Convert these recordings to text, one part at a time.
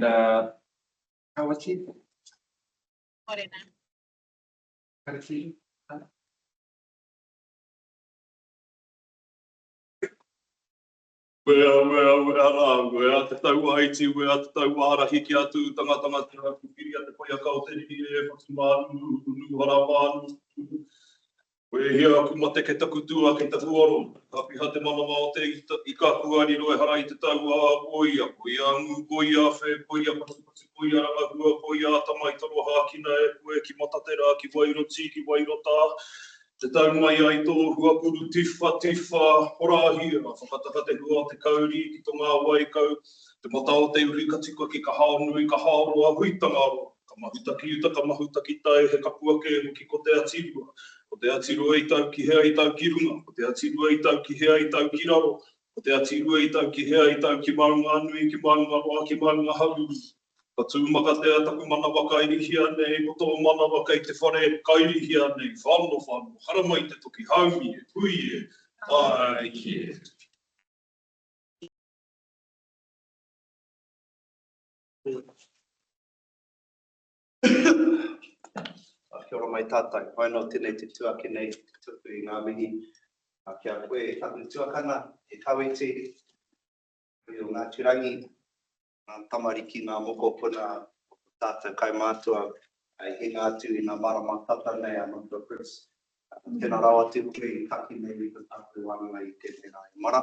And how was she? Morena. Wea te tau Haiti, wea te tau Arahi ki atu tangatanga te kupiri a te pai a kau te riri e whatumānu, nuhara mānu. Wea hia aku mate ke taku tua ki taku oro. Kapiha te mana o te i ka kuari roe hara I te tau a koia. Koia ngu, koia whe, koia pasipasi, koia rangahua, koia tamai toro hākina e koe ki matatera, ki wairoti, ki wairota. Te tau mai ai tō huapuru tifa, horahia, whakataka te hua te kauri ki tō ngā waikau, te mata o te urikatiko ki ka haonui, ka haoroa huitanga aro, ka mahuta ki uta, ka mahuta ki tae, he kapua ke ki ko te atirua. Ko te atirua I tau ki hea I tau ki runga, ko te atirua I tau ki hea I tau ki raro, ko te atirua I tau ki hea I tau ki maunga nui, ki maunga roa, ki maunga hauru. Ka tūmaka te taku mana waka irihia nei, ko tō mana waka I te whare kairihia nei, whāno, hara mai te toki haumi e, hui e, ai ki e. Kia ora mai tātai, whaino tēnei te tuaki nei, te tuku I ngā mihi. Kia koe e taku tuakana, e kaweti, I o ngā turangi, ngā tamariki, ngā moko puna, tātou kai mātua, ai hinga atu I ngā marama tata nei a Mātua Chris. Tēnā rawa te koe I taki nei I te tātou wanga I tēnei rā I mara.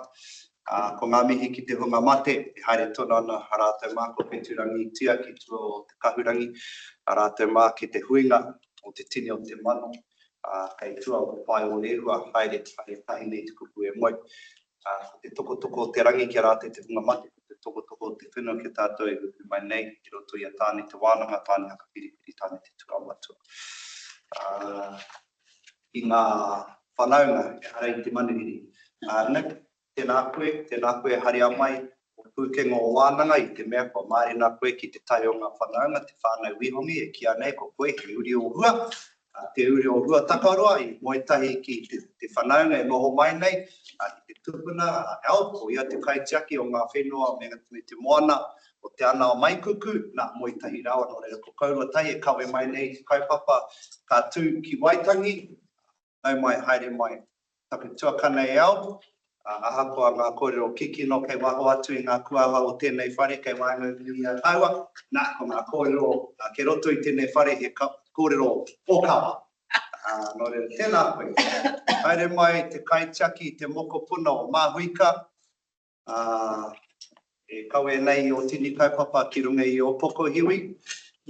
Ko ngā mihi ki te hunga mate, e haere tonu ana a rātou mā ko Peturangi tia ki tua o te kahurangi, a rātou mā ki te huinga o te tini o te mano, kei tua o pai o lehua, haere tahi nei te kupu e moe. Te toko te rangi ki a rātou te hunga mate, te toko te whenua ki tātou e hupu mai nei, I roto I a tāne te wānanga, tāne haka piripiri, tāne te turawatua. I ngā whanaunga, e hara I te manuhiri. Nick, tēnā koe haria mai, o pūkenga o wānanga I te mea ko Māori nā koe ki te tai o ngā whanaunga, te whānau wihongi, e kia nei ko koe, he uri o hua. Te uri o hua takaroa I moetahi ki te whanaunga e noho mai nei, I te tupuna, help, o ia te kaitiaki o ngā whenua, me te moana, o te ana o maikuku, nā moetahi rawa, no reira ko kaurua tai e kawe mai nei, kaupapa, ka tū ki Waitangi, nau mai, haere mai, taku tuakana e au, ahakoa ngā kōrero kiki no kei waho atu I ngā kuaha o tēnei whare, kei wānga I a taua, nā ko ngā kōrero, ke roto I tēnei whare, he kōrero okawa. No reira, tēnā koe. Haere mai te kaitiaki, te moko puna o Māhuika, e kawe nei o tini kaupapa ki runga I o poko hiwi,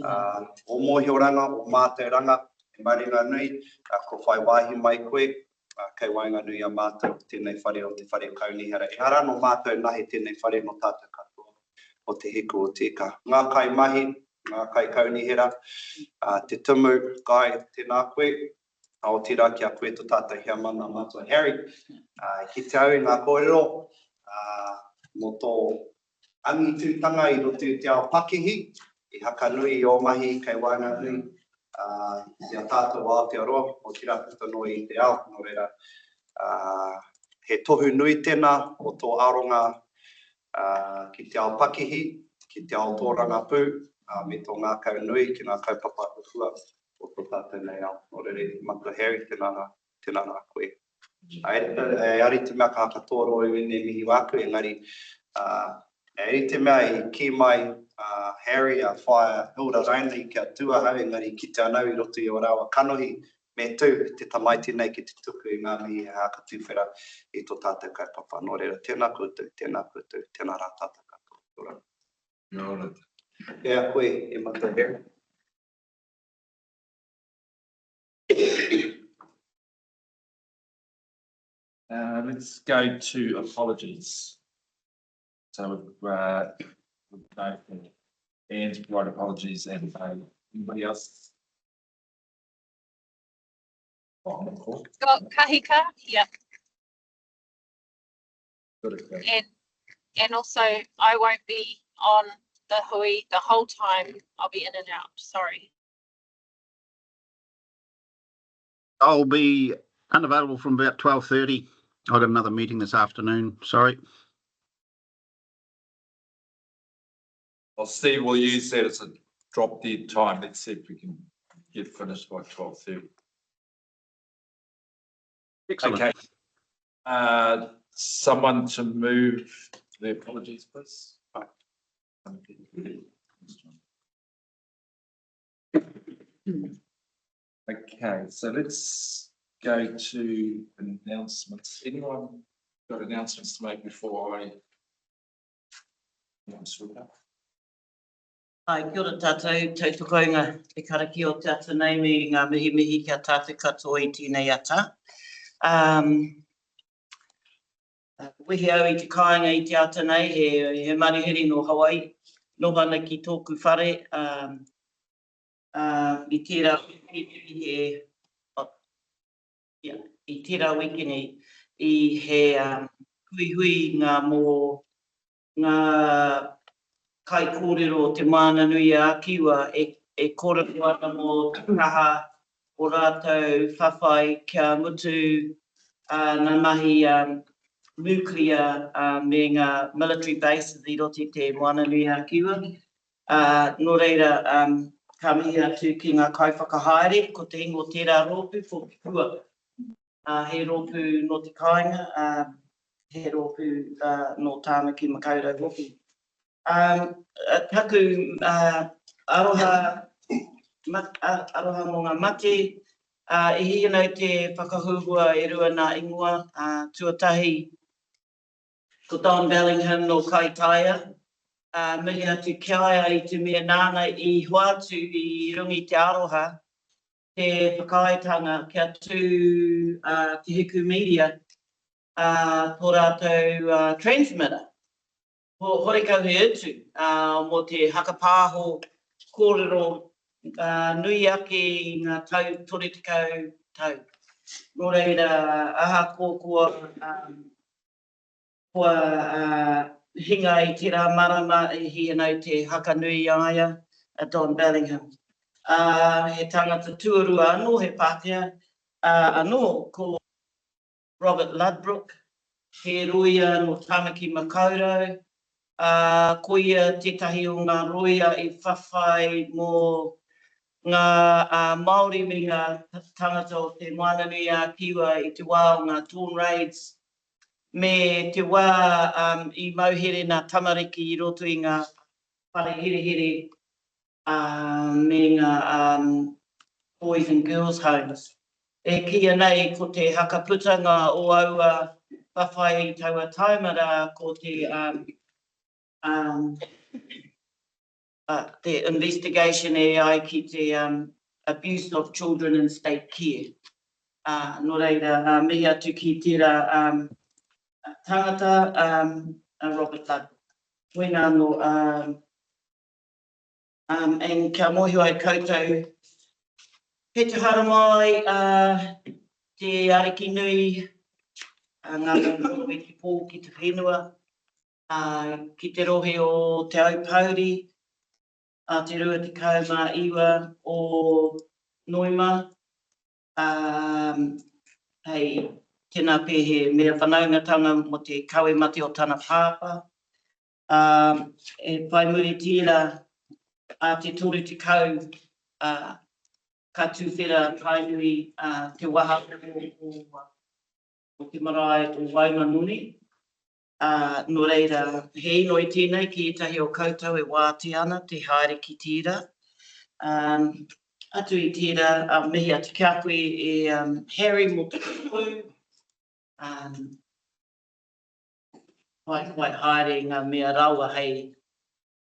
o mōhioranga, o mātauranga, e maringa nui, ko whai wāhi mai koe, kei wainga nui a mātou tēnei whare o te whare kaunihera. E hara no mātou nahi tēnei whare no tātou katoa o te hiku o tika. Ngā kai mahi, ngā kai kaunihera, te tumu, kai, tēnā koe, o tira ki a koe to tātou hea mana mātua Harry. Ki te au ngā kōrero, mo tō angitūtanga I roto I te ao pakihi, I haka nui I o mahi kei wainga nui, I a tātou o Aotearoa, o tira puta no I te ao, no reira. He tohu nui tēnā o tō aronga ki te ao pakihi, ki te ao tōranga pū, me tō ngā kau nui ki ngā kaupapa hua o tō tātou nei ao. No reira, Mātua Harry, tēnā rā koe. E ari te mea ka haka tōro I wene mihi wāku, engari, e ari te mea I ki mai Harry a whaia Hilda Rainley kia tuahau, engari ki te anau I roto I o rawa kanohi, me tū te tamaiti nei ki te tuku I ngā mihi haka tūwhera I tō tātou kaupapa. No reira, tēnā koutou, tēnā rā tātou katoa. Kia ora. Ea koe, e Mātua Harry. Let's go to apologies. So we've Anne's provide apologies and anybody else? On the call? Got Kahika, yep. Got it. And also I won't be on the hui the whole time. I'll be in and out. Sorry. I'll be unavailable from about 12:30. I've got another meeting this afternoon. Sorry. Well, Steve, we'll use that as a drop dead time. Let's see if we can get finished by 12:30. Excellent. Okay. Someone to move the apologies, please. Okay, so let's go to announcements. Anyone got announcements to make before I? Ai, kia ora tātou, tau tukoinga, e karaki o tātou nei me ngā mihi kia tātou katoa I tēnei ata. Wehi au I te kāinga I te ata nei, he marihiri no Hawaii, no hana ki tōku whare, I tērā wikini, I tērā wikini, I he hui ngā mō ngā kai kōrero o te mana nui a kiwa e kōrero ana mō kaha o rātou whawhai kia mutu nā mahi nuclear me ngā military bases I roti te mana nui a kiwa. Nō reira, ka mihi atu ki ngā kaiwhakahaere, ko te ingo tērā rōpu for Kuaka. He rōpu no te kāinga, he rōpu no tāmaki makaurau hoki. Taku aroha mō ngā mate, e hi anau te whakahuhua e rua nā ingoa, tuatahi ko Don Bellingham no Kaitaia, mihi atu kia ai I te mea nāna I hoatu I rungi te aroha, te whakaaetanga kia tū te hiku media, tō rātou transmitter. Hore kau he utu, mō te hakapāho kōrero nui ake ngā tau tore tekau tau. Nō reira, aha kōkua hinga I tērā marama I hi anau te haka nui aia, Don Bellingham. He tangata tuarua anō, he Pākehā anō ko Robert Ludbrook, he roia no Tāmaki Makaurau, ko ia tētahi o ngā roia I whawhai mō ngā Māori me ngā tangata o te moana nui a kiwa I te wā o ngā torn raids, me te wā I mauhere ngā tamariki I roto I ngā whare here me ngā boys and girls homes. E kia nei ko te hakaputanga o aua whawhai I taua taumara ko te investigation e ai ki te abuse of children in state care. Nō reira, mihi atu ki tērā tangata, Robert Ludbrook. Wena no, and kia mohi ai koutou, he te hara mai, te ariki nui, ngā mō e te pō ki te whenua, ki te rohe o te au pauri, te rua te kauma iwa o Noima, hei tēnā pehe mea whanaungatanga mo te kawe mate o tana pāpa. E whai muri tira te toru te kau ka tūwhera tainui te waha o te marae o Waimanuni. Nō reira, he ino I tēnei ki etahi o koutou e wāti ana te haere ki tira. Atu I tira, mihi atu kia koe e Harry mo te kū. Quite haere ngā mea raua hei.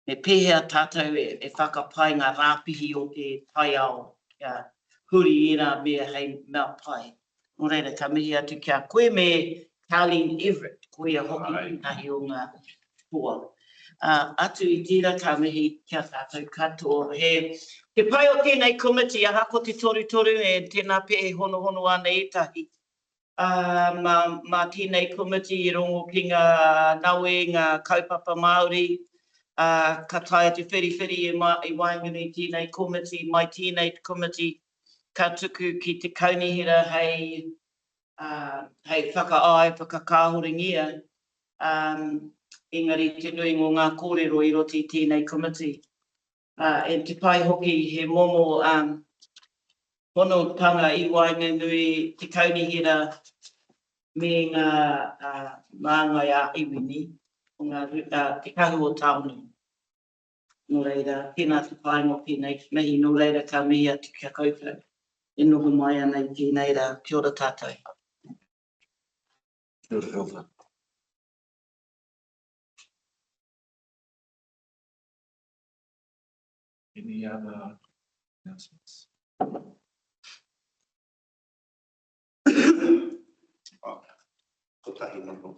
Me pēhea tātou e whakapai ngā rāpihi o te tai ao. Huri I rā mea hei mea pai. Nō reira, ka mihi atu kia koe me Colleen Everett, ko ia hoki tahi o ngā pua. Atu I tira ka mihi kia tātou katoa. He pai o tēnei komiti, aha ko te toru e tēnā pehe hono ana etahi. Ma tēnei komiti I rongo ki ngā naue, ngā kaupapa Māori, ka taia te whiriwhiri I waingani tēnei komiti, mai tēnei komiti, ka tuku ki te kaunihira hei whakaai, whakakāhoringia, engari te nui ngō ngā kōrero I roti I tēnei committee. E te pai hoki he momo hono tanga I wainga nui te kaunihira me ngā māngai a iwini o ngā te kahu o taonu. Nō reira, tēnā te pai mo tēnei mihi, nō reira ka mihi atu kia koutou. E noho mai ana I tēnei rā, kia ora tātou. Kia ora, Hilda. Any other announcements? Kotahi noho.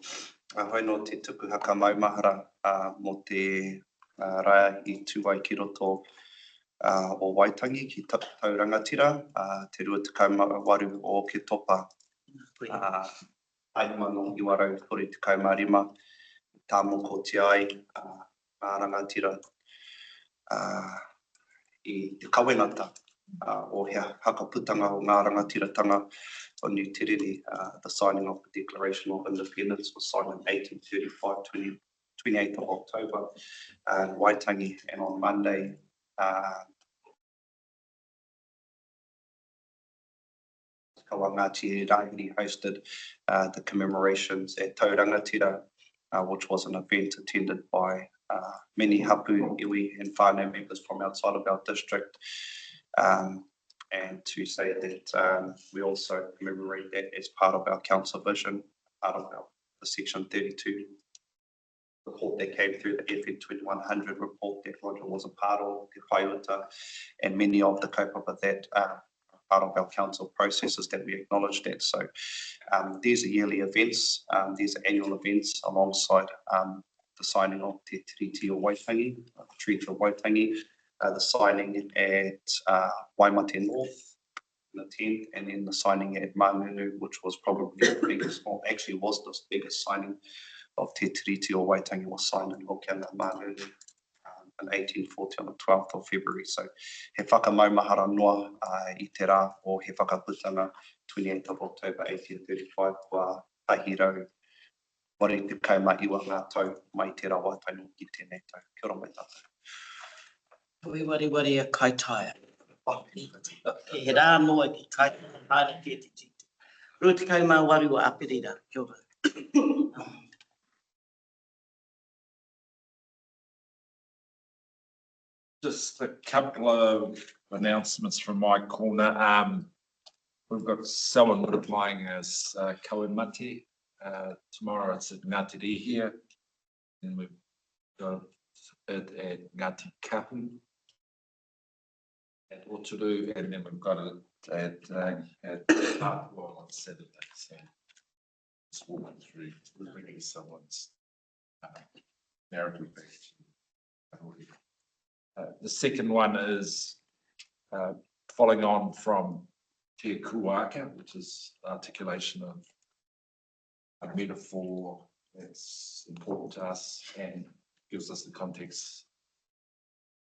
Hoi no te tuku haka maumahara mo te rai I tūwai ki roto o Waitangi ki Taurangatira, te 28 o ke topa. Aimano I warau kore 15, tāmo ko te ai, ngā rangatira I te kawengata o hea hakaputanga o ngā rangatiratanga o New Tiriri. The signing of the Declaration of Independence was signed in 1835, 28th of October, in Waitangi, and on Monday, Kawangati Rangiri hosted the commemorations at Taurangatira, which was an event attended by many hapu, iwi and whānau members from outside of our district. And to say that we also commemorate that as part of our council vision, part of the Section 32 report that came through, the FN 2100 report that Roger was a part of, the Whaiuta, and many of the kaupapa that part of our council processes that we acknowledge that. So these are yearly events, these are annual events alongside the signing of Te Tiriti o Waitangi, Treaty of Waitangi, the signing at Waimate North on the 10th, and then the signing at Mangunu, which was probably the biggest, or actually was the biggest signing of Te Tiriti o Waitangi, was signed in Hokianga Mangunu in 1840 on the 12th of February. So he whakamaumahara noa I te rā o he whakaputanga 28th of October 1835 kua tahirau wari te kaima iwa ngā tau mai te rā watainu ki tēnei tau. Kia ora mai tātou. Hui wari a kaitaia. He rā noa ki kaitaia, haere te te titi. Rua te kaumā wari wa apirira. Kia ora. Just a couple of announcements from my corner. We've got someone applying as Kawemati. Tomorrow it's at Ngāti Rihia. And we've got it at Ngāti Kapu at Oturu, and then we've got it at Papua on Saturday. So just walking through, bringing someone's narrative back. The second one is following on from Te Kuaka, which is articulation of a metaphor that's important to us and gives us the context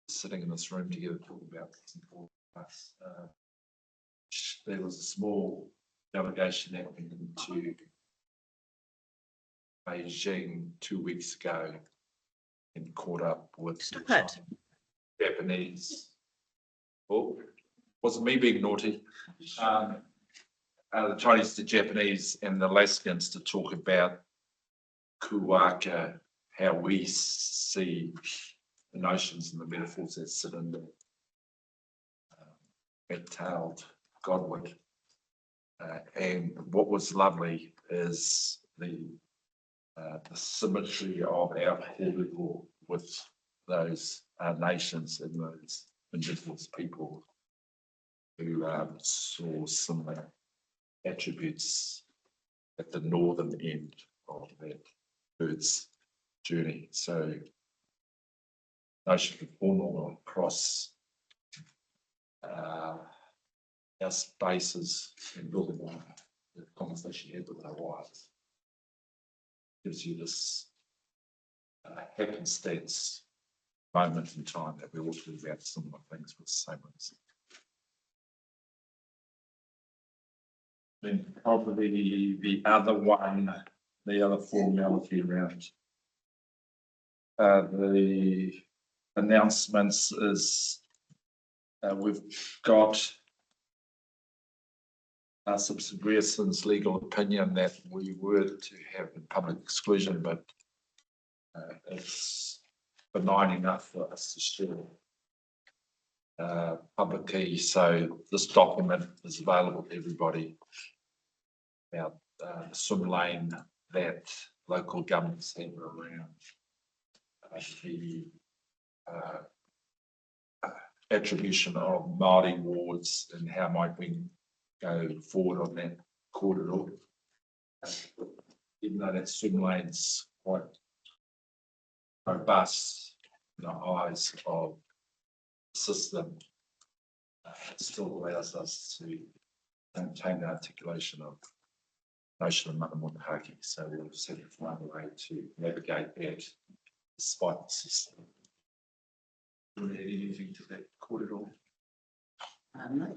sitting in this room together talking about what's important to us. There was a small delegation that went into Beijing 2 weeks ago and caught up with Japanese. Oh, wasn't me being naughty. The Chinese, the Japanese, and the Alaskans to talk about Kuaka, how we see the notions and the metaphors that sit in there. Tailed Godward. And what was lovely is the symmetry of our kōrero with those nations and those indigenous people who saw similar attributes at the northern end of that bird's journey. So notion of Cornwall across our spaces and building on the conversation you had with our wives gives you this happenstance moment in time that we all talk about similar things with the same reason. Then probably the other one, the other formality around The announcements is we've got some Grierson's legal opinion that we were to have in public exclusion, but it's benign enough for us to share publicly. So this document is available to everybody about the swim lane that local governments have around the attribution of Māori wards and how might we go forward on that corridor. Even though that swim lane's quite robust in the eyes of the system, it still allows us to maintain the articulation of notion of Manamutakaki. So we'll set it find a way to navigate that despite the system. Do you want to add anything to that corridor? No.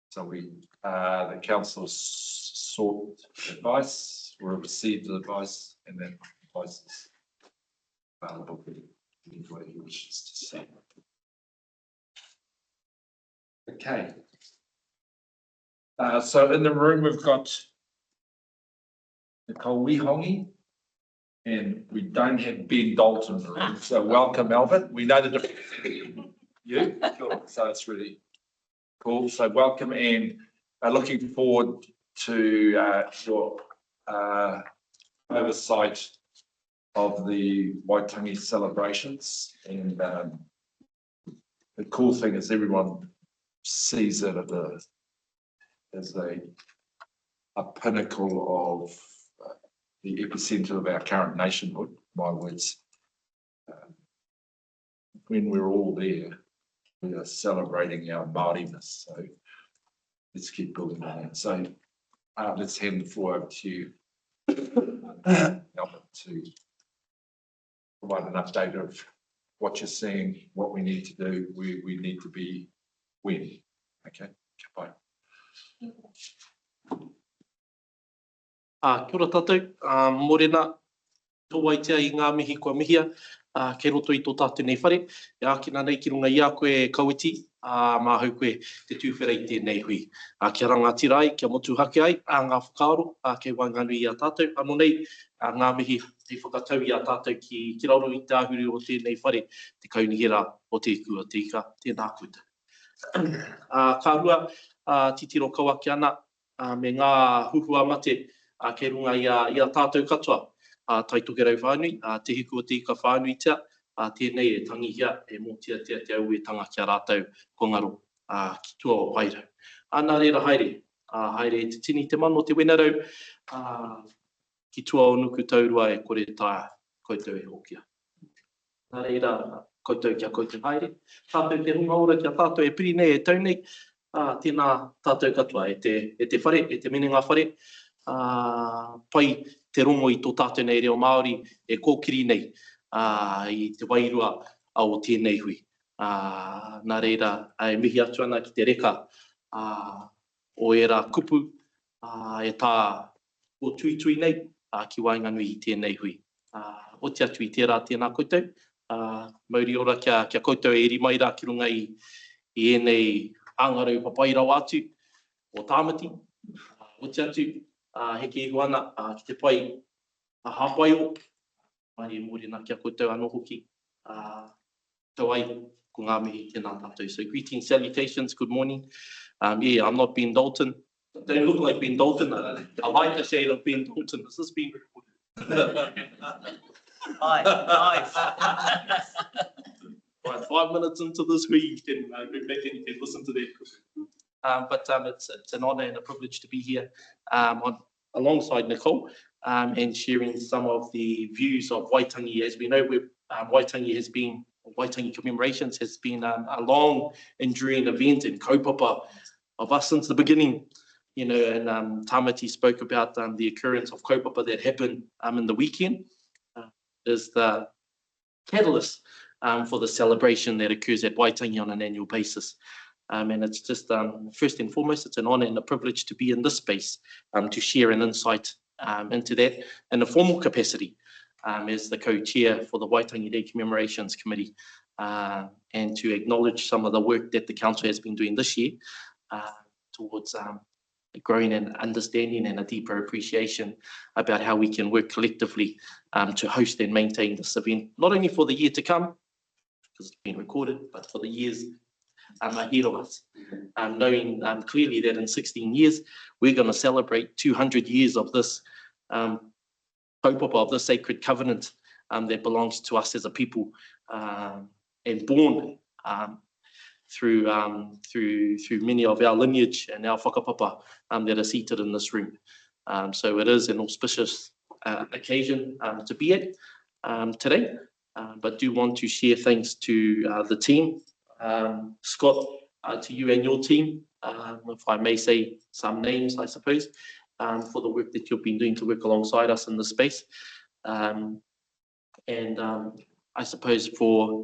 So we, the council sought advice, or received advice, and then advice is available for anybody who wishes to see. Okay. So in the room we've got Nicole Wihongi, and we don't have Ben Dalton in the room. So welcome, Albert. We know the difference between you, so it's really cool. So welcome, and looking forward to your oversight of the Waitangi celebrations. And the cool thing is everyone sees it as a pinnacle of the epicenter of our current nationhood, my words. When we're all there, we are celebrating our Māoriness. So let's keep building on that. So let's hand the floor over to you, Albert, to provide an update of what you're seeing, what we need to do, where we need to be, when. Okay, bye. Kia ora tātou, morena, tō waitea I ngā mihi kua mihia, ke roto I tō tātou nei whare, e ākina nei ki runga I a koe kauiti, mā hau koe te tūwhera I tēnei hui. Kia rangatira ai, kia motu hake ai, ngā whakaaro, kei wainganu I a tātou, anō nei, ngā mihi te whakatau I a tātou ki rauro I te ahuri o tēnei whare, te kaunihera o te kua te ika, tēnā koutou. Ka rua, titiro kauake ana, me ngā huhua mate, kei runga I a tātou katoa, tai toke rau whānui, te hiku o te ika whānui tia, tēnei e tangihia, e mōtia te au e tanga kia rātou kongaro ki tua o Wairau. Nā reira haere, haere te tini te mano te wenarau, ki tua o nuku taurua e kore tā koutou e hokia. Nā reira, koutou kia koutou haere, tātou te runga ora kia tātou e piri nei e tau nei, tēnā tātou katoa e te whare, e te menenga whare, pai te rongo I tō tātou nei reo Māori e kōkiri nei I te wairua o tēnei hui. Nā reira, e mihi atu ana ki te reka o era kupu e tā o tui tui nei ki wainganui I tēnei hui. O te atu I tērā tēnā koutou. Mauri ora kia koutou e iri mai rā ki runga I enei angarau papairau atu o tāmati. O te atu, heke iho ana ki te pai hāpai o, mai morena kia koutou anō hoki. Tau ai, ko ngā mihi tēnā tātou. So greetings, salutations, good morning. Yeah, I'm not Ben Dalton. Don't look like Ben Dalton. I like the shade of Ben Dalton. This has been recorded. Nice. Right, 5 minutes into this week, you can go back and you can listen to that. But it's an honour and a privilege to be here alongside Nicole and sharing some of the views of Waitangi. As we know, Waitangi commemorations has been a long enduring event and kaupapa of us since the beginning. You know, and Tamati spoke about the occurrence of kaupapa that happened in the weekend. Is the catalyst for the celebration that occurs at Waitangi on an annual basis. And it's just, first and foremost, it's an honour and a privilege to be in this space to share an insight into that in a formal capacity as the co-chair for the Waitangi Day Commemorations Committee, and to acknowledge some of the work that the council has been doing this year towards growing an understanding and a deeper appreciation about how we can work collectively to host and maintain this event, not only for the year to come, because it's been recorded, but for the years ahead of us. Knowing clearly that in 16 years, we're going to celebrate 200 years of this kaupapa, of the sacred covenant that belongs to us as a people, and born through many of our lineage and our whakapapa that are seated in this room. So it is an auspicious occasion to be at today, but do want to share thanks to the team. Scott, to you and your team, if I may say some names, I suppose, for the work that you've been doing to work alongside us in this space. And I suppose for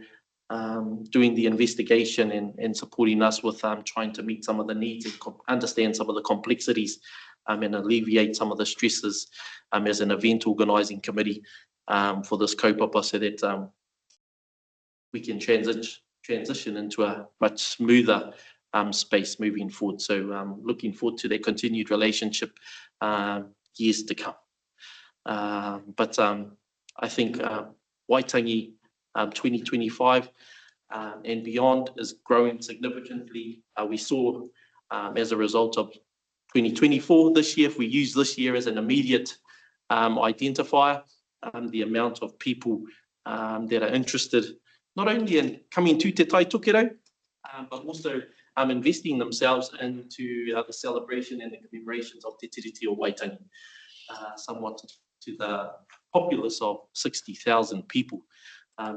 doing the investigation and supporting us with trying to meet some of the needs and understand some of the complexities and alleviate some of the stresses as an event organising committee for this kaupapa, so that we can transition into a much smoother space moving forward. So looking forward to their continued relationship years to come. But I think Waitangi 2025 and beyond is growing significantly. We saw as a result of 2024 this year, if we use this year as an immediate identifier, the amount of people that are interested not only in coming to Te Tai Tokerau, but also investing themselves into the celebration and the commemorations of Te Tiriti o Waitangi, somewhat to the populace of 60,000 people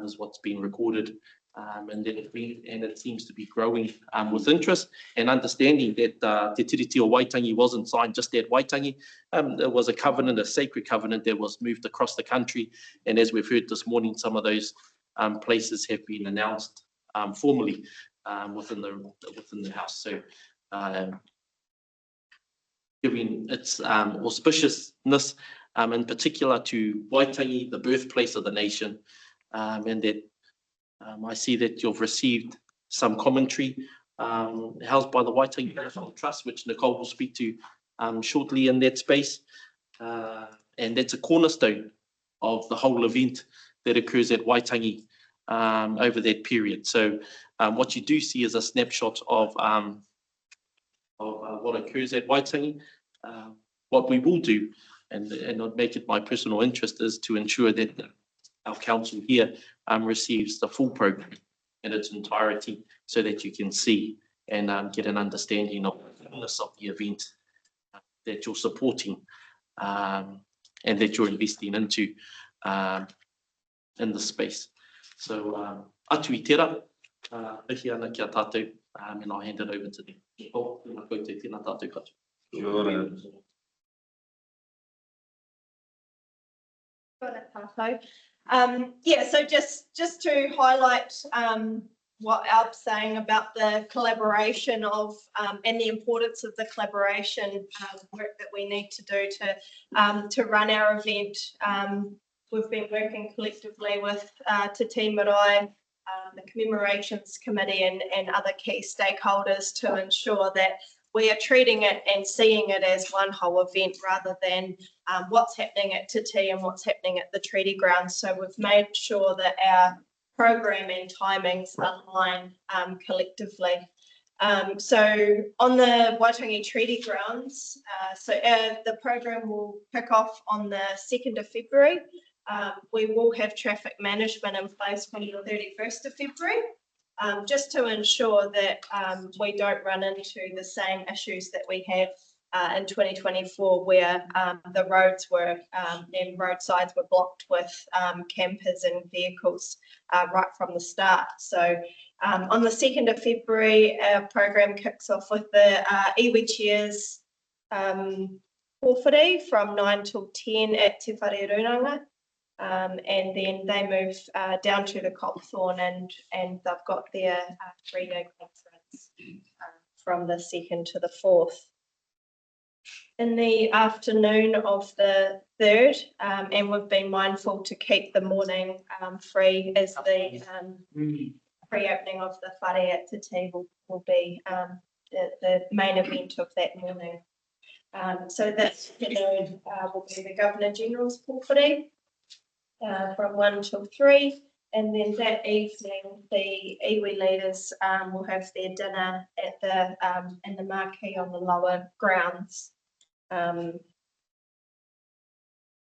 is what's been recorded, and it seems to be growing with interest and understanding that Te Tiriti o Waitangi wasn't signed just at Waitangi. There was a covenant, a sacred covenant that was moved across the country, and as we've heard this morning, some of those places have been announced formally within the house. So giving its auspiciousness in particular to Waitangi, the birthplace of the nation, and that I see that you've received some commentary housed by the Waitangi National Trust, which Nicole will speak to shortly in that space, and that's a cornerstone of the whole event that occurs at Waitangi over that period. So what you do see is a snapshot of what occurs at Waitangi. What we will do, and I'd make it my personal interest, is to ensure that our council here receives the full program in its entirety, so that you can see and get an understanding of the fullness of the event that you're supporting and that you're investing into in the space. So atu I tera, ihi ana kia tātou, and I'll hand it over to them. Oh, tēnā koutou, tēnā tātou katoa. Yeah, so just to highlight what Alb's saying about the collaboration of and the importance of the collaboration work that we need to do to run our event. We've been working collectively with Te Tii Marae, the Commemorations Committee and other key stakeholders to ensure that we are treating it and seeing it as one whole event rather than what's happening at Te Tii and what's happening at the treaty grounds. So we've made sure that our program and timings align collectively. So on the Waitangi Treaty Grounds, the program will kick off on the 2nd of February. We will have traffic management in place from the 31st of February, just to ensure that we don't run into the same issues that we have in 2024, where the roads were and roadsides were blocked with campers and vehicles right from the start. So on the 2nd of February, our program kicks off with the iwi chairs kōwhiri from 9 till 10 at Te Wharerunanga. And then they move down to the Copthorne and they've got their 3-day conference from the 2nd to the 4th. in the afternoon of the 3rd, and we've been mindful to keep the morning free as the pre-opening of the whare at Te Tii will be the main event of that morning. So that afternoon will be the Governor General's pōwhiri from 1 till 3. And then that evening, the iwi leaders will have their dinner at the in the marquee on the lower grounds. Then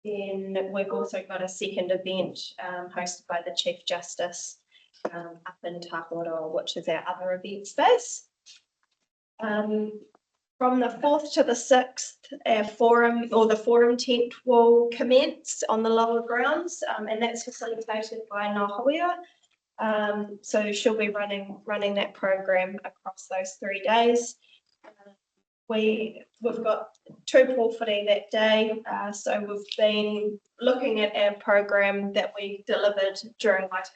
we've also got a second event hosted by the Chief Justice up in Tāwhoro, which is our other event space. From the 4th to the 6th, our forum or the forum tent will commence on the lower grounds, and that's facilitated by Ngāhoia. So she'll be running that program across those 3 days. We've got 2 pōwhiri that day, so we've been looking at our program that we delivered during Waitangi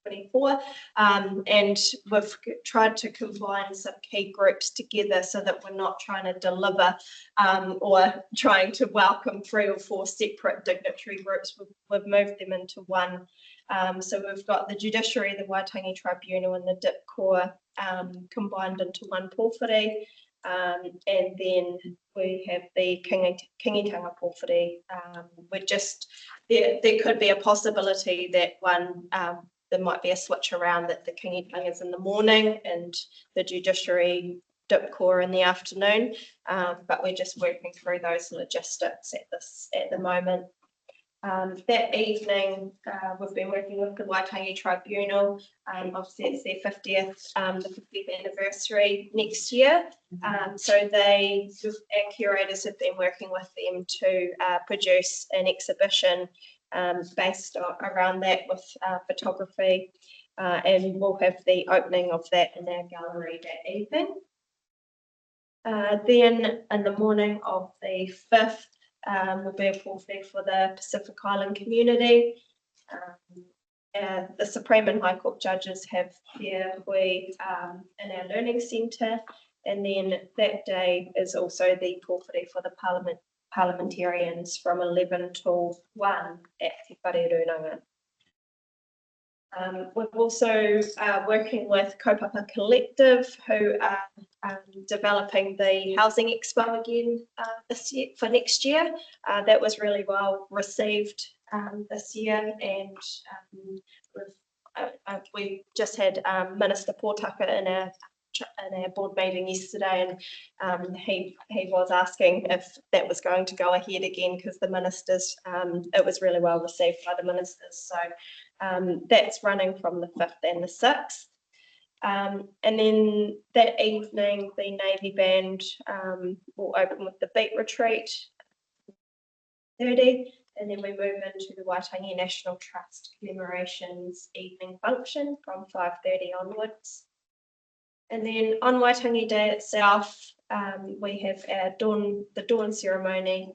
24, and we've tried to combine some key groups together so that we're not trying to deliver or trying to welcome 3 or 4 separate dignitary groups. We've moved them into one. So we've got the Judiciary, the Waitangi Tribunal and the Dip Corps combined into one pōwhiri. And then we have the Kingitanga pōwhiri. There could be a possibility that there might be a switch around, that the Kingitanga is in the morning and the Judiciary Dip Corps in the afternoon, but we're just working through those logistics at the moment. That evening, we've been working with the Waitangi Tribunal. Obviously, it's their 50th anniversary next year. So our curators have been working with them to produce an exhibition based around that with photography, and we'll have the opening of that in our gallery that evening. Then in the morning of the 5th, will be a pōwhiri for the Pacific Island community. The Supreme and High Court judges have their hui in our learning centre, and then that day is also the pōwhiri for the parliamentarians from 11 till 1 at Te Wharerunanga. We're also working with Kaupapa Collective, who are developing the Housing Expo again this year, for next year. That was really well received this year, and we just had Minister Pōtaka in our board meeting yesterday, and he was asking if that was going to go ahead again, because the ministers, it was really well received by the ministers. So that's running from the 5th and the 6th. And then that evening, the Navy Band will open with the Beat Retreat, 30, and then we move into the Waitangi National Trust commemorations evening function from 5:30 onwards. And then on Waitangi Day itself, we have our the dawn ceremony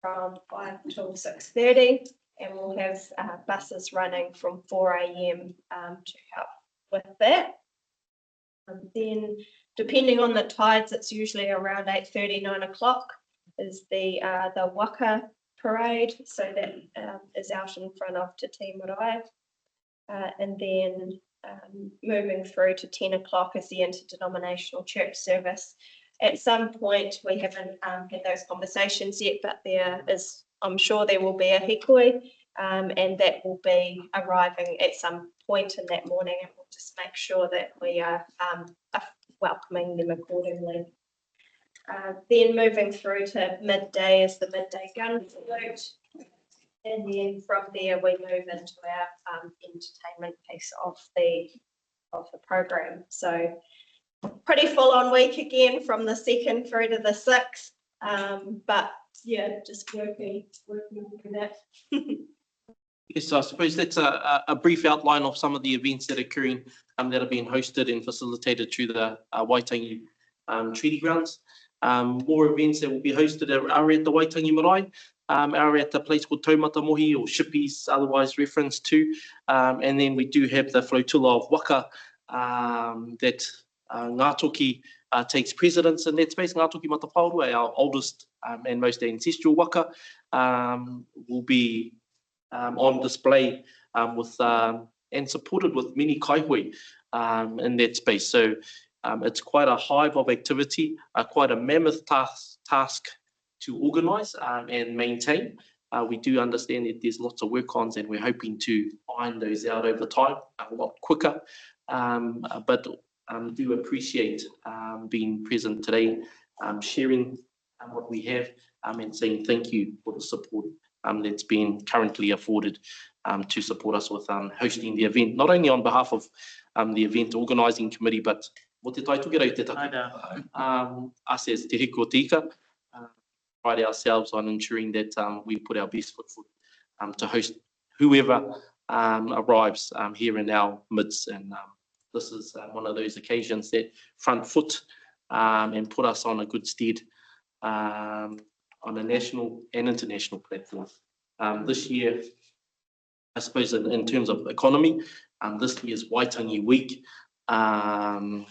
from 5 till 6:30, and we'll have buses running from 4 a.m. To help with that. Then, depending on the tides, it's usually around 8:30, 9 o'clock is the Waka parade. So that is out in front of Te Tii Marae. And then moving through to 10 o'clock is the interdenominational church service. At some point, we haven't had those conversations yet, but I'm sure there will be a hikoi, and that will be arriving at some point in that morning, and we'll just make sure that we are welcoming them accordingly. Then moving through to midday is the midday gun salute. And then from there, we move into our entertainment piece of the program. So pretty full on week again from the 2nd through to the 6th. But yeah, just working through that. Yes, I suppose that's a brief outline of some of the events that are occurring that are being hosted and facilitated through the Waitangi Treaty Grounds. More events that will be hosted are at the Waitangi Marae, are at a place called Taumata Mohi, or Shippies, otherwise referenced to. And then we do have the flotilla of waka that Ngātoki takes precedence in that space. Ngā Toki Matawhāua, our oldest and most ancestral waka, will be on display with and supported with many kaihui in that space. So it's quite a hive of activity, quite a mammoth task to organise and maintain. We do understand that there's lots of work-ons, and we're hoping to iron those out over time a lot quicker. But do appreciate being present today, sharing what we have, and saying thank you for the support that's been currently afforded to support us with hosting the event, not only on behalf of the event organising committee, but mo te taitokera i te taki. Us as Te Hiko Tika pride ourselves on ensuring that we put our best foot forward to host whoever arrives here in our midst. And this is one of those occasions that front foot and put us on a good stead on a national and international platform. This year, I suppose in terms of economy, this year's Waitangi Week, from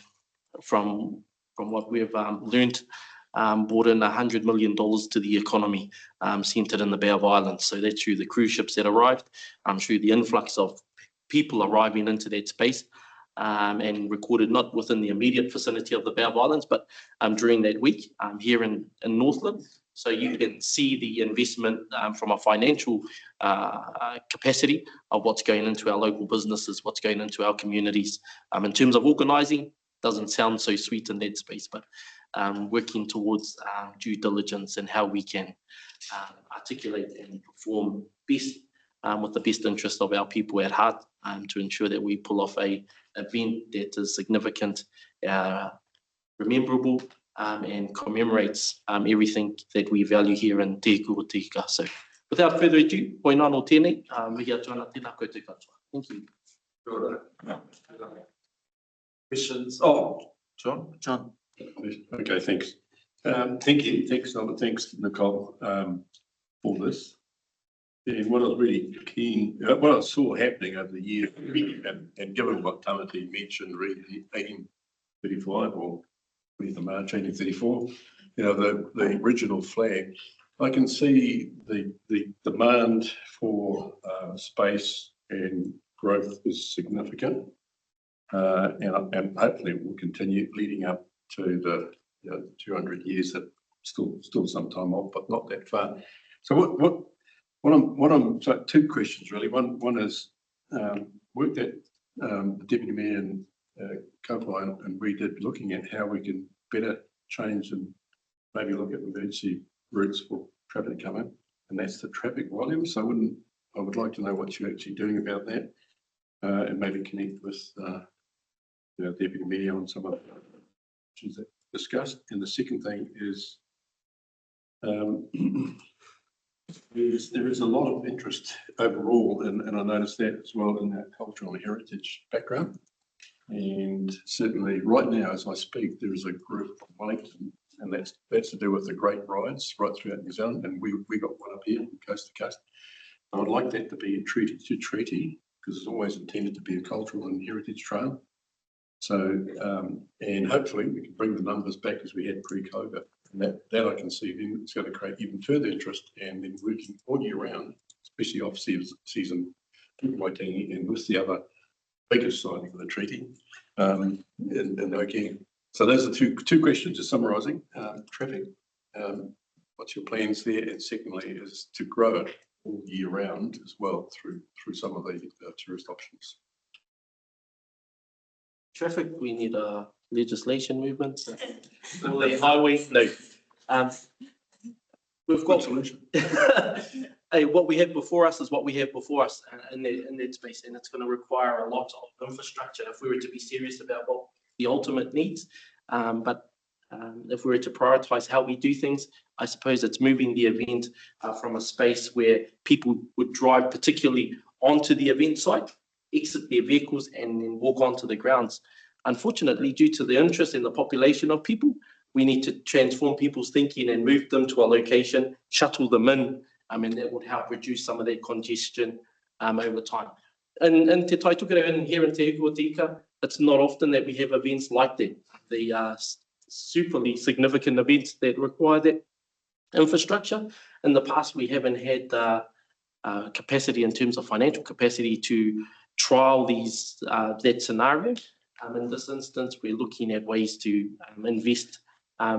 what we've learned, brought in $100 million to the economy centred in the Bay of Islands. So that's through the cruise ships that arrived, through the influx of people arriving into that space, and recorded not within the immediate vicinity of the Bay of Islands, but during that week here in Northland. So you can see the investment from a financial capacity of what's going into our local businesses, what's going into our communities. In terms of organising, doesn't sound so sweet in that space, but working towards due diligence and how we can articulate and perform best with the best interest of our people at heart, to ensure that we pull off a event that is significant, rememberable, and commemorates everything that we value here in Te Hiko Tika. So without further ado, hoi nā no tēnei, mihi atu ana tēnā koutou katoa. Thank you. Questions? Oh, John? John. Okay, thanks. Thank you. Thanks, thanks, Nicole, for this. And what I was really keen, what I saw happening over the years, and given what Tamati mentioned, really 1835 or 20th of March 1834, you know, the original flag, I can see the demand for space and growth is significant, and hopefully it will continue leading up to the 200 years that still some time off, but not that far. So what I'm so two questions really. One is work that the Deputy Mayor and Kuaka and we did, looking at how we can better change and maybe look at emergency routes for traffic to come in, and that's the traffic volume. So I would like to know what you're actually doing about that, and maybe connect with Deputy Mayor on some of the issues that discussed. And the second thing is there is a lot of interest overall, and I noticed that as well in that cultural and heritage background. And certainly right now, as I speak, there is a group from Wellington, and that's to do with the great rides right throughout New Zealand, and we got one up here from coast to coast. I would like that to be a treaty to treaty, because it's always intended to be a cultural and heritage trail. So, and hopefully we can bring the numbers back as we had pre-COVID. And that I can see then it's going to create even further interest, and then working all year round, especially off season Waitangi and with the other biggest signing of the treaty in Oki. So those are two questions, just summarising. Traffic, what's your plans there? And secondly is to grow it all year round as well through some of the tourist options. Traffic, we need a legislation movement. All the highway, no. We've got solution. Hey, what we have before us is what we have before us in that space, and it's going to require a lot of infrastructure if we were to be serious about what the ultimate needs. But if we were to prioritise how we do things, I suppose it's moving the event from a space where people would drive particularly onto the event site, exit their vehicles, and then walk onto the grounds. Unfortunately, due to the interest in the population of people, we need to transform people's thinking and move them to a location, shuttle them in, and that would help reduce some of that congestion over time. And Te Taitokera here in Te Hiko Tika, it's not often that we have events like that. The superly significant events that require that infrastructure. In the past, we haven't had capacity in terms of financial capacity to trial that scenario. In this instance, we're looking at ways to invest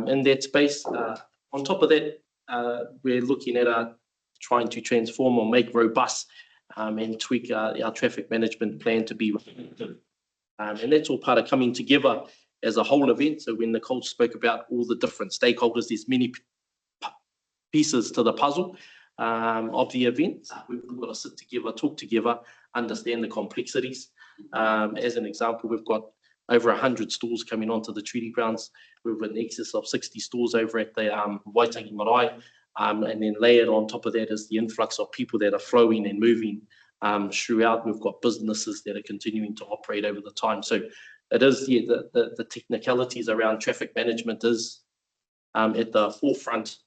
in that space. On top of that, we're looking at trying to transform or make robust and tweak our traffic management plan to be effective. And that's all part of coming together as a whole event. So when Nicole spoke about all the different stakeholders, there's many pieces to the puzzle of the event. We've got to sit together, talk together, understand the complexities. As an example, we've got over 100 stores coming onto the treaty grounds. We've an excess of 60 stores over at the Waitangi Marae. And then layered on top of that is the influx of people that are flowing and moving throughout. We've got businesses that are continuing to operate over the time. So it is the technicalities around traffic management is at the forefront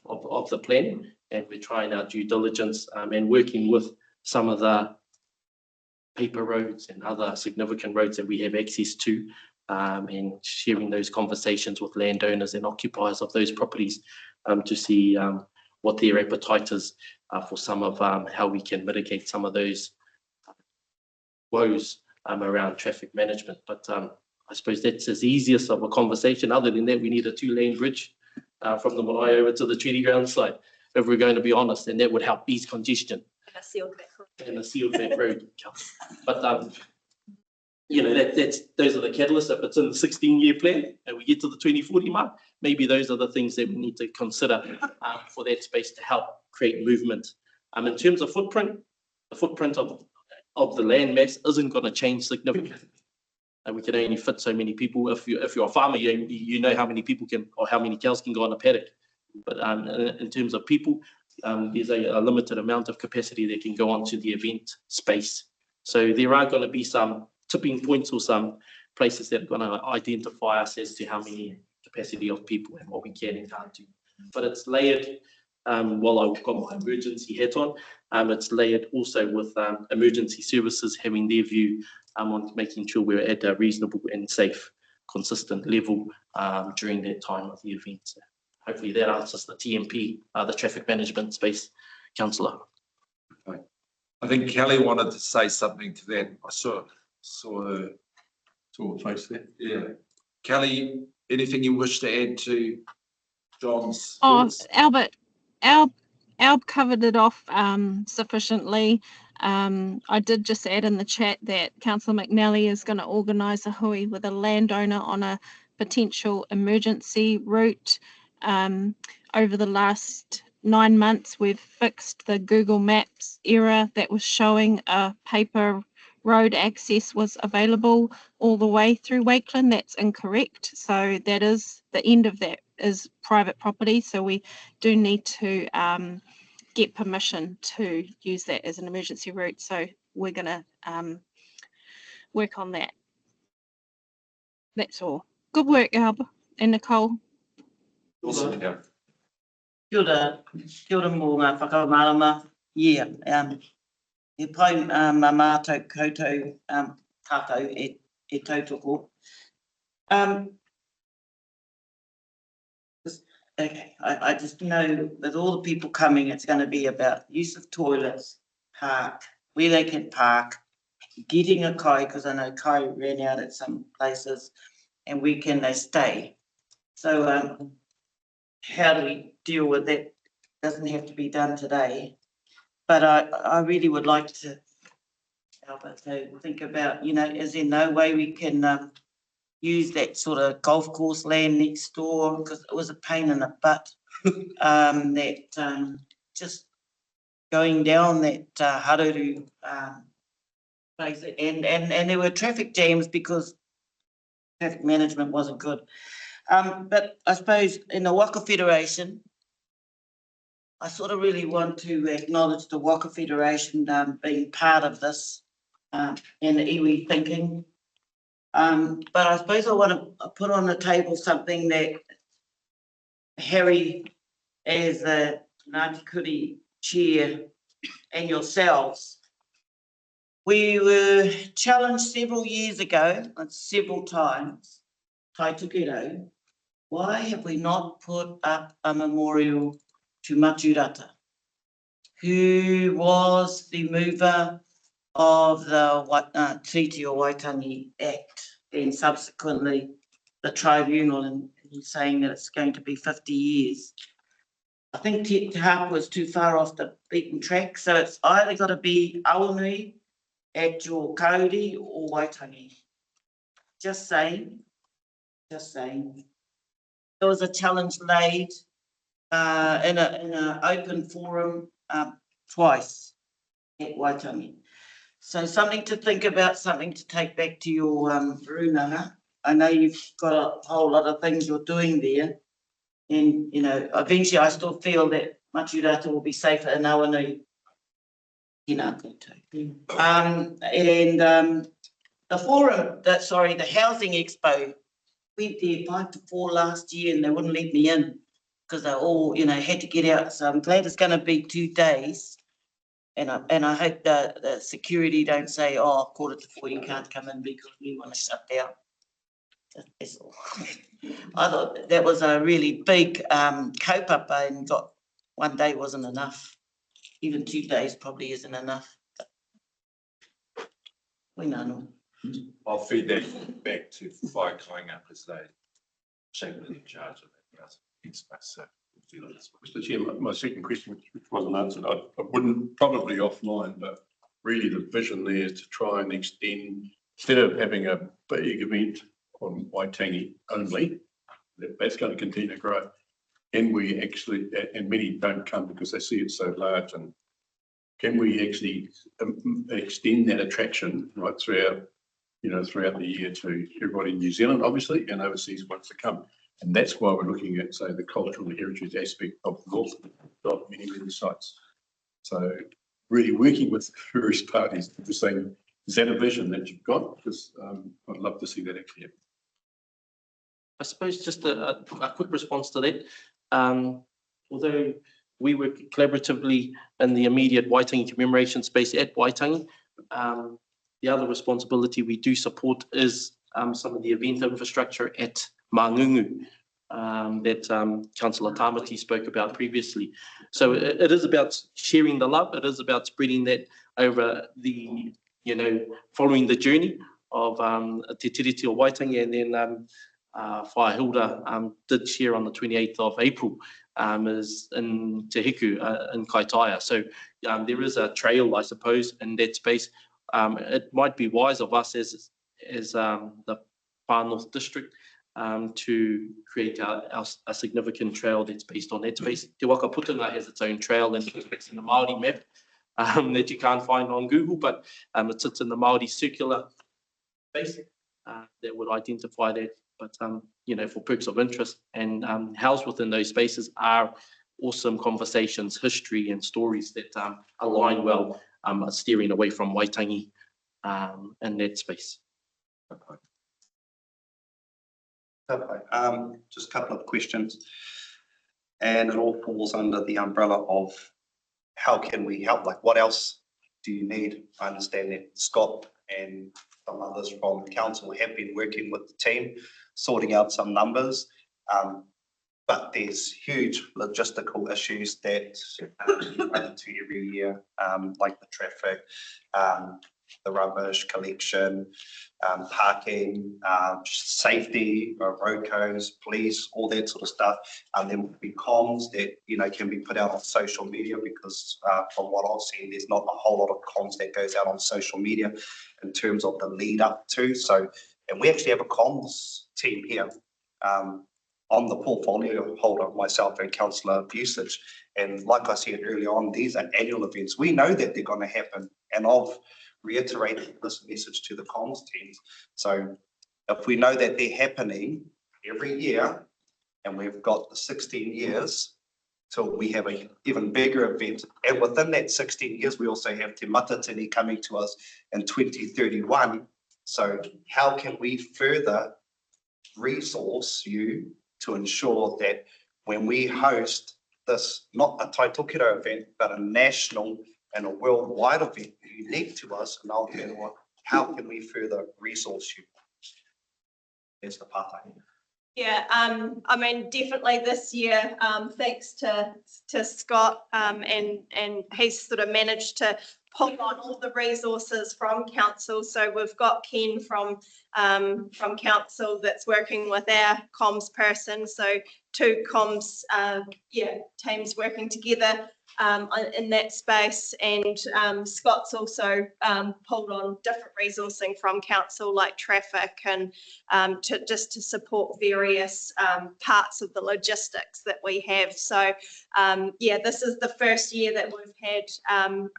of the plan, and we're trying our due diligence and working with some of the paper roads and other significant roads that we have access to, and sharing those conversations with landowners and occupiers of those properties to see what their appetite is for some of how we can mitigate some of those woes around traffic management. But I suppose that's as easiest of a conversation. Other than that, we need a 2-lane bridge from the marae over to the treaty ground site, if we're going to be honest, and that would help ease congestion. And a sealed back road. And a sealed back road. But you know, those are the catalysts. If it's in the 16-year plan and we get to the 2040 mark, maybe those are the things that we need to consider for that space to help create movement. In terms of footprint, the footprint of the land mass isn't going to change significantly. And we can only fit so many people. If you're a farmer, you know how many people can, or how many cows can go on a paddock. But in terms of people, there's a limited amount of capacity that can go onto the event space. So there are going to be some tipping points or some places that are going to identify us as to how many capacity of people and what we can and can't do. But it's layered, while I've got my emergency hat on, it's layered also with emergency services having their view on making sure we're at a reasonable and safe, consistent level during that time of the event. So hopefully that answers the TMP, the traffic management space, Councillor. Okay. I think Kelly wanted to say something to that. I saw her. Saw her face there. Yeah. Kelly, anything you wish to add to John's? Oh, thoughts? Albert, Alb covered it off sufficiently. I did just add in the chat that Councillor McNally is going to organise a hui with a landowner on a potential emergency route. Over the last 9 months, we've fixed the Google Maps error that was showing a paper road access was available all the way through Wakeland. That's incorrect. So that is the end of that is private property. So we do need to get permission to use that as an emergency route. So we're going to work on that. That's all. Good work, Alba and Nicole. Awesome, yeah. Kia ora mō ngā whakamārama. Yeah, e pai mā mātou koutou tātou e tautoko. Okay, I just know with all the people coming, it's going to be about use of toilets, park, where they can park, getting a kai, because I know kai ran out at some places, and where can they stay. So how do we deal with that? Doesn't have to be done today, but I really would like to, Albert, to think about, you know, is there no way we can use that sort of golf course land next door, because it was a pain in the butt, that just going down that Haruru place, and there were traffic jams because traffic management wasn't good. But I suppose in the Waka Federation, I sort of really want to acknowledge the Waka Federation being part of this and the iwi thinking. But I suppose I want to put on the table something that Harry, as the Ngāti Kuri chair, and yourselves, we were challenged several years ago, and several times, Tai Tukiro, why have we not put up a memorial to Maturata, who was the mover of the Treaty or Waitangi Act, and subsequently the tribunal, and saying that it's going to be 50 years. I think Te Haka was too far off the beaten track, so it's either got to be Awanui at your kauri or Waitangi. Just saying, just saying. There was a challenge laid in a open forum twice at Waitangi. So something to think about, something to take back to your runanga. I know you've got a whole lot of things you're doing there. And, you know, eventually I still feel that Maturata will be safer in Awanui. The forum, the housing expo, went there 5 to 4 last year and they wouldn't let me in because they all, you know, had to get out. So I'm glad it's going to be 2 days. And I hope the security don't say, oh, 3:45 you can't come in because we want to shut down. That's all. I thought that was a really big cope-up and got 1 day wasn't enough. Even 2 days probably isn't enough. We know. I'll feed that back to Whai Kainga because they shaking in charge of that. So we'll do this. Mr. Chair, my second question, which wasn't answered, I wouldn't, probably offline, but really the vision there is to try and extend, instead of having a big event on Waitangi only, that's going to continue to grow. Can we actually, and many don't come because they see it so large, and can we actually extend that attraction right throughout, you know, throughout the year to everybody in New Zealand, obviously, and overseas ones to come? And that's why we're looking at, say, the cultural heritage aspect of the North, of many sites. So really working with various parties to saying, is that a vision that you've got? Because I'd love to see that actually happen. I suppose just a quick response to that. Although we work collaboratively in the immediate Waitangi commemoration space at Waitangi, the other responsibility we do support is some of the event infrastructure at Mangungu that Councillor Tamati spoke about previously. So it is about sharing the love. It is about spreading that over the, you know, following the journey of Te Tiriti o Waitangi, and then Whaia Hilda did share on the 28th of April is in Te Hiku in Kaitaia. So there is a trail, I suppose, in that space. It might be wise of us as the Far North District to create a significant trail that's based on that space. Te Waka Putunga has its own trail and it's in the Māori map that you can't find on Google, but it sits in the Māori circular space that would identify that. But, you know, for perks of interest and housed within those spaces are awesome conversations, history and stories that align well, steering away from Waitangi in that space. Okay. Just a couple of questions, and it all falls under the umbrella of how can we help? Like, what else do you need? I understand that Scott and some others from council have been working with the team, sorting out some numbers, but there's huge logistical issues that we run into every year, like the traffic, the rubbish collection, parking, safety, road cones, police, all that sort of stuff. And there will be comms that, you know, can be put out on social media, because from what I've seen, there's not a whole lot of comms that goes out on social media in terms of the lead up to. So, and we actually have a comms team here on the portfolio holder, myself and Councillor Busich. And like I said earlier on, these are annual events. We know that they're going to happen, and I've reiterated this message to the comms teams. So if we know that they're happening every year, and we've got the 16 years till we have an even bigger event, and within that 16 years, we also have Te Matatini coming to us in 2031. So how can we further resource you to ensure that when we host this, not a Taitokiro event, but a national and a worldwide event unique to us in Aotearoa, how can we further resource you? That's the part. Yeah, I mean, definitely this year, thanks to Scott, and he's sort of managed to pull on all the resources from council. So we've got Ken from council that's working with our comms person. So 2 comms, teams working together in that space, and Scott's also pulled on different resourcing from council like traffic and to support various parts of the logistics that we have. So this is the first year that we've had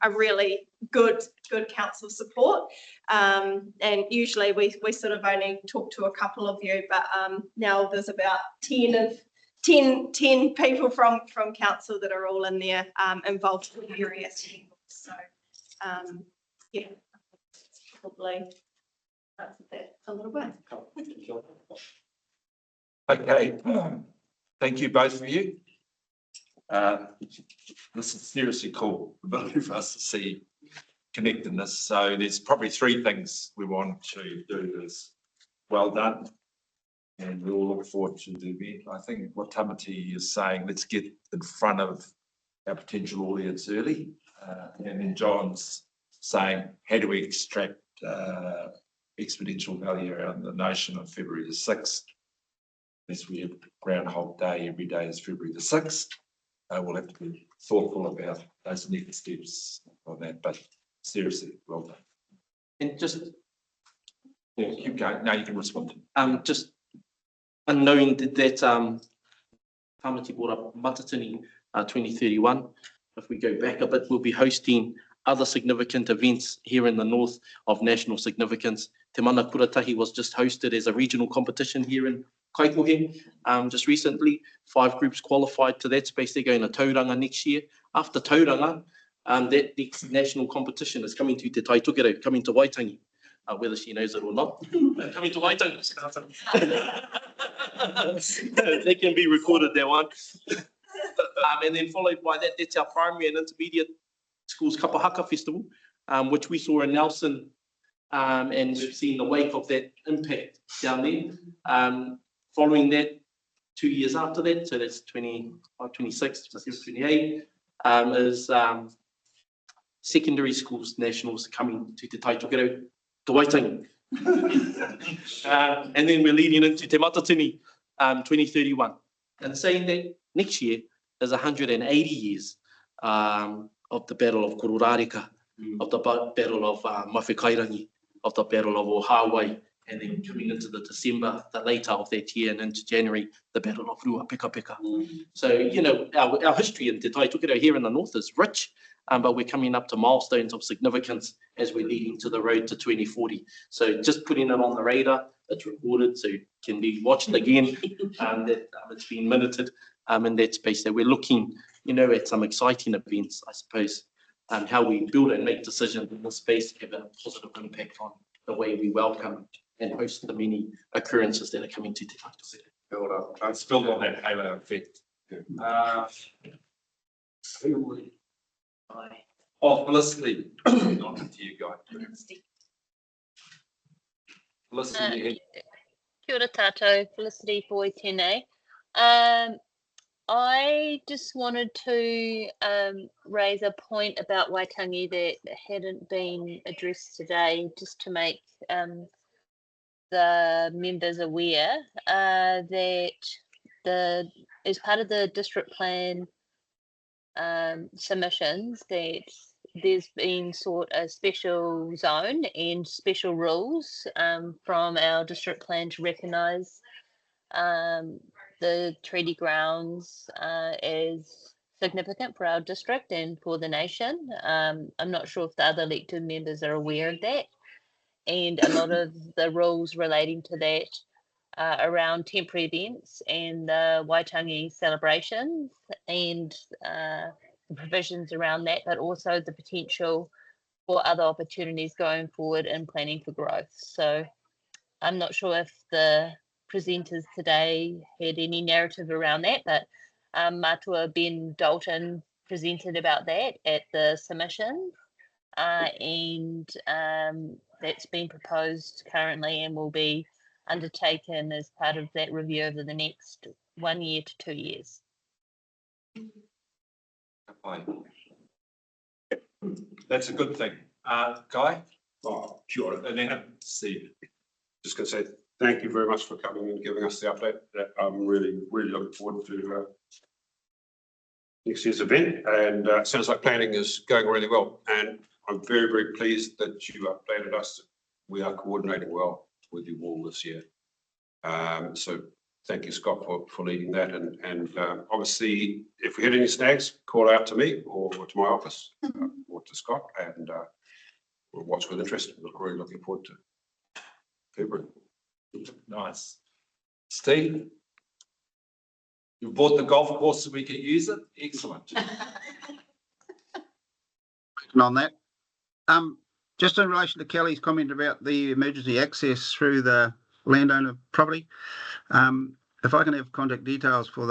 a really good council support, and usually we sort of only talk to a couple of you, but now there's about 10 people from council that are all in there, involved with various people. So probably that's that a little bit. Okay, thank you both of you. This is seriously cool, ability for us to see connectedness. So there's probably 3 things we want to do. Is well done, and we all look forward to the event. I think what Tamati is saying, let's get in front of our potential audience early, and then John's saying, how do we extract exponential value around the notion of February the 6th? Unless we have Groundhog Day, every day is February the 6th. We'll have to be thoughtful about those next steps on that, but seriously, well done. And just keep going. Now you can respond. Just knowing that Tamati brought up Matatini 2031. If we go back a bit, we'll be hosting other significant events here in the north of national significance. Te Mana Kuratahi was just hosted as a regional competition here in Kaikohe just recently. 5 groups qualified to that space. They're going to Tauranga next year. After Tauranga, that next national competition is coming to Te Taitokero, coming to Waitangi, whether she knows it or not. Coming to Waitangi. They can be recorded, that one. And then followed by that, that's our primary and intermediate schools Kapahaka Festival, which we saw in Nelson, and we've seen the wake of that impact down there. Following that, 2 years after that, so that's 25, 26, 27, 28, is secondary schools nationals coming to Te Taitokero, to Waitangi. And then we're leading into Te Matatini 2031. And saying that next year is 180 years of the Battle of Kororareka, of the Battle of Mawhekairangi, of the Battle of Ohawai, and then coming into the December, the later of that year, and into January, the Battle of Rua Peka Peka. So, you know, our history in Te Taitokero here in the north is rich, but we're coming up to milestones of significance as we're leading to the road to 2040. So just putting it on the radar, it's recorded, so it can be watched again, that it's been minuted in that space, that we're looking, you know, at some exciting events, I suppose, how we build and make decisions in this space have a positive impact on the way we welcome and host the many occurrences that are coming to Te Taitokero. I spilled on that halo effect. Felicity, on to you guys. Felicity, Kia ora tātou, Felicity Boy Tēnei. I just wanted to raise a point about Waitangi that hadn't been addressed today, just to make the members aware that as part of the district plan submissions, that there's been sought a special zone and special rules from our district plan to recognise the treaty grounds as significant for our district and for the nation. I'm not sure if the other elected members are aware of that, and a lot of the rules relating to that around temporary events and the Waitangi celebrations and the provisions around that, but also the potential for other opportunities going forward in planning for growth. So I'm not sure if the presenters today had any narrative around that, but Matua Ben Dalton presented about that at the submission, and that's been proposed currently and will be undertaken as part of that review over the next 1 year to 2 years. Aye. That's a good thing. Guy? Oh, sure. And then Steve. Just going to say thank you very much for coming and giving us the update. I'm really looking forward to next year's event, and it sounds like planning is going really well. And I'm very pleased that you updated us. We are coordinating well with you all this year. So thank you, Scott, for leading that. And obviously, if we had any snags, call out to me or to my office or to Scott, and we'll watch with interest. We're really looking forward to February. Nice. Steve? You bought the golf course so we can use it? Excellent. On that. Just in relation to Kelly's comment about the emergency access through the landowner property, if I can have contact details for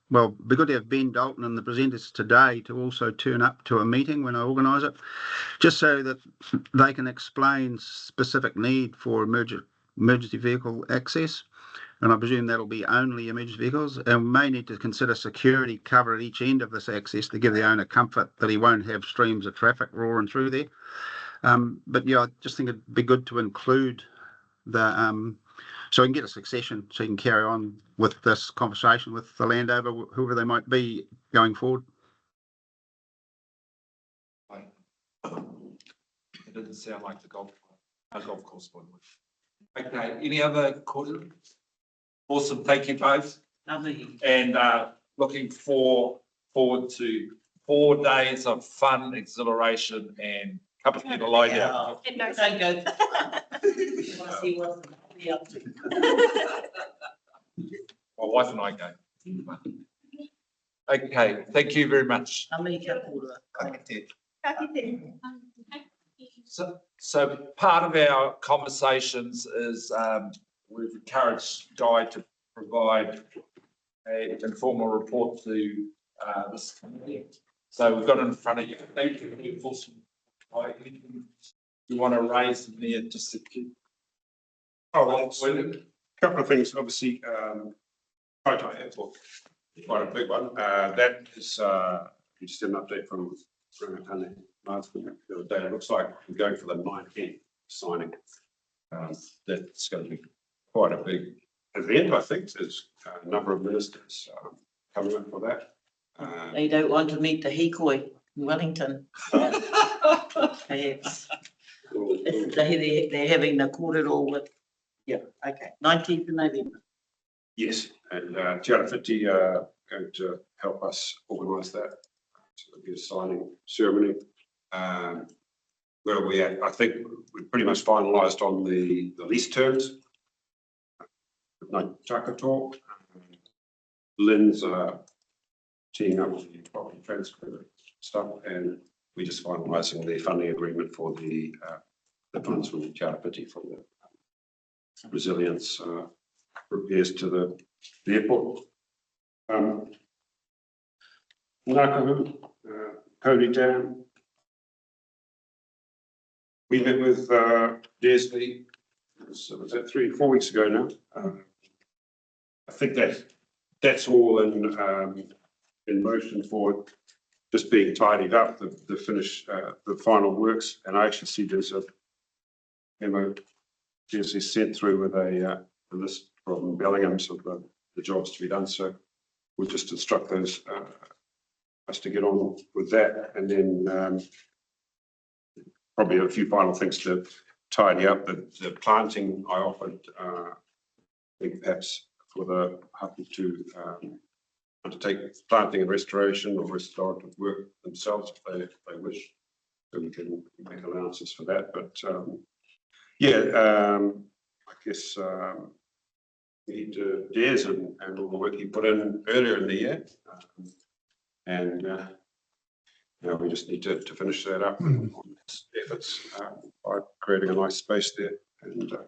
well, it'd be good to have Ben Dalton and the presenters today to also turn up to a meeting when I organise it, just so that they can explain specific need for emergency vehicle access. And I presume that'll be only emergency vehicles, and we may need to consider security cover at each end of this access to give the owner comfort that he won't have streams of traffic roaring through there. But yeah, I just think it'd be good to include the so we can get a succession, so you can carry on with this conversation with the landowner, whoever they might be going forward. It didn't sound like the golf course one. Okay, any other questions? Awesome, thank you both. Lovely. And looking forward to 4 days of fun, exhilaration, and cup of tea to lie down. Don't go. You want to see what's up to. My wife and I go. Okay, thank you very much. So part of our conversations is we've encouraged Guy to provide an informal report to this committee. So we've got it in front of you. Thank you. You want to raise them there just to keep. Oh, well, a couple of things. Obviously, Kuaka Airport, quite a big one. That is just an update from Rangatane last week. The other day. It looks like we're going for the 9th signing. That's going to be quite a big event, I think. There's a number of ministers coming in for that. They don't want to meet the hikoi in Wellington. Perhaps. They're having the kōrero with, yeah, okay, 19th of November. Yes, and Te Arawhiti are going to help us organise that. So there'll be a signing ceremony. Where are we at? I think we're pretty much finalised on the lease terms. No Chakato. Lynn's teeing up the property transfer stuff, and we're just finalising the funding agreement for the funds from the Te Arawhiti for the resilience repairs to the airport. Ngākahu, Cody Dam. We met with Desley, was that 3 or 4 weeks ago now. I think that's all in motion for just being tidied up, the finish, the final works. And I actually see there's a memo Desley sent through with a list from Bellingham's of the jobs to be done. So we'll just instruct those us to get on with that, and then probably a few final things to tidy up. The planting I offered, I think perhaps for the hapu to undertake planting and restoration or restorative work themselves if they wish, so we can make allowances for that. But I guess we need to Des and all the work he put in earlier in the year. We just need to finish that up on his efforts by creating a nice space there, and then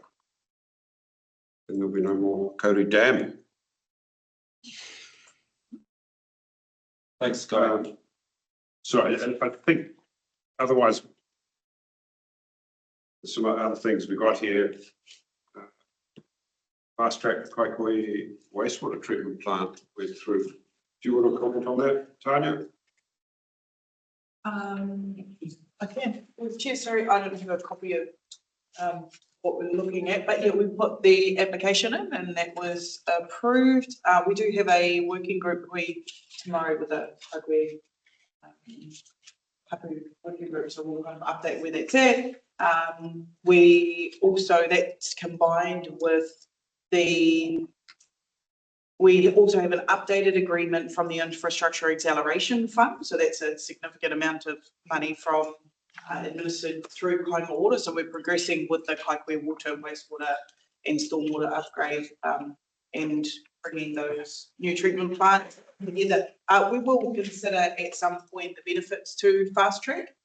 there'll be no more Cody Dam. Thanks, Scott. I think otherwise, some other things we got here. fast track Kaikoui wastewater treatment plant went through. Do you want to comment on that, Tanya? I can. Chair, sorry, I don't have a copy of what we're looking at, but yeah, we put the application in and that was approved. We do have a working group tomorrow with a couple working groups, so we'll kind of update where that's at. We also, that's combined with we also have an updated agreement from the Infrastructure Acceleration Fund. So that's a significant amount of money from administered through Kaikoui Water. So we're progressing with the Kaikoui water, wastewater and stormwater upgrade and bringing those new treatment plants together. We will consider at some point the benefits to fast track.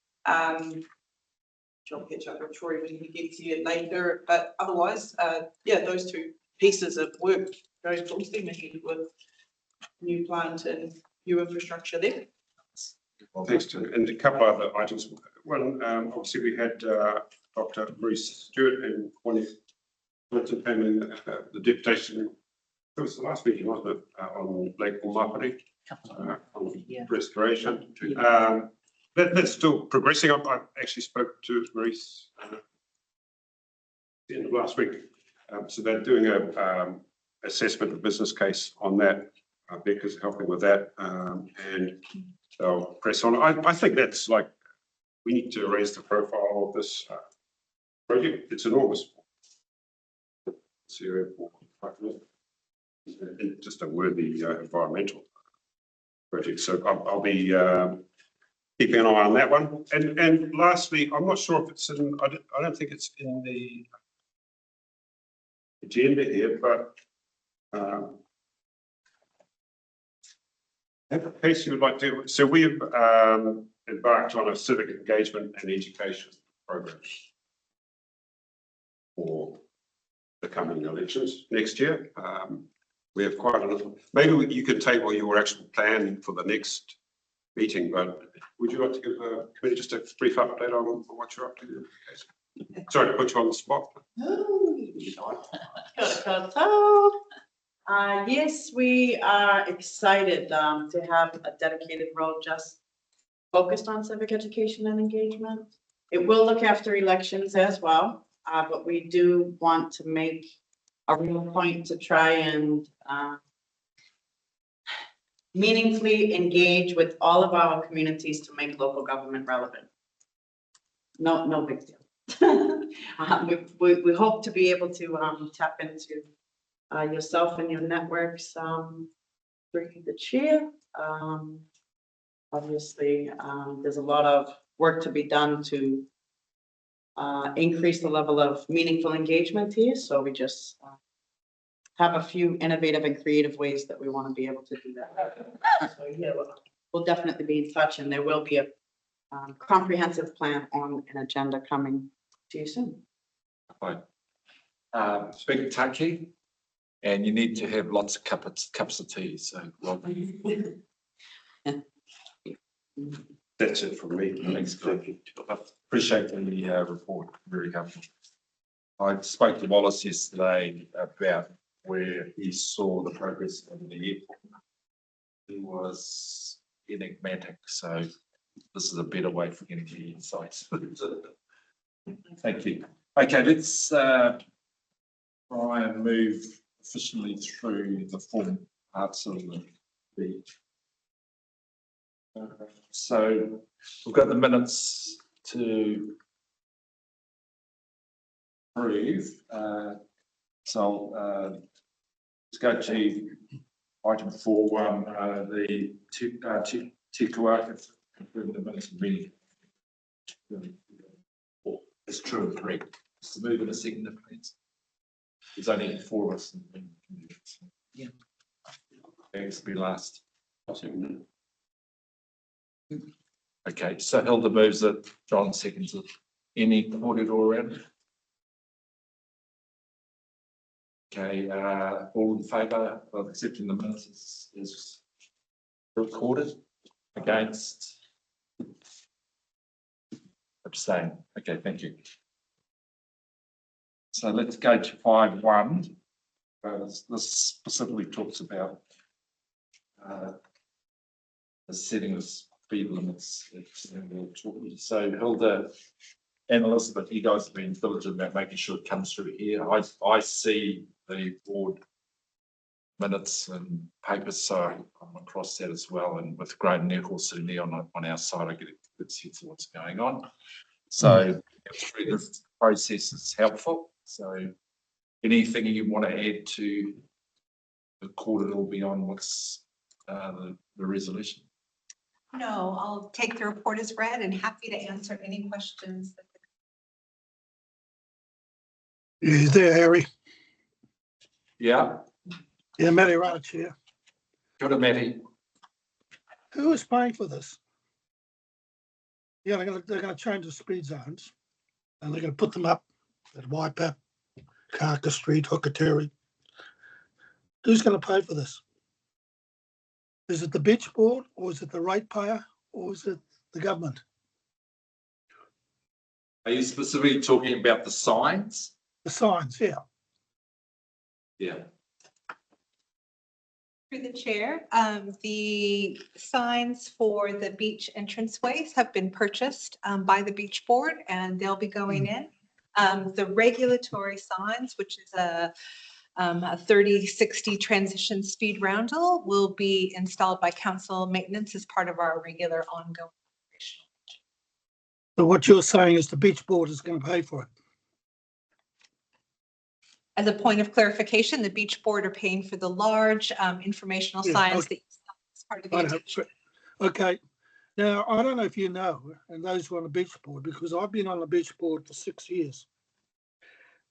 I'll catch up with Troy when he gets here later, but otherwise, yeah, those two pieces of work very closely making with new plant and new infrastructure there. Thanks, Tim. And a couple other items. One, obviously we had Dr. Bruce Stewart and Connie Clinton came in the deputation. It was the last meeting, wasn't it, on Lake Māori, on restoration. That's still progressing. I actually spoke to Maurice the end of last week. So they're doing a assessment of business case on that. Becca's helping with that, and they'll press on. I think that's like, we need to raise the profile of this project. It's enormous. It's just a worthy environmental project. So I'll be keeping an eye on that one. And lastly, I'm not sure if it's in, I don't think it's in the agenda here, but in case you would like to, so we've embarked on a civic engagement and education program for the coming elections next year. We have quite a little, maybe you could table your actual plan for the next meeting, but would you like to give the committee just a brief update on what you're up to? Sorry to put you on the spot. Yes, we are excited to have a dedicated role just focused on civic education and engagement. It will look after elections as well, but we do want to make a real point to try and meaningfully engage with all of our communities to make local government relevant. No big deal. We hope to be able to tap into yourself and your networks through the chair. Obviously, there's a lot of work to be done to increase the level of meaningful engagement here. So we just have a few innovative and creative ways that we want to be able to do that. So yeah, we'll definitely be in touch, and there will be a comprehensive plan on an agenda coming to you soon. Right. Speaking Taki, and you need to have lots of cups of tea. So well, that's it from me. Thanks, Greg. Appreciate the report. Very helpful. I spoke to Wallace yesterday about where he saw the progress in the airport. He was enigmatic, so this is a better way for getting the insights. Thank you. Okay, let's try and move efficiently through the formal parts of the speech. So we've got the minutes to approve. So let's go to item 4.1, the Kuaka, confirm the minutes of meeting. It's true and correct. It's the move in a second, please. There's only 4 of us. Yeah. Thanks, be last. Okay, so Hilda moves it, John seconds it. Any recorded or around? Okay, all in favour of accepting the minutes is recorded? Against? Abstain. Okay, thank you. So let's go to 5.1. This specifically talks about the setting of speed limits. So Hilda and Elizabeth, you guys have been diligent about making sure it comes through here. I see the board minutes and papers, so I'm across that as well. And with Graham Neckel sitting there on our side, I get a good sense of what's going on. So through this process is helpful. So anything you want to add to the court, it'll be on what's the resolution? No, I'll take the report as read and happy to answer any questions. You there, Harry? Yeah. Yeah, Matty Raj here. Good, Matty. Who is paying for this? Yeah, they're gonna change the speed zones and they're gonna put them up at Waipa, Kuaka Street, Hokateri. Who's gonna pay for this? Is it the beach board or is it the ratepayer or is it the government? Are you specifically talking about the signs? The signs, yeah. Yeah. Through the chair, the signs for the beach entranceways have been purchased by the beach board and they'll be going in. The regulatory signs, which is a 30-60 transition speed roundel, will be installed by council maintenance as part of our regular ongoing operational. So what you're saying is the beach board is going to pay for it? As a point of clarification, the beach board are paying for the large informational signs that as part of the intention. Okay. Now, I don't know if you know, and those who are on the beach board, because I've been on the beach board for 6 years.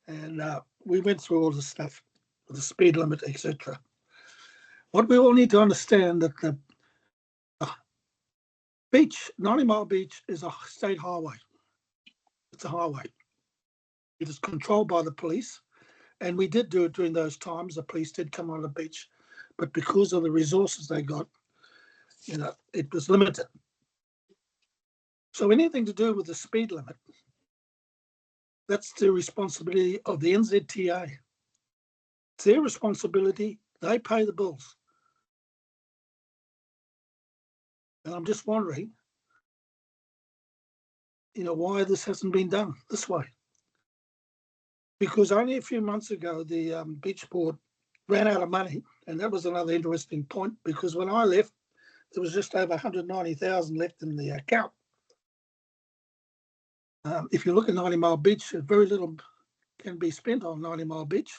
And we went through all the stuff, the speed limit, etc. What we all need to understand that the beach, 90 Mile Beach, is a state highway. It's a highway. It is controlled by the police. And we did do it during those times. The police did come on the beach, but because of the resources they got, it was limited. So anything to do with the speed limit, that's the responsibility of the NZTA. It's their responsibility. They pay the bills. And I'm just wondering, why this hasn't been done this way. Because only a few months ago, the beach board ran out of money. And that was another interesting point, because when I left, there was just over 190,000 left in the account. If you look at 90 Mile Beach, very little can be spent on 90 Mile Beach.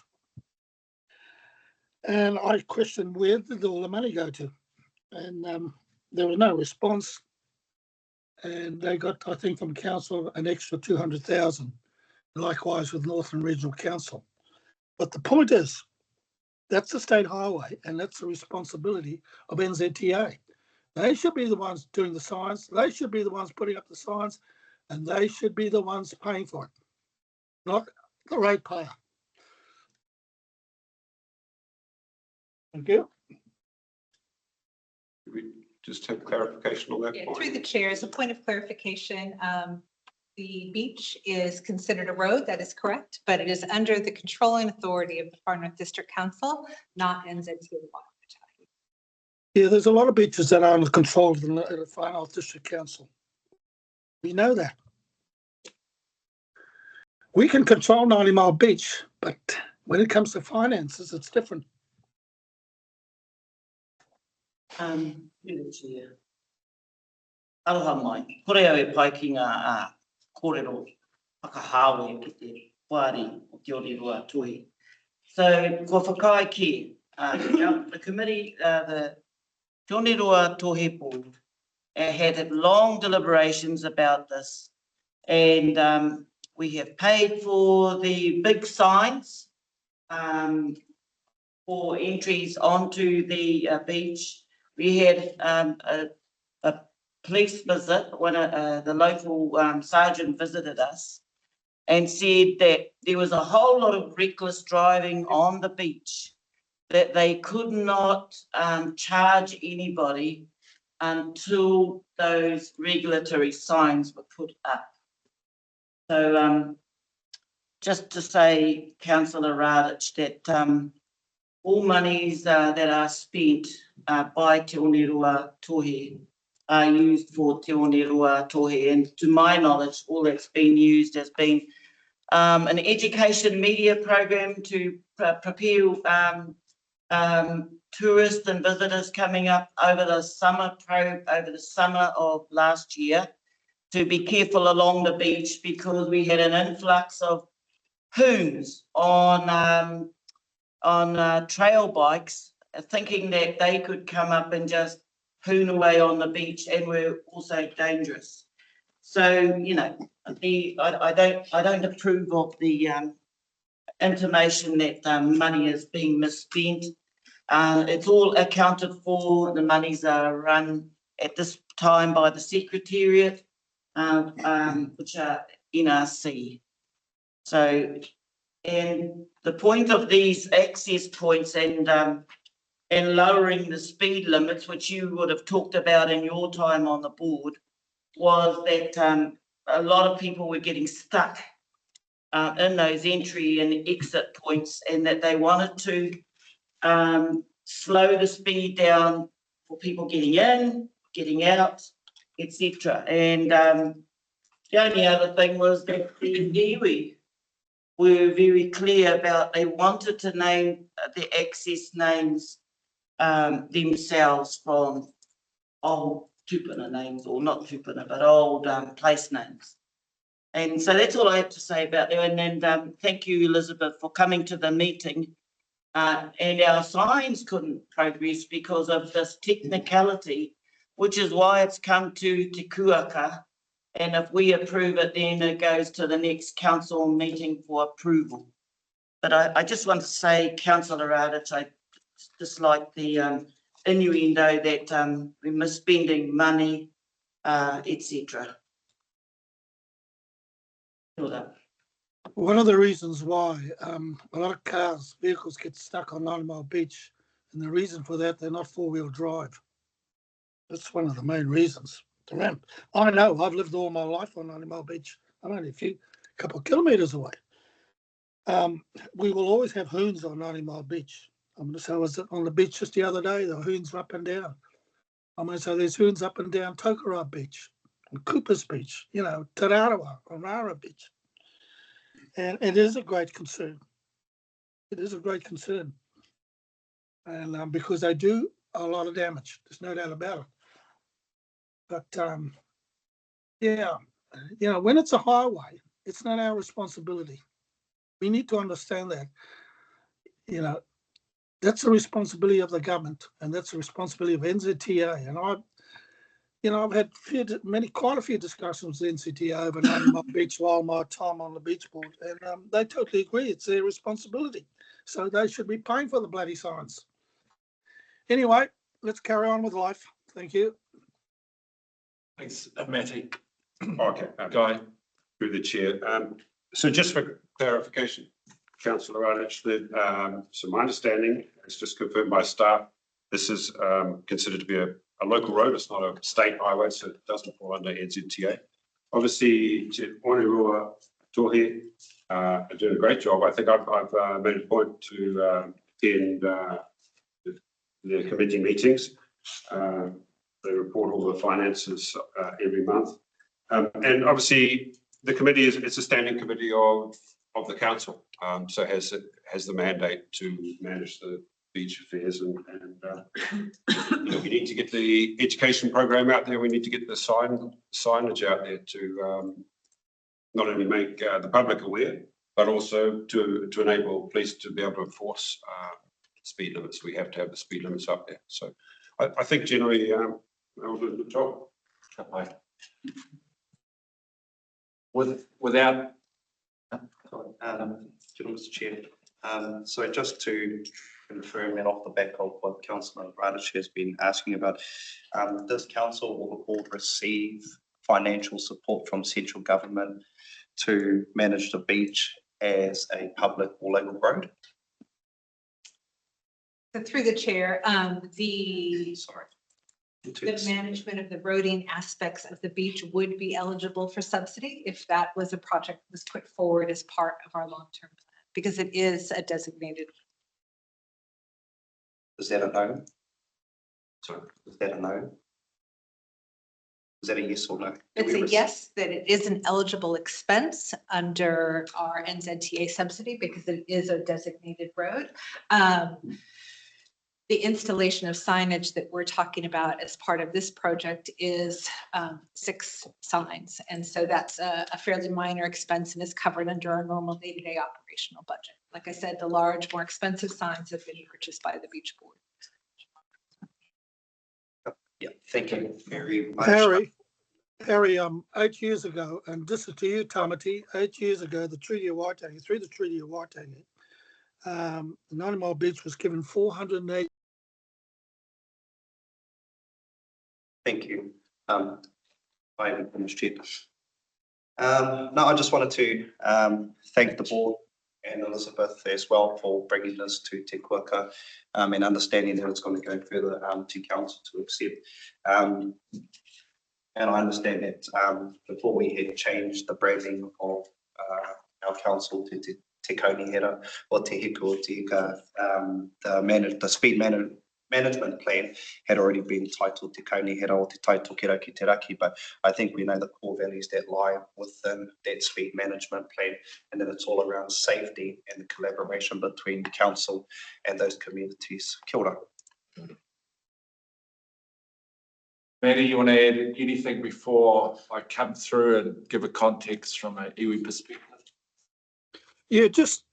And I questioned, where did all the money go to? And there was no response. And they got, I think, from council an extra 200,000. Likewise with Northern Regional Council. But the point is, that's the state highway and that's the responsibility of NZTA. They should be the ones doing the signs. They should be the ones putting up the signs and they should be the ones paying for it, not the ratepayer. Thank you. Could we just have clarification on that point? Through the chair, as a point of clarification, the beach is considered a road, that is correct, but it is under the controlling authority of the Far North District Council, not NZTA. Yeah, there's a lot of beaches that are under control of the Far North District Council. We know that. We can control 90 Mile Beach, but when it comes to finances, it's different. Aloha mai, kore au e pai ki ngā kōrero whakahāwe ki te whāri o te orerua tuhi. So, ko whakai ki, the committee, the Te Orerua Tuhi Board had long deliberations about this, and we have paid for the big signs for entries onto the beach. We had a police visit when the local sergeant visited us and said that there was a whole lot of reckless driving on the beach, that they could not charge anybody until those regulatory signs were put up. So just to say, Councillor Radich, that all monies that are spent by Te Onirua Tohe are used for Te Onirua Tohe. And to my knowledge, all that's been used has been an education media program to prepare tourists and visitors coming up over the summer of last year to be careful along the beach, because we had an influx of hoons on trail bikes, thinking that they could come up and just hoon away on the beach and were also dangerous. So, you know, I don't approve of the intimation that money is being misspent. It's all accounted for. The monies are run at this time by the Secretariat, which are NRC. So, and the point of these access points and lowering the speed limits, which you would have talked about in your time on the board, was that a lot of people were getting stuck in those entry and exit points, and that they wanted to slow the speed down for people getting in, getting out, etc. And the only other thing was that the iwi were very clear about they wanted to name the access names themselves from old tupuna names, or not tupuna, but old place names. And so that's all I have to say about that. And thank you, Elizabeth, for coming to the meeting. And our signs couldn't progress because of this technicality, which is why it's come to Te Kuaka. And if we approve it, then it goes to the next council meeting for approval. But I just want to say, Councillor Ardich, I dislike the innuendo that we're misspending money, etc. One of the reasons why a lot of vehicles get stuck on 90 Mile Beach, and the reason for that, they're not four-wheel drive. That's one of the main reasons. I know, I've lived all my life on 90 Mile Beach. I'm only a couple of kilometres away. We will always have hoons on 90 Mile Beach. I was on the beach just the other day, the hoons up and down. So there's hoons up and down Tokara Beach, and Cooper's Beach, you know, Te Rarawa, Orara Beach. And it is a great concern. It is a great concern. And because they do a lot of damage, there's no doubt about it. But yeah, you know, when it's a highway, it's not our responsibility. We need to understand that, you know, that's the responsibility of the government, and that's the responsibility of NZTA. And I've had quite a few discussions with NZTA over 90 Mile Beach while my time on the beach board, and they totally agree it's their responsibility. So they should be paying for the bloody signs. Anyway, let's carry on with life. Thank you. Thanks, Matty. Okay, Guy. through the chair. So just for clarification, Councillor Ardich, so my understanding, it's just confirmed by staff, this is considered to be a local road. It's not a state highway, so it doesn't fall under NZTA. Obviously, Te Onirua Tohe are doing a great job. I think I've made a point to attend the committee meetings. They report all the finances every month. And obviously, the committee it's a standing committee of the council, so has the mandate to manage the beach affairs, and you know, we need to get the education program out there. We need to get the signage out there to not only make the public aware, but also to enable police to be able to enforce speed limits. We have to have the speed limits up there. So I think generally we'll do a good job. Okay. Without Mr. Chair. So just to confirm, and off the back of what Councillor Ardich has been asking about, does council or the board receive financial support from central government to manage the beach as a public or local road? So through the chair, the management of the roading aspects of the beach would be eligible for subsidy if that was a project that was put forward as part of our long-term plan, because it is a designated Is that a no? Sorry, is that a no? Is that a yes or no? It's a yes, that it is an eligible expense under our NZTA subsidy because it is a designated road. The installation of signage that we're talking about as part of this project is 6 signs. And so that's a fairly minor expense and is covered under our normal day-to-day operational budget. Like I said, the large, more expensive signs have been purchased by the beach board. Yeah, thank you very much. Harry, 8 years ago, and this is to you, Tamati, 8 years ago, the Treaty of Waitangi, through the Treaty of Waitangi, 90 Mile Beach was given 480. Thank you. I haven't finished yet. No, I just wanted to thank the board and Elizabeth as well for bringing this to Te Kuaka and understanding that it's going to go further to council to accept. And I understand that before we had changed the branding of our council to Te Kaunihera or Te Hiku or Te Hika, the speed management plan had already been titled Te Kaunihera or Te Taitoke Raki Te Raki, but I think we know the core values that lie within that speed management plan, and that it's all around safety and the collaboration between council and those communities. Kia ora. Maddie, you want to add anything before I come through and give a context from an iwi perspective? Yeah, just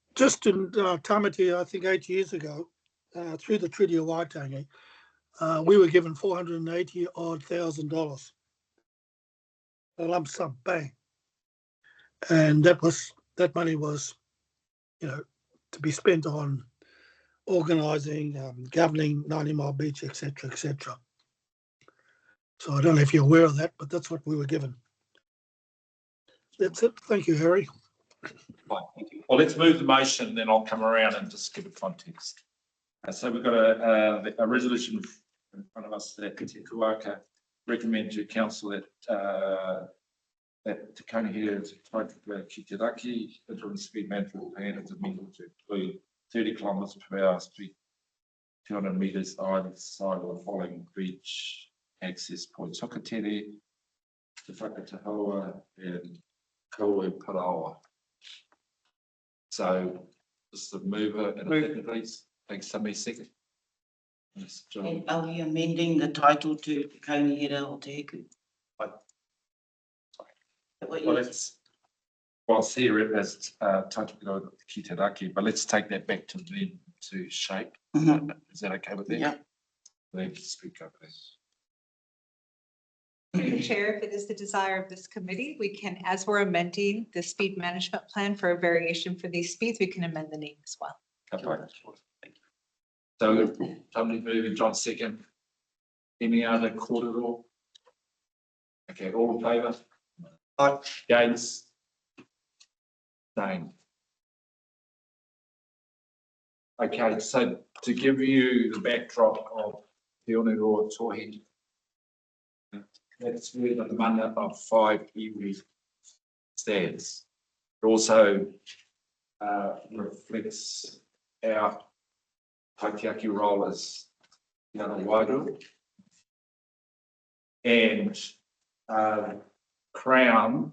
in Tamati, I think 8 years ago, through the Treaty of Waitangi, we were given $480,000, a lump sum, bang, and that money was, to be spent on organising, governing 90 Mile Beach, etc., etc. So I don't know if you're aware of that, but that's what we were given. That's it. Thank you, Harry. Fine, thank you. Well, let's move the motion, then I'll come around and just give a context. So we've got a resolution in front of us that Te Kuaka recommend to council that Te Kaunihera Taitoke Te Raki interim speed management plan is amended to include 30 kilometres per hour speed, 200 metres either side of the following beach access points: Hokatere, Te Whakatahoa and Parawa. So just the mover and a second, please. Thanks, somebody second. Yes, John. And are we amending the title to Te Kaunihera or Te Hiku? Well, it's here as Taitoke Ki Te Raki, but let's take that back to them to shape. Is that okay with them? Yeah. They speak over this. Through the chair, if it is the desire of this committee, we can, as we're amending the speed management plan for a variation for these speeds, we can amend the name as well. Okay. Thank you. So somebody moving, John second. Any other corridor? Okay, all in favour? Aye. Against? Same. Okay, so to give you the backdrop of Te Oneroa Tohi, that's where the mana of 5 iwi stands. It also reflects our Taitiaki role as Ngana Wairu, and Crown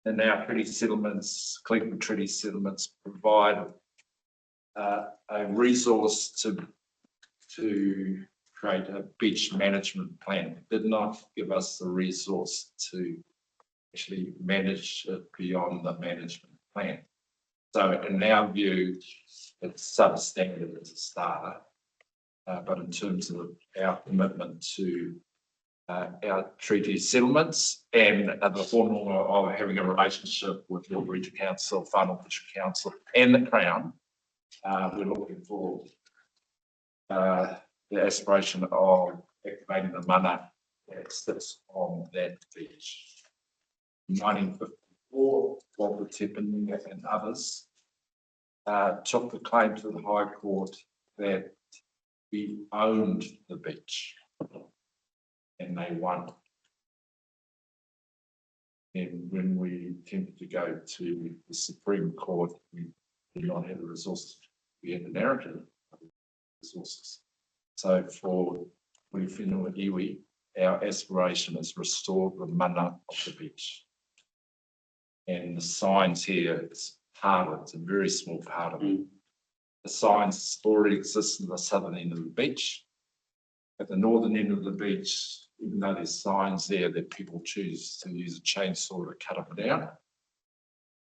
and our treaty settlements, collective treaty settlements, provide a resource to create a beach management plan. It did not give us the resource to actually manage it beyond the management plan. So in our view, it's substandard as a starter, but in terms of our commitment to our treaty settlements and the formula of having a relationship with the Regional Council, Final District Council and the Crown, we're looking for the aspiration of activating the mana that sits on that beach. In 1954, Walter Tippin and others took the claim to the High Court that we owned the beach, and they won. And when we attempted to go to the Supreme Court, we did not have the resources. We had the narrative, resources. So for Whenua Iwi, our aspiration is restore the mana of the beach. And the signs here is part of it, it's a very small part of it. The signs already exist in the southern end of the beach. At the northern end of the beach, even though there's signs there that people choose to use a chainsaw to cut them down,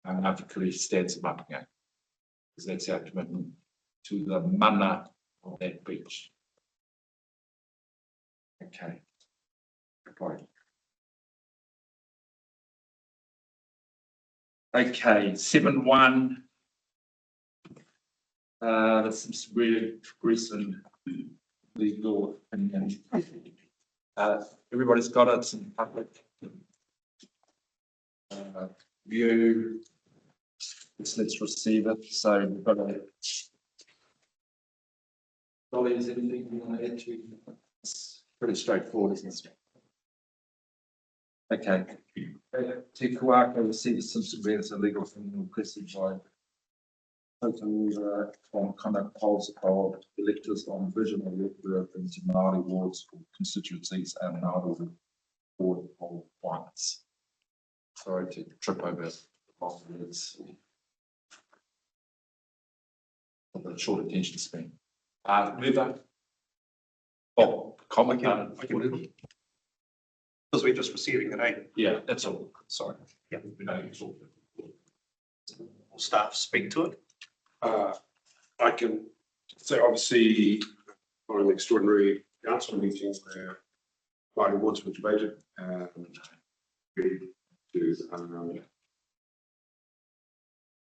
and Ngāti stands them up again. Because that's our commitment to the mana of that beach. Okay. Right. Okay, 7.1. There's some really recent legal opinion. Everybody's got it, it's in public view. Let's receive it. So we've got a. Dolly, is there anything you want to add to it? It's pretty straightforward, isn't it? Okay. Te Kuaka received a Simpson Bears a legal opinion requested by on conduct polls of electors on vision of into Māori wards for constituencies and Māori ward poll ones. Sorry to trip over the long words. The short attention span. Mover. Oh, comment. Because we're just receiving it, eh? Yeah, that's all. Sorry. Yeah, we know it's all. Will staff speak to it? I can say obviously on an extraordinary council meeting where Māori wards were debated and to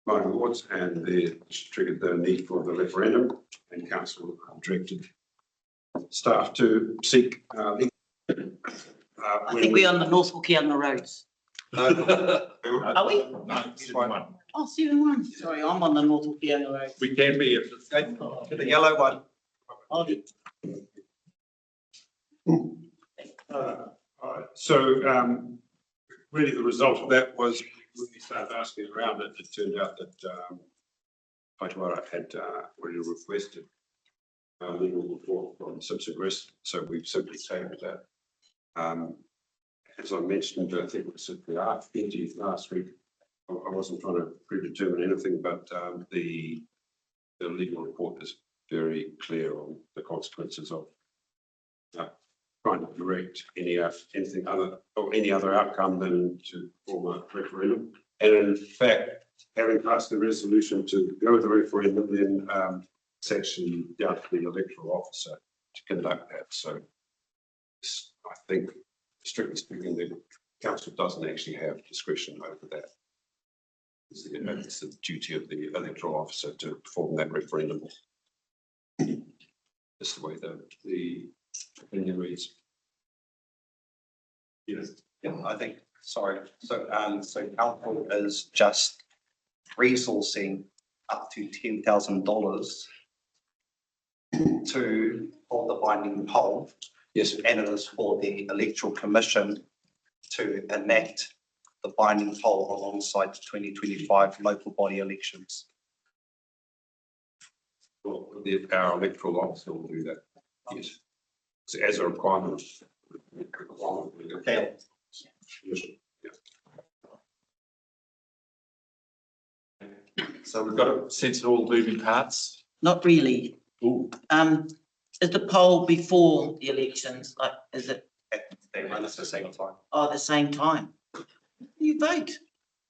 Māori wards, and it triggered the need for the referendum, and council directed staff to seek I think we're on the North Hokianga roads. Are we? No, 7.1. Oh, 7.1. Sorry, I'm on the North Hokianga road. We can be if it's The yellow one. Oh, all right. So really the result of that was when we started asking around it, it turned out that Paituara had already requested legal report from Simpson West, so we've simply tabled that. As I mentioned, I think it was at the RFNG last week. I wasn't trying to predetermine anything, but the legal report is very clear on the consequences of trying to direct anything other or any other outcome than to form a referendum. And in fact, having passed the resolution to go with the referendum, then it's actually down to the electoral officer to conduct that. So I think, strictly speaking, the council doesn't actually have discretion over that. It's the duty of the electoral officer to perform that referendum. That's the way the opinion reads. Yes. Yeah, I think, sorry. So council is just resourcing up to $10,000 to hold the binding poll. Yes. And it is for the electoral commission to enact the binding poll alongside the 2025 local body elections. Well, our electoral officer will do that. Yes. So as a requirement. Okay. Yes. So we've got a sense of all moving parts. not really. Ooh. Is the poll before the elections, like, is it, They run at the same time. the same time? You vote.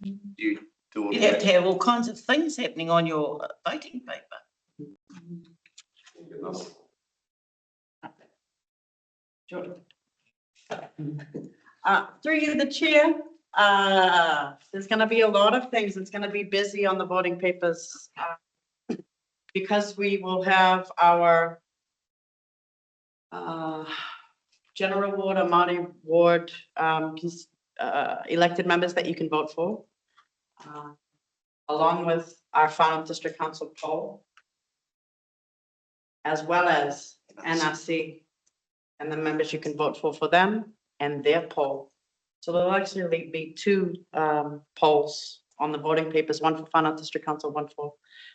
You do all You have that. to have all kinds of things happening on your voting paper. Through you, the chair, there's gonna be a lot of things. It's gonna be busy on the voting papers. Because we will have our general ward or Māori ward elected members that you can vote for. Along with our final district council poll. As well as NRC and the members you can vote for them and their poll. So there'll actually be two polls on the voting papers, one for final district council, one for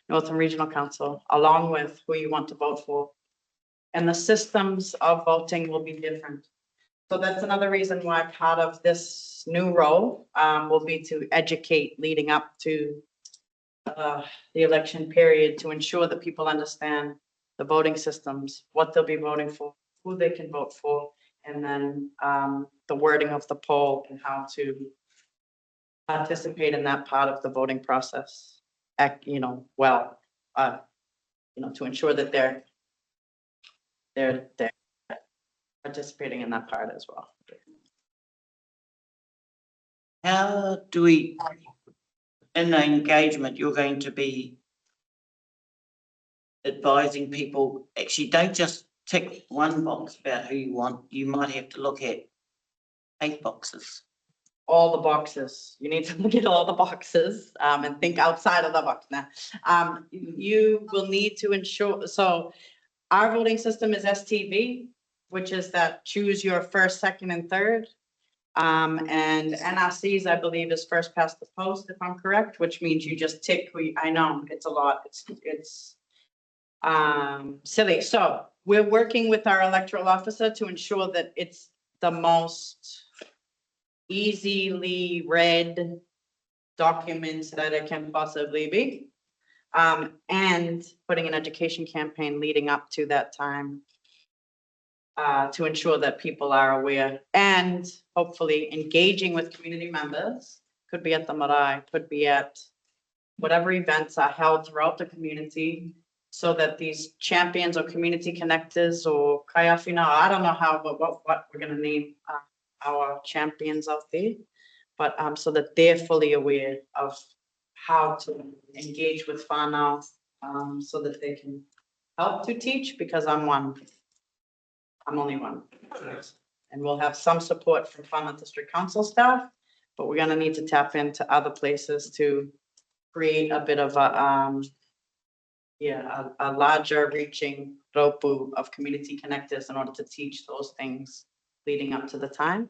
Northern Regional Council, along with who you want to vote for and the systems of voting will be different. So that's another reason why part of this new role will be to educate leading up to the election period, to ensure that people understand the voting systems, what they'll be voting for, who they can vote for, and then the wording of the poll and how to participate in that part of the voting process, well, to ensure that they're participating in that part as well. How do we, in the engagement, you're going to be advising people, actually don't just tick one box about who you want, you might have to look at 8 boxes. All the boxes. You need to look at all the boxes and think outside of the box. Now, you will need to ensure, so our voting system is STV, which is that choose your first, second, and third. And NRC's, I believe, is first past the post, if I'm correct, which means you just tick who I know it's a lot. It's silly. So we're working with our electoral officer to ensure that it's the most easily read documents that it can possibly be. And putting an education campaign leading up to that time to ensure that people are aware and hopefully engaging with community members. Could be at the marae, could be at whatever events are held throughout the community, so that these champions or community connectors or kaiawhina, I don't know what we're gonna name our champions out there, but so that they're fully aware of how to engage with whānau, so that they can help to teach, because I'm only one. And we'll have some support from Whānau District Council staff, but we're gonna need to tap into other places to create a bit of a larger reaching ropu of community connectors in order to teach those things leading up to the time.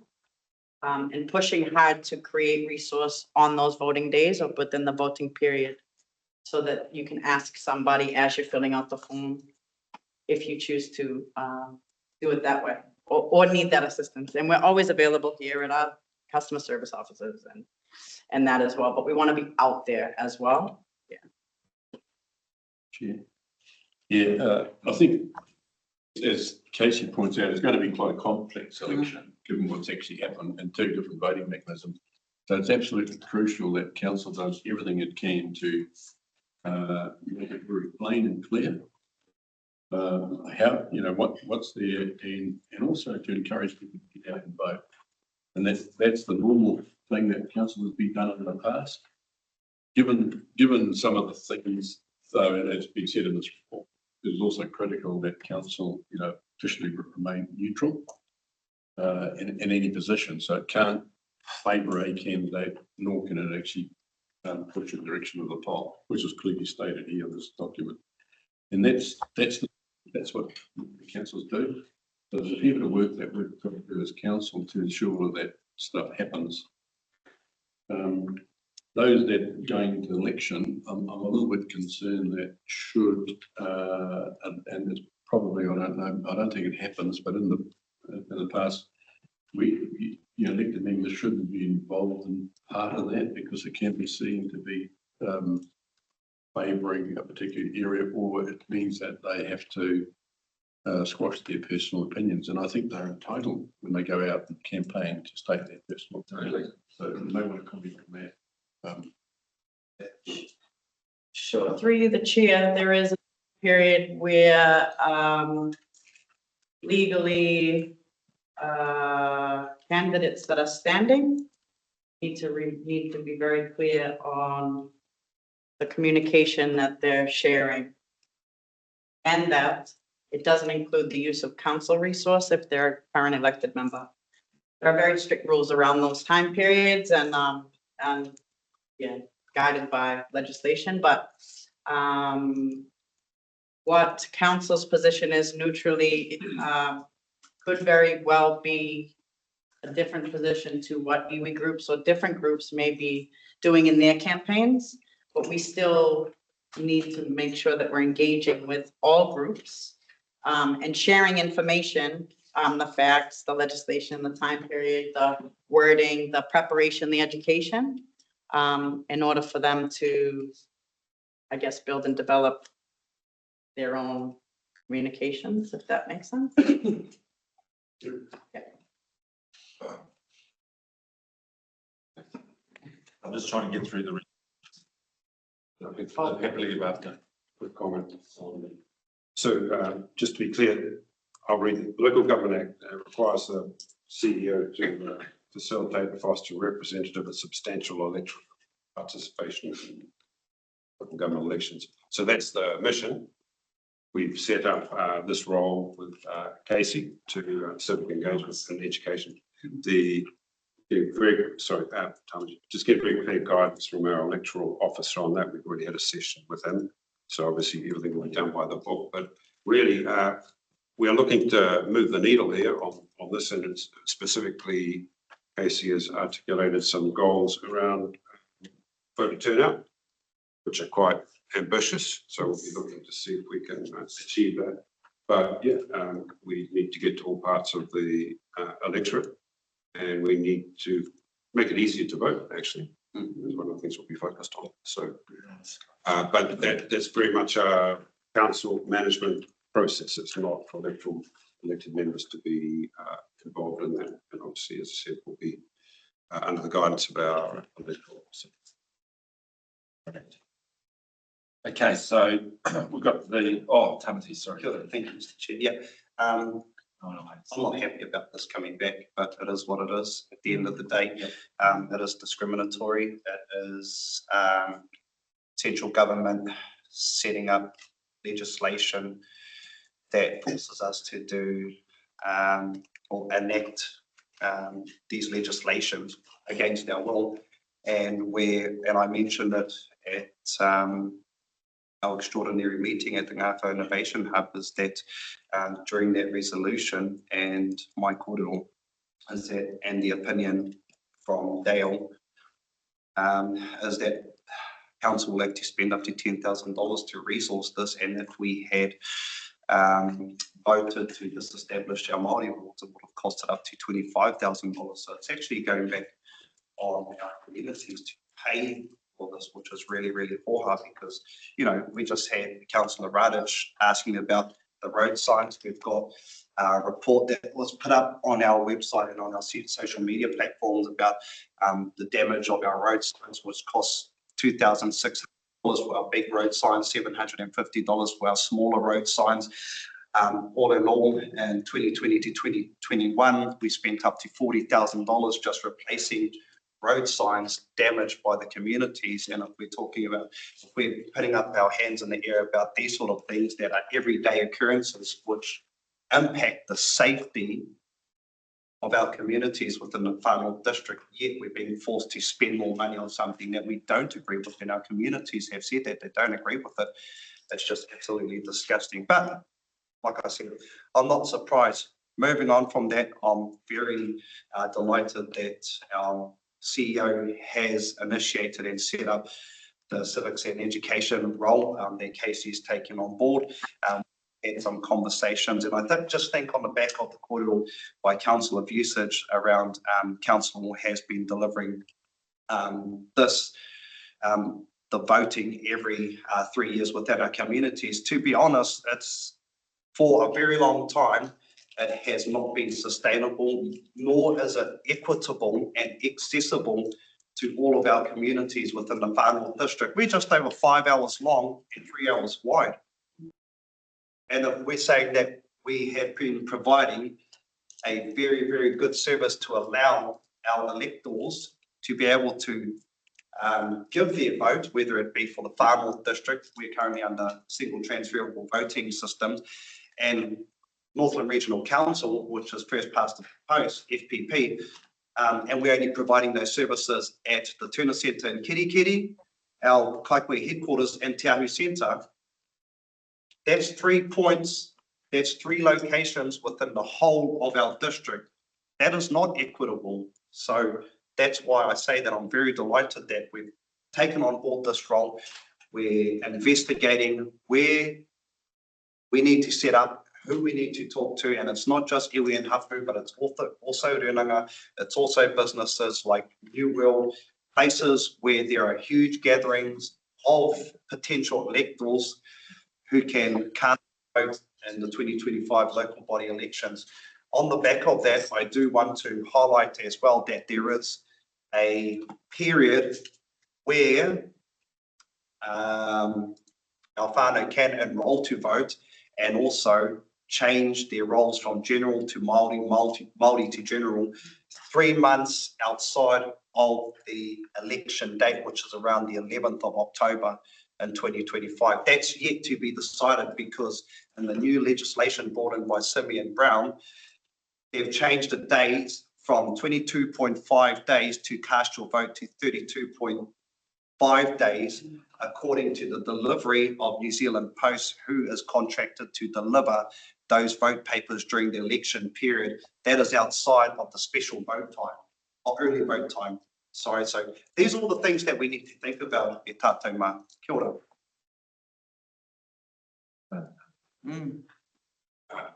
And pushing hard to create resource on those voting days or within the voting period, so that you can ask somebody as you're filling out the form, if you choose to do it that way or need that assistance. And we're always available here at our customer service offices and that as well, but we want to be out there as well. I think, as Casey points out, it's going to be quite a complex election, given what's actually happened in 2 different voting mechanisms. So it's absolutely crucial that council does everything it can to make it very plain and clear. How, what's there, and also to encourage people to get out and vote. And that's the normal thing that council has been done in the past. Given some of the things, though, and it's been said in this report, it is also critical that council, officially remain neutral in any position. So it can't favour a candidate, nor can it actually push in the direction of the poll, which is clearly stated here in this document. And that's what the councils do. So there's a fair bit of work that we've got to do as council to ensure that stuff happens. Those that going to election, I'm a little bit concerned that should, and it's probably, I don't think it happens, but in the past, elected members shouldn't be involved in part of that, because it can be seen to be favouring a particular area, or it means that they have to squash their personal opinions. And I think they're entitled, when they go out and campaign, to state their personal opinions. So you may want to comment on that. Sure. Through the chair, there is a period where legally candidates that are standing need to be very clear on the communication that they're sharing, and that it doesn't include the use of council resource if they're a current elected member. There are very strict rules around those time periods and guided by legislation, but what council's position is neutrally could very well be a different position to what iwi groups or different groups may be doing in their campaigns, but we still need to make sure that we're engaging with all groups and sharing information, the facts, the legislation, the time period, the wording, the preparation, the education, in order for them to, I guess, build and develop their own communications, if that makes sense. I'm just trying to get through the. Happily about that. Quick comment. So just to be clear, I'll read the Local Government Act requires the CEO to facilitate and foster representative and substantial electoral participation in local government elections. So that's the mission. We've set up this role with Casey to civic engagement and education. Just get very clear guidance from our electoral officer on that. We've already had a session with him. So obviously everything will be done by the book, but really we are looking to move the needle here on this, and it's specifically Casey has articulated some goals around voter turnout, which are quite ambitious. So we'll be looking to see if we can achieve that. But yeah, we need to get to all parts of the electorate, and we need to make it easier to vote, actually. Is one of the things we'll be focused on. So, but that's very much a council management process. It's not for elected members to be involved in that. And obviously, as I said, we'll be under the guidance of our electoral officer. Okay, so we've got the, Tamati, sorry. Thank you, Mr. Chair. Yeah. I'm not happy about this coming back, but it is what it is. At the end of the day, it is discriminatory. It is central government setting up legislation that forces us to do or enact these legislations against our will. And I mentioned it at our extraordinary meeting at the Ngāwhau Innovation Hub, is that during that resolution, and my kōrero is that, and the opinion from Dale, is that council will have to spend up to $10,000 to resource this, and if we had voted to disestablish our Māori rules, it would have costed up to $25,000. So it's actually going back on our communities to pay for this, which is really, really hard, because, you know, we just had Councillor Radich asking about the road signs. We've got a report that was put up on our website and on our social media platforms about the damage of our road signs, which costs $2,600 for our big road signs, $750 for our smaller road signs. All in all, in 2020 to 2021, we spent up to $40,000 just replacing road signs damaged by the communities. And if we're talking about, if we're putting up our hands in the air about these sort of things that are everyday occurrences which impact the safety of our communities within the whānau district, yet we're being forced to spend more money on something that we don't agree with, and our communities have said that they don't agree with it. It's just absolutely disgusting. But like I said, I'm not surprised. Moving on from that, I'm very delighted that our CEO has initiated and set up the civics and education role that Casey's taken on board. Had some conversations, and I just think on the back of the kōrero by Councillor Vucic around council has been delivering the voting every 3 years within our communities. To be honest, it's for a very long time, it has not been sustainable, nor is it equitable and accessible to all of our communities within the whānau district. We're just over 5 hours long and 3 hours wide. And if we're saying that we have been providing a very, very good service to allow our electors to be able to give their vote, whether it be for the whānau district, we're currently under single transferable voting systems, and Northland Regional Council, which is first past the post, FPP, and we're only providing those services at the Tuna Centre in Kirikiri, our Kaikohe headquarters in Te Ahu Centre. That's 3 points, that's 3 locations within the whole of our district. That is not equitable. So that's why I say that I'm very delighted that we've taken on board this role. We're investigating where we need to set up who we need to talk to, and it's not just iwi and hapu, but it's also reunanga, it's also businesses like New World, places where there are huge gatherings of potential electors who can vote in the 2025 local body elections. On the back of that, I do want to highlight as well that there is a period where our whānau can enrol to vote and also change their roles from general to Māori to general 3 months outside of the election date, which is around the 11th of October in 2025. That's yet to be decided because in the new legislation brought in by Simeon Brown, they've changed the days from 22.5 days to cast your vote to 32.5 days, according to the delivery of New Zealand Post, who is contracted to deliver those vote papers during the election period. That is outside of the special vote time, or early vote time. Sorry, so these are all the things that we need to think about. E tātou mā. Kia ora.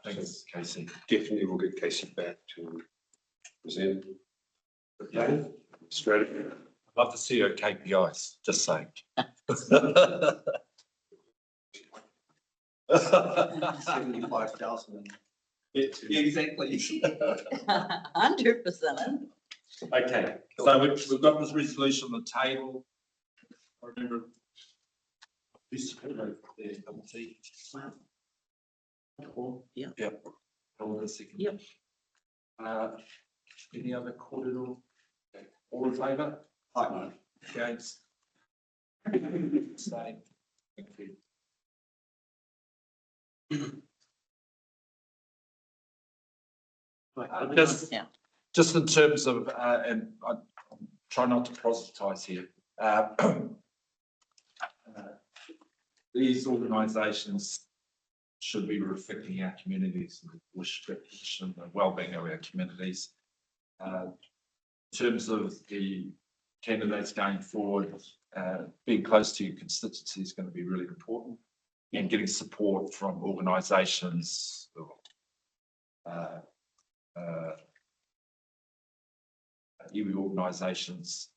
Thanks, Casey. Definitely we'll get Casey back to present. Okay, strategy. I'd love to see her KPIs, just saying. 75,000. Exactly. 100%. Okay, so we've got this resolution on the table. I remember this there, double T. Yeah. Yep. Hold on a second. Yep. Any other corridor? All in favour? Aye. Against? Staying. Thank you. Just in terms of, and I try not to proselytise here. These organisations should be reflecting our communities and the well-being of our communities. In terms of the candidates going forward, being close to your constituency is going to be really important, and getting support from organisations, iwi organisations,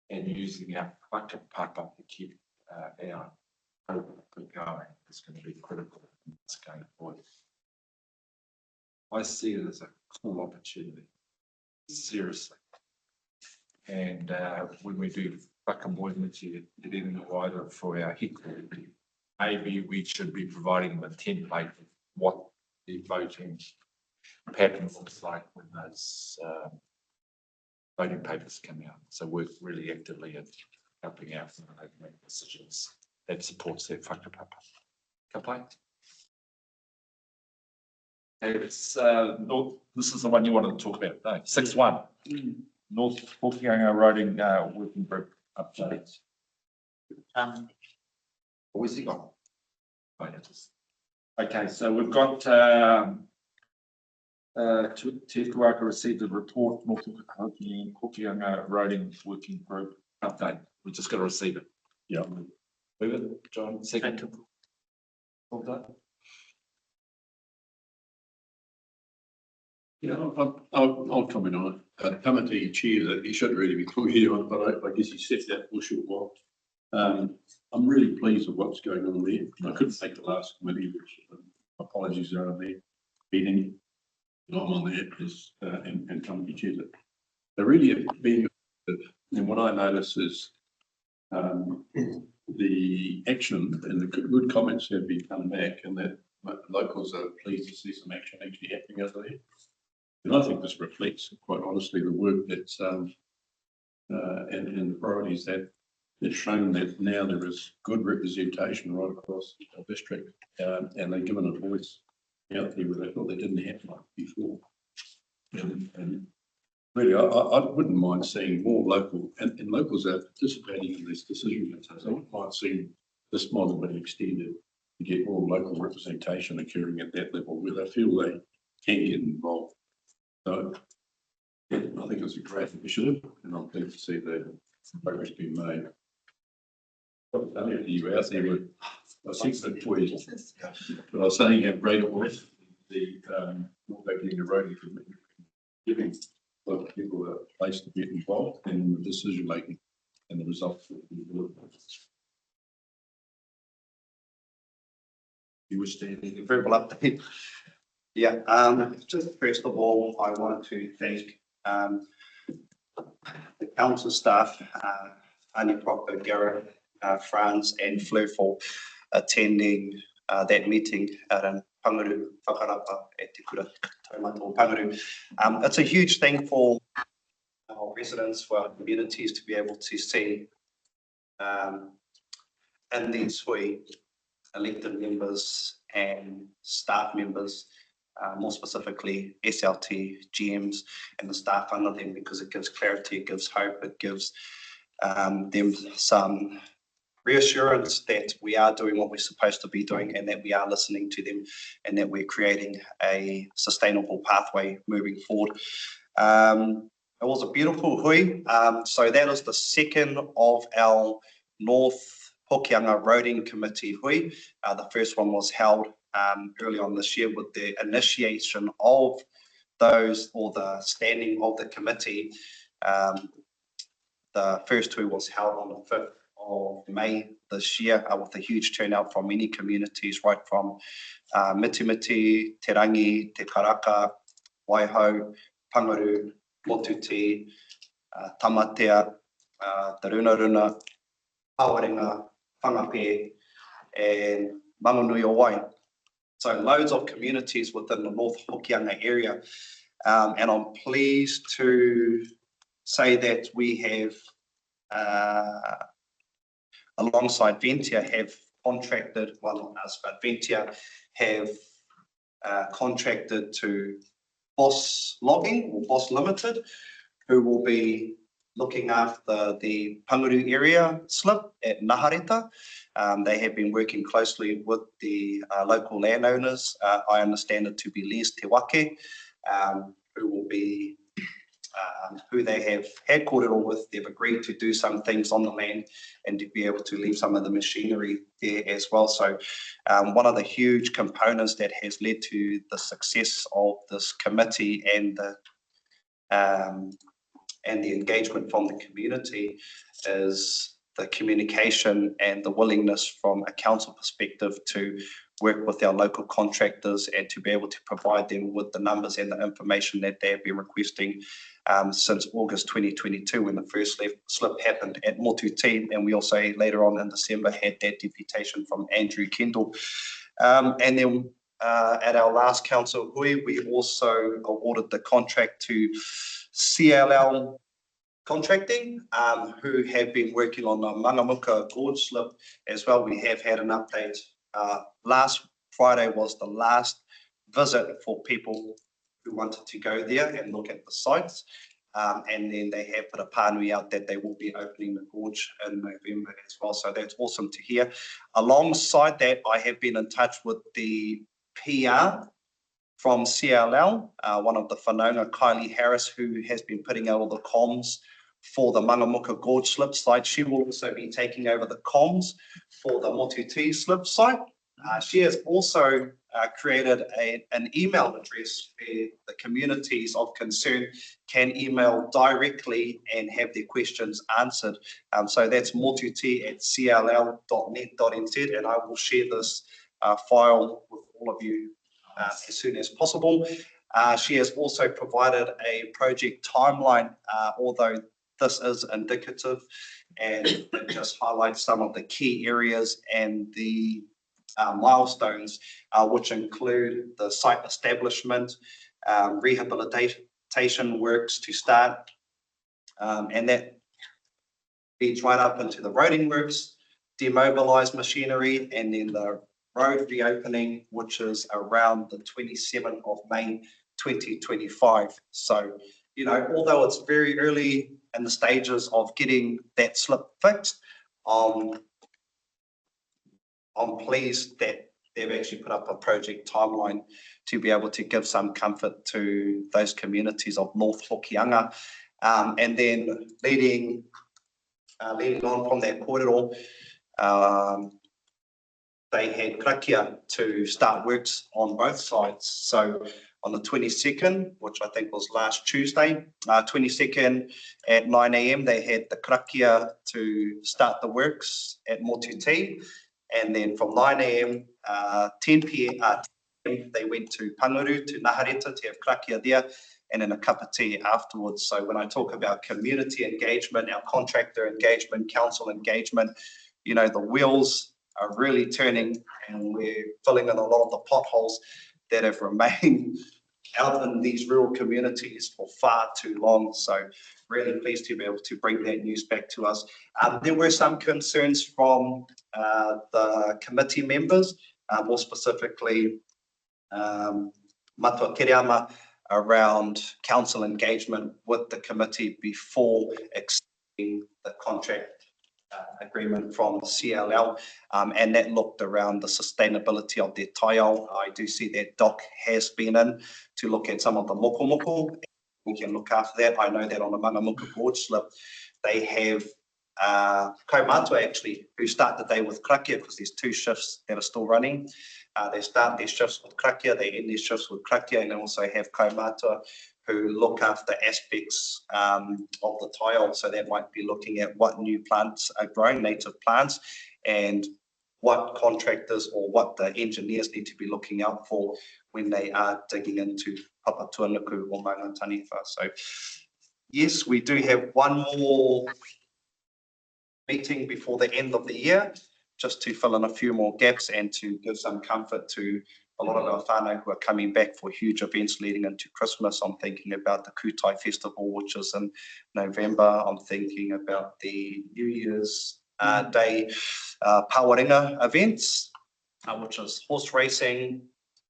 and using our whakapapa to keep our program going is going to be critical going forward. I see it as a cool opportunity, seriously. And when we do whakamoemuti, getting wider for our hiko, maybe we should be providing them a template of what the voting pattern looks like when those voting papers come out. So work really actively at helping out and make decisions that supports their whakapapa. Complaint? It's North, this is the one you wanted to talk about, no, 6-1. North Hokianga Roading Working Group updates. Where's he gone? Oh, yeah, okay, so we've got Te Kuaka received a report, North Hokianga Roading Working Group update. We just got to receive it. Yeah. Move it, John, second. All done. Yeah, I'll comment on it. Committee chair that he should really be talking on, but I guess he said that for a short while. I'm really pleased with what's going on there. I couldn't take the last committee, which apologies are on there meeting. I'm on there as and committee chairs it. They're really being, and what I notice is the action and the good comments have been coming back, and that locals are pleased to see some action actually happening over there. And I think this reflects, quite honestly, the work that's and the priorities that it's shown that now there is good representation right across the district, and they're given a voice out there where they thought they didn't have one before. And really, I wouldn't mind seeing more local, and locals are participating in this decision making. So I wouldn't mind seeing this model being extended to get more local representation occurring at that level where they feel they can get involved. So yeah, I think it's a great initiative, and I'm pleased to see the progress being made. You out there with, I think that for you, but I was saying how great it was. what they're getting a roadie from giving the people a place to get involved in the decision making and the results that we deliver. You wish to add any verbal update? Yeah, just first of all, I want to thank the council staff, Annie Proctor, Garrett, Franz and Fleur for attending that meeting at Pangaru Whakarapa at Te Kura Taumata Pangaru. It's a huge thing for our residents, for our communities to be able to see in these hui elected members and staff members, more specifically SLT, GMs and the staff under them, because it gives clarity, it gives hope, it gives them some reassurance that we are doing what we're supposed to be doing and that we are listening to them and that we're creating a sustainable pathway moving forward. It was a beautiful hui. So that is the second of our North Hokianga Roading Committee hui. The first one was held early on this year with the initiation of those, or the standing of the committee. The first hui was held on the 5th of May this year with a huge turnout from many communities, right from Mitimiti, Te Rangi, Te Karaka, Waiho, Pangaru, Motuti, Tamatea, Te Runaruna, Hawarenga, Whangape and Mangunui o Wai. So loads of communities within the North Hokianga area. And I'm pleased to say that we have, alongside Ventia, have contracted, well not us, but Ventia have contracted to Boss Logging or Boss Limited, who will be looking after the Pangaru area slip at Nahareta. They have been working closely with the local landowners. I understand it to be Les Te Wake, who will be who they have had cordial with. They've agreed to do some things on the land and to be able to leave some of the machinery there as well. So one of the huge components that has led to the success of this committee and the engagement from the community is the communication and the willingness from a council perspective to work with our local contractors and to be able to provide them with the numbers and the information that they have been requesting since August 2022 when the first slip happened at Motuti, and we also later on in December had that deputation from Andrew Kendall. And then at our last council hui, we also awarded the contract to CLL Contracting, who have been working on the Mangamuka Gorge slip as well. We have had an update. Last Friday was the last visit for people who wanted to go there and look at the sites. And then they have put a pānui out that they will be opening the gorge in November as well. So that's awesome to hear. Alongside that, I have been in touch with the PR from CLL, one of the whanaunga, Kylie Harris, who has been putting out all the comms for the Mangamuka Gorge slip site. She will also be taking over the comms for the Motuti slip site. She has also created an email address where the communities of concern can email directly and have their questions answered. So that's motuti@cll.net.nz, and I will share this file with all of you as soon as possible. She has also provided a project timeline, although this is indicative, and it just highlights some of the key areas and the milestones, which include the site establishment, rehabilitation works to start, and that leads right up into the roading works, demobilise machinery, and then the road reopening, which is around the 27th of May 2025. So, you know, although it's very early in the stages of getting that slip fixed, I'm pleased that they've actually put up a project timeline to be able to give some comfort to those communities of North Hokianga. And then leading on from that corridor, they had krakia to start works on both sides. So on the 22nd, which I think was last Tuesday, 22nd at 9 a.m, they had the krakia to start the works at Motuti. And then from 9 a.m, 10 p.m, they went to Panguru, to Nahareta, to have krakia there, and then a cup of tea afterwards. So when I talk about community engagement, our contractor engagement, council engagement, you know, the wheels are really turning, and we're filling in a lot of the potholes that have remained out in these rural communities for far too long. So really pleased to be able to bring that news back to us. There were some concerns from the committee members, more specifically Matua Kiriama, around council engagement with the committee before accepting the contract agreement from CLL, and that looked around the sustainability of their taiao. I do see that Doc has been in to look at some of the moko. We can look after that. I know that on the Mangamuka board slip, they have Kaumatua actually, who start the day with krakia, because there's 2 shifts that are still running. They start their shifts with krakia, they end their shifts with krakia, and they also have Kaumatua who look after aspects of the tile. So that might be looking at what new plants are growing, native plants, and what contractors or what the engineers need to be looking out for when they are digging into Papatuanuku or Maungataniwha. So yes, we do have one more meeting before the end of the year, just to fill in a few more gaps and to give some comfort to a lot of our whānau who are coming back for huge events leading into Christmas. I'm thinking about the Kutai Festival, which is in November. I'm thinking about the New Year's Day Pawaringa events, which is horse racing.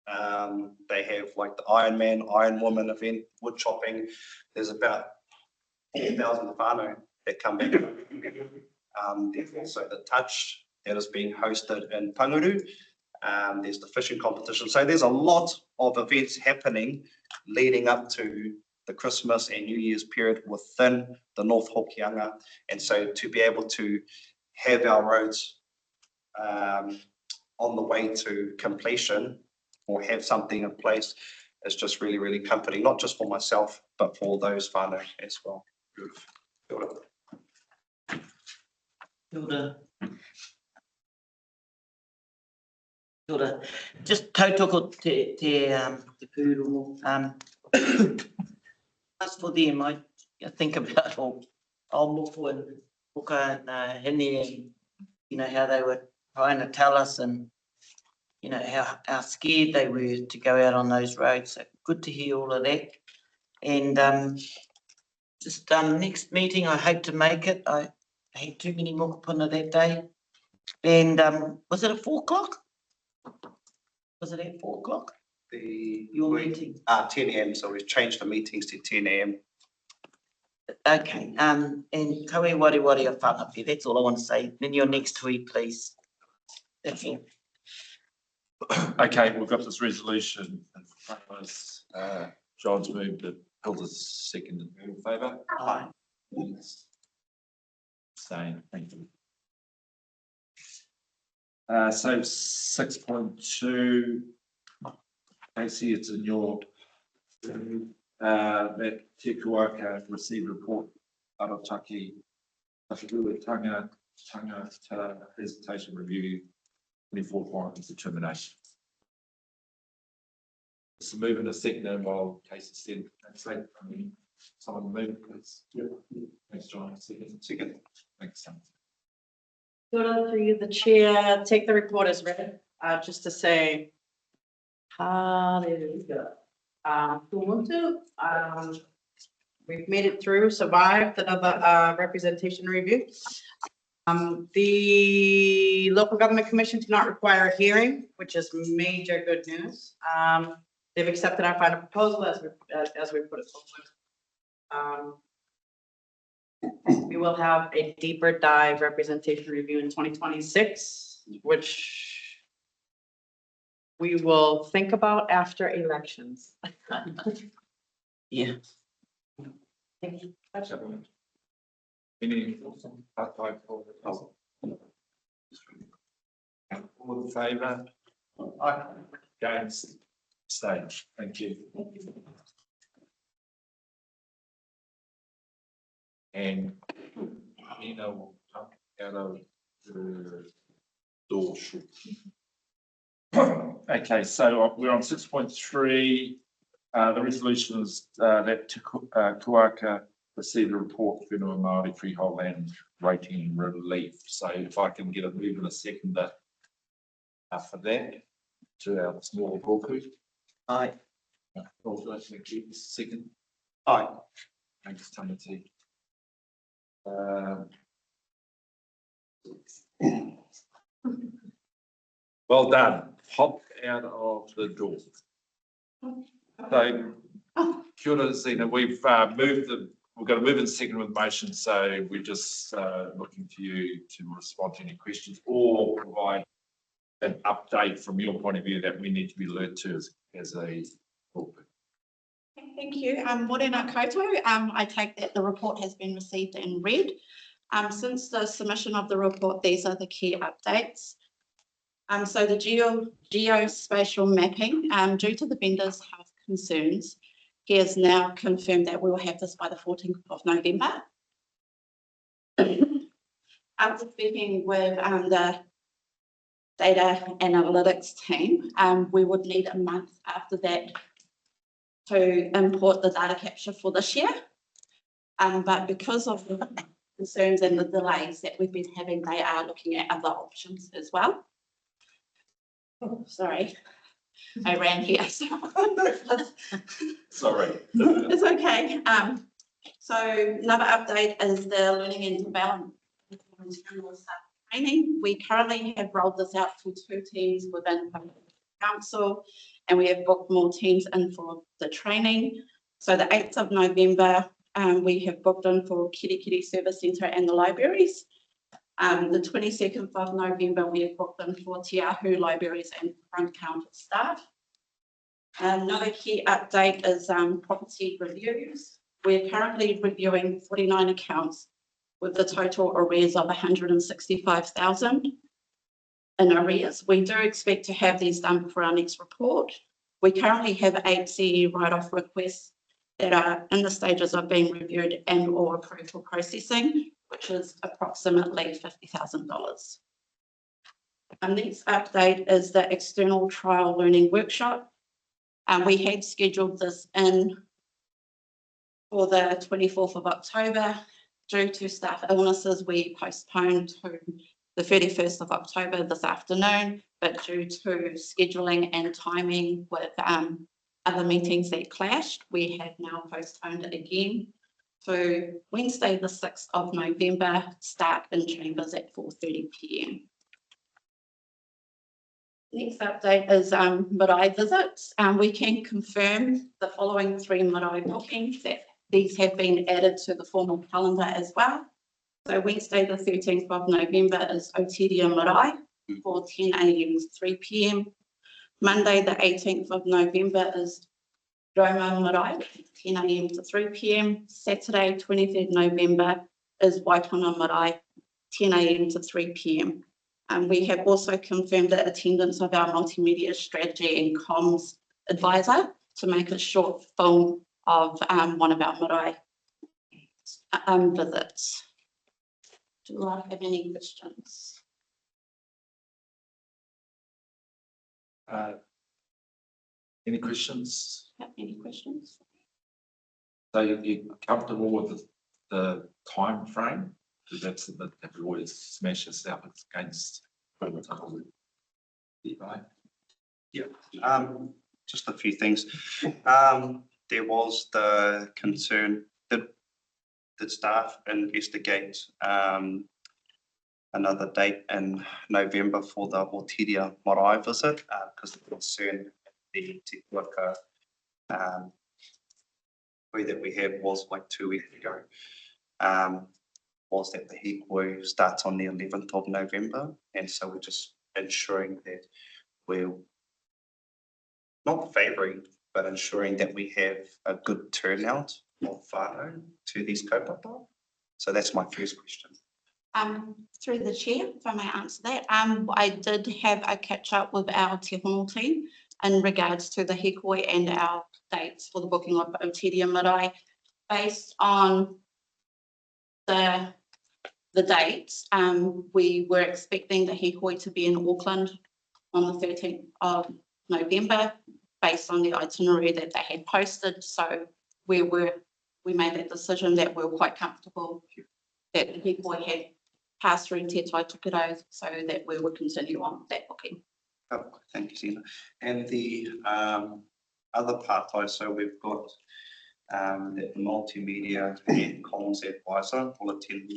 They have like the Iron Man, Iron Woman event, wood chopping. There's about 4,000 whānau that come back. There's also the touch that is being hosted in Panguru. There's the fishing competition. So there's a lot of events happening leading up to the Christmas and New Year's period within the North Hokianga. And so to be able to have our roads on the way to completion, or have something in place, is just really, really comforting, not just for myself, but for those whānau as well. Beautiful. Just tautoko te pūrongo. As for them, I think about all moko and Kuaka and Hene, and you know how they were trying to tell us, and you know how scared they were to go out on those roads. So good to hear all of that. And just next meeting, I hope to make it. I had too many mokopuna that day. And was it at 4 o'clock? Was it at 4 o'clock? Your meeting? 10 a.m. So we've changed the meetings to 10 a.m. Okay. And kawe wari a whanapi. That's all I want to say. Then your next tweet, please. That's all. Okay, we've got this resolution in front of us. John's moved it, Hilda's seconded. In favour? Aye. Same, thank you. So 6.2, Casey, it's in your, that Te Kuaka received report Arotaki, Tanga presentation review, 24 points determination. So moving a second while Casey said, someone move it, please. Yeah. Thanks, John. Second. Thanks, Tom. Through the chair, take the report as read, just to say, hallelujah. We've made it through, survived another representation review. The local government commission did not require a hearing, which is major good news. They've accepted our final proposal as we put it forward. We will have a deeper dive representation review in 2026, which we will think about after elections. Yeah. Thank you. Any All in favour? Aye. Against? Abstained. Thank you. And Nina will come out of the door. Okay, so we're on 6.3. The resolution is that Kuaka received a report for Whenua Māori freehold land rating relief. So if I can get a move in a second for that to our small boku. Aye. Thank you. Second. Aye. Thanks, Tamati. Well done. Hop out of the door. So, kia ora, Zena. We've we're going to move in second with motion. So we're just looking to you to respond to any questions or provide an update from your point of view that we need to be alert to as a group. Thank you. Morena koutou. I take that the report has been received and read. Since the submission of the report, these are the key updates. So the geospatial mapping, due to the vendor's health concerns, he has now confirmed that we will have this by the 14th of November. After speaking with the data analytics team, we would need a month after that to import the data capture for this year. But because of the concerns and the delays that we've been having, they are looking at other options as well. Oh, sorry, I ran here. Sorry. It's okay. So another update is the learning and development training. We currently have rolled this out to 2 teams within council, and we have booked more teams in for the training. So the 8th of November, we have booked in for Kirikiri Service Centre and the libraries. The 22nd of November, we have booked in for Te Ahu libraries and front counter staff. Another key update is property reviews. We're currently reviewing 49 accounts with the total arrears of 165,000 in arrears. We do expect to have these done for our next report. We currently have 8 CE write-off requests that are in the stages of being reviewed and or approved for processing, which is approximately $50,000. Our next update is the external trial learning workshop. We had scheduled this in for the 24th of October. Due to staff illnesses, we postponed to the 31st of October this afternoon, but due to scheduling and timing with other meetings that clashed, we have now postponed it again. So Wednesday, the 6th of November, start in chambers at 4:30 p.m. Next update is Māori visits. We can confirm the following 3 Māori bookings that these have been added to the formal calendar as well. So Wednesday, the 13th of November is Otiria Marae for 10 a.m. to 3 p.m. Monday, the 18th of November is Roma Marae, 10 a.m. to 3 p.m. Saturday, 23rd November is Waitona Marae, 10 a.m. to 3 p.m. And we have also confirmed the attendance of our multimedia strategy and comms advisor to make a short film of one of our marae visits. Do I have any questions? Any questions? Yeah, any questions? So you're comfortable with the time frame? Because that's the bit that we always smash us out against. Right. Yeah, just a few things. There was the concern that staff investigate another date in November for the Otiria Marae visit, because the concern the Te Kuaka that we had was like 2 weeks ago, was that the hikoi starts on the 11th of November, and so we're just ensuring that we're not favouring, but ensuring that we have a good turnout of whānau to these kaupapa. So that's my first question. Through the chair, if I may answer that, I did have a catch up with our Te Hono team in regards to the hikoi and our dates for the booking of Aotearoa Marae. Based on the dates, we were expecting the hikoi to be in Auckland on the 13th of November, based on the itinerary that they had posted. So we made that decision that we were quite comfortable that the hikoi had passed through Te Tai Tukiro, so that we would continue on that booking. Oh, thank you, Sina. And the other part, so we've got the multimedia and comms advisor will attend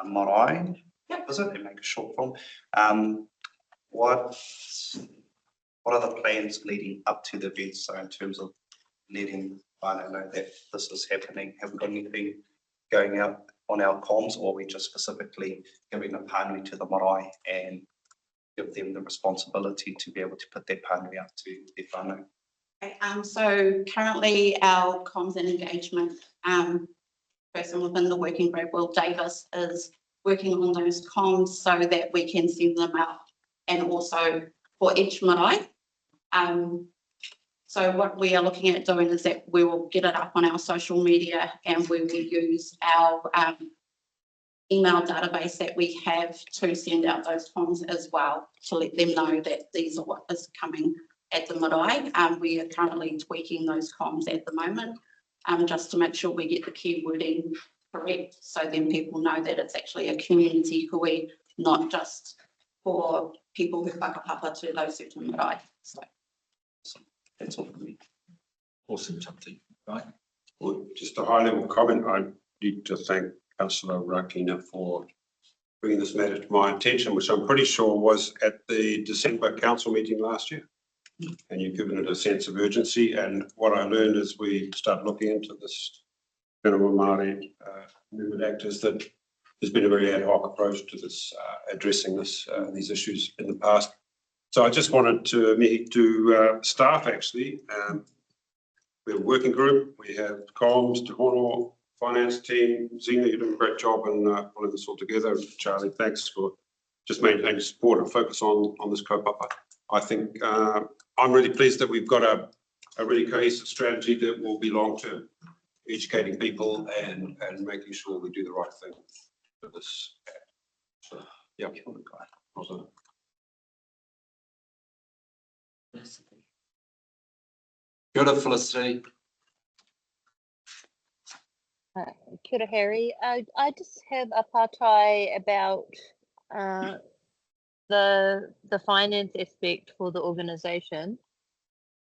Māori. Yep. Is it? They make a short film. What are the plans leading up to the event? So in terms of letting I know that this is happening, have we got anything going out on our comms, or are we just specifically giving the pānui to the marae and give them the responsibility to be able to put their pānui out to their whānau? Okay, so currently our comms and engagement person within the working group, Will Davis, is working on those comms so that we can send them out, and also for each marae. So what we are looking at doing is that we will get it up on our social media, and we will use our email database that we have to send out those comms as well, to let them know that these are what is coming at the marae. We are currently tweaking those comms at the moment, just to make sure we get the key wording correct, so then people know that it's actually a community hui, not just for people who whakapapa to those certain marae. So that's all for me. Awesome, something, right? Well, just a high level comment. I need to thank Councillor Rakina for bringing this matter to my attention, which I'm pretty sure was at the December council meeting last year. And you've given it a sense of urgency. And what I learned as we start looking into this Whenua Māori Movement Act is that there's been a very ad hoc approach to this, addressing these issues in the past. So I just wanted to meet to staff actually. We have a working group, we have comms, Te Hono, finance team. Zena, you're doing a great job in pulling this all together. Charlie, thanks for just maintaining support and focus on this kaupapa. I think I'm really pleased that we've got a really cohesive strategy that will be long-term, educating people and making sure we do the right thing for this. So, yeah. Awesome. Kia ora, Felicity. Kia ora, Harry. I just have a pātai about the finance aspect for the organisation.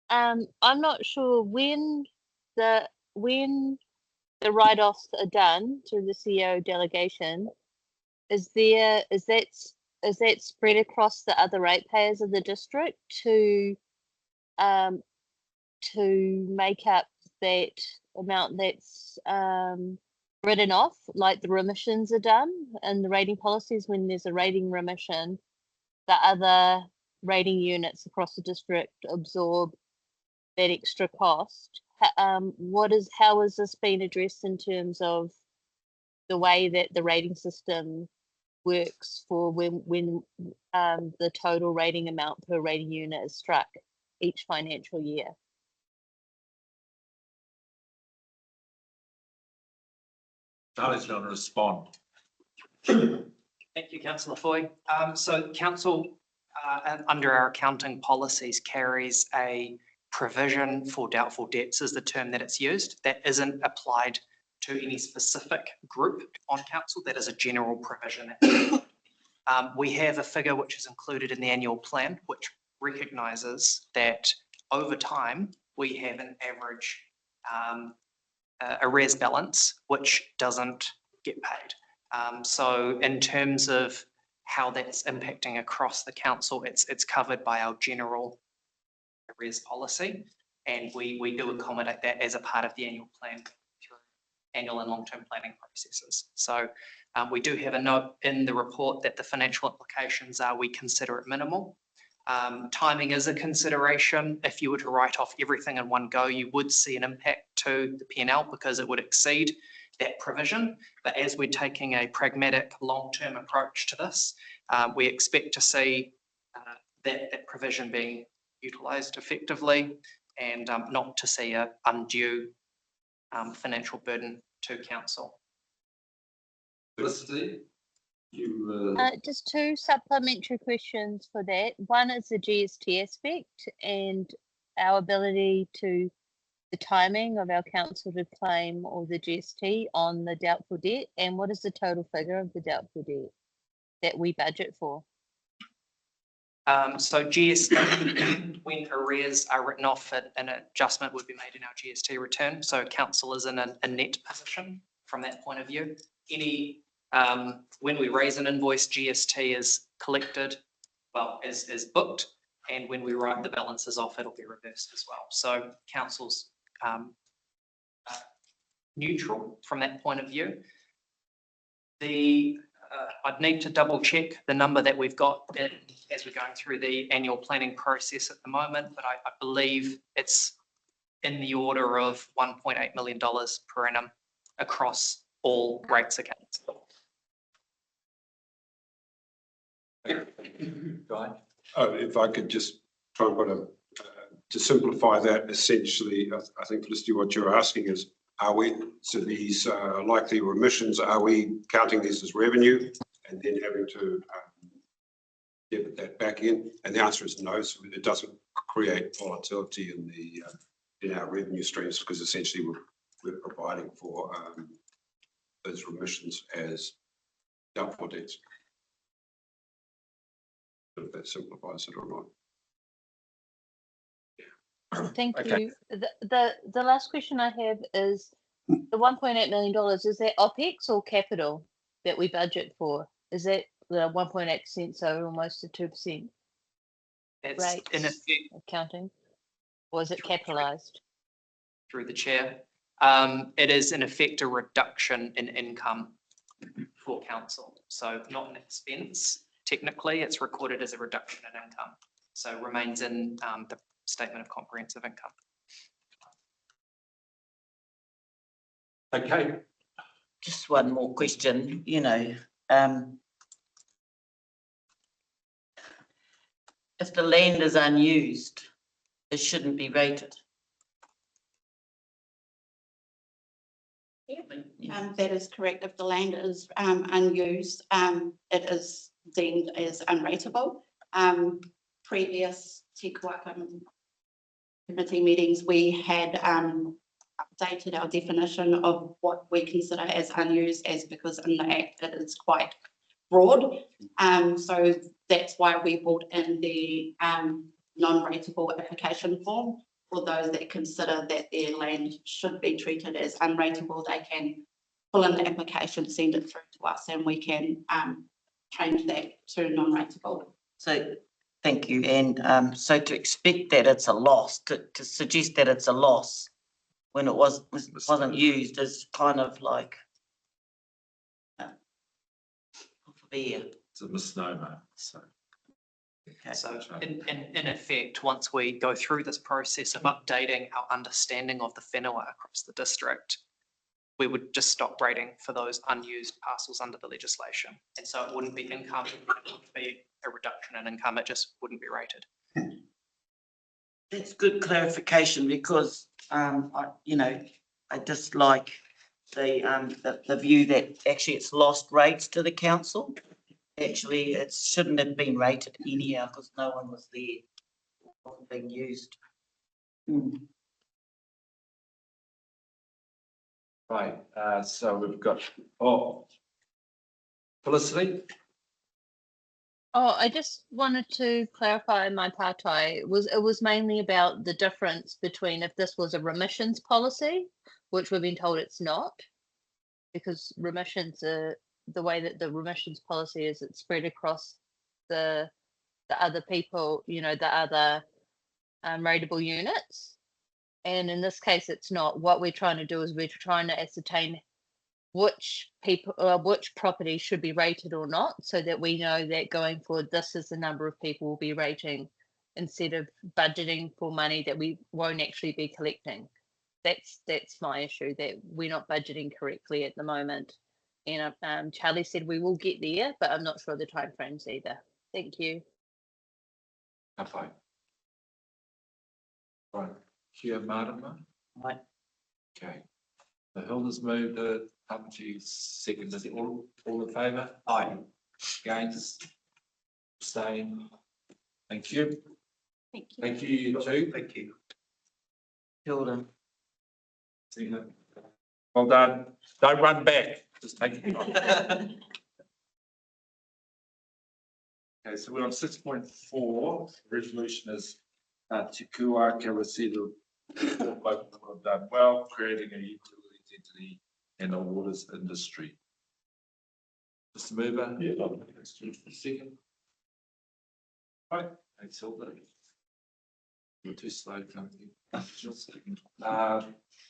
I'm not sure when the write-offs are done through the CEO delegation. Is that spread across the other ratepayers of the district to make up that amount that's written off, like the remissions are done and the rating policies? When there's a rating remission, the other rating units across the district absorb that extra cost. How has this been addressed in terms of the way that the rating system works for when the total rating amount per rating unit is struck each financial year? Charlie's going to respond. Thank you, Councillor Foy. So council, under our accounting policies, carries a provision for doubtful debts, is the term that it's used. That isn't applied to any specific group on council. That is a general provision. We have a figure which is included in the annual plan, which recognises that over time we have an average arrears balance which doesn't get paid. So in terms of how that's impacting across the council, it's covered by our general arrears policy, and we do accommodate that as a part of the annual plan through annual and long-term planning processes. So we do have a note in the report that the financial implications are, we consider it minimal. Timing is a consideration. If you were to write off everything in one go, you would see an impact to the P&L because it would exceed that provision. But as we're taking a pragmatic long-term approach to this, we expect to see that provision being utilised effectively and not to see an undue financial burden to council. Felicity, Just two supplementary questions for that. One is the GST aspect and our ability to, the timing of our council to claim all the GST on the doubtful debt, and what is the total figure of the doubtful debt that we budget for? So GST, when arrears are written off, an adjustment would be made in our GST return. So council is in a net position from that point of view. When we raise an invoice, GST is collected, well, is booked, and when we write the balances off, it'll be reversed as well. So council's neutral from that point of view. I'd need to double check the number that we've got as we're going through the annual planning process at the moment, but I believe it's in the order of $1.8 million per annum across all rates accounts. If I could just try and put to simplify that, essentially, I think, Felicity, what you're asking is, are we, so these likely remissions, are we counting these as revenue and then having to debit that back in? And the answer is no, so it doesn't create volatility in our revenue streams, because essentially we're providing for those remissions as doubtful debts. If that simplifies it or not. Thank you. The last question I have is the $1.8 million, is that OPEX or capital that we budget for? Is that the 1.8%, so almost a 2% rate in effect accounting? Or is it capitalized? Through the chair. It is in effect a reduction in income for council. So not an expense. Technically, it's recorded as a reduction in income. So remains in the statement of comprehensive income. Okay. Just one more question, if the land is unused, it shouldn't be rated. That is correct. If the land is unused, it is deemed as unrateable. Previous Te Kuaka committee meetings, we had updated our definition of what we consider as unused, as because in the Act it is quite broad. So that's why we brought in the non-rateable application form. For those that consider that their land should be treated as unrateable, they can pull in the application, send it through to us, and we can change that to non-rateable. So, thank you. And so to expect that it's a loss, to suggest that it's a loss when it wasn't used is kind of like it's a misnomer. So. Okay. So in effect, once we go through this process of updating our understanding of the whenua across the district, we would just stop rating for those unused parcels under the legislation. And so it wouldn't be income, it would be a reduction in income, it just wouldn't be rated. That's good clarification, because I just like the view that actually it's lost rates to the council. Actually, it shouldn't have been rated anyhow because no one was there. It wasn't being used. Right, so we've got, Felicity? I just wanted to clarify my partai. It was mainly about the difference between if this was a remissions policy, which we've been told it's not, because remissions are the way that the remissions policy is, it's spread across the other people, the other rateable units. And in this case, it's not. What we're trying to do is we're trying to ascertain which people, which property should be rated or not, so that we know that going forward, this is the number of people we'll be rating, instead of budgeting for money that we won't actually be collecting. That's my issue, that we're not budgeting correctly at the moment. And Charlie said we will get there, but I'm not sure the timeframes either. Thank you. Okay. Right, here, Marama. Right. Okay. The Hilda's moved it, Pamji seconded it. All in favour? Aye. Against? Abstain? Thank you. Thank you. Thank you, you two. Thank you. Hilda. See you. Well done. Don't run back. Just take it. Okay, so we're on 6.4. Resolution is Te Kuaka receipt of local have done well, creating a utilities entity in the waters industry. Mr. Mover? Yeah. Second. Right, thanks, Hilda. You're too slow, can't you?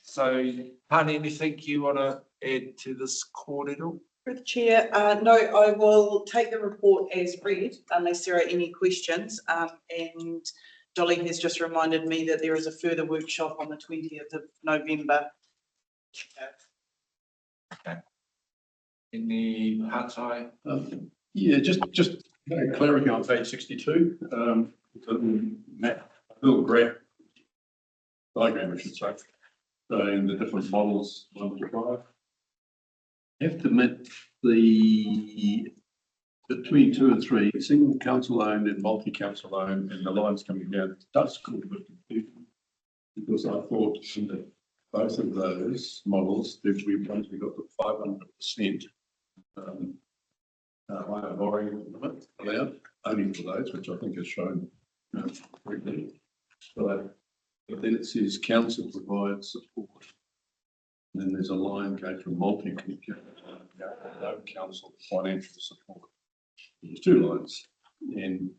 So, Pani, anything you want to add to this corridor? Through the chair, no, I will take the report as read unless there are any questions. And Dolly has just reminded me that there is a further workshop on the 20th of November. Okay. Any Hatai? Yeah, just clarity on page 62. Map, a little graph, diagram, I should say, showing the different models 1 to 5. I have to admit, between 2 and 3, single council owned and multi-council owned, and the lines coming down, it does cause a bit of confusion, because I thought that both of those models, if we once we got to 500% higher borrowing limit allowed, only for those, which I think is shown correctly. But then it says council provides support. And then there's a line going from no council financial support. There's 2 lines, and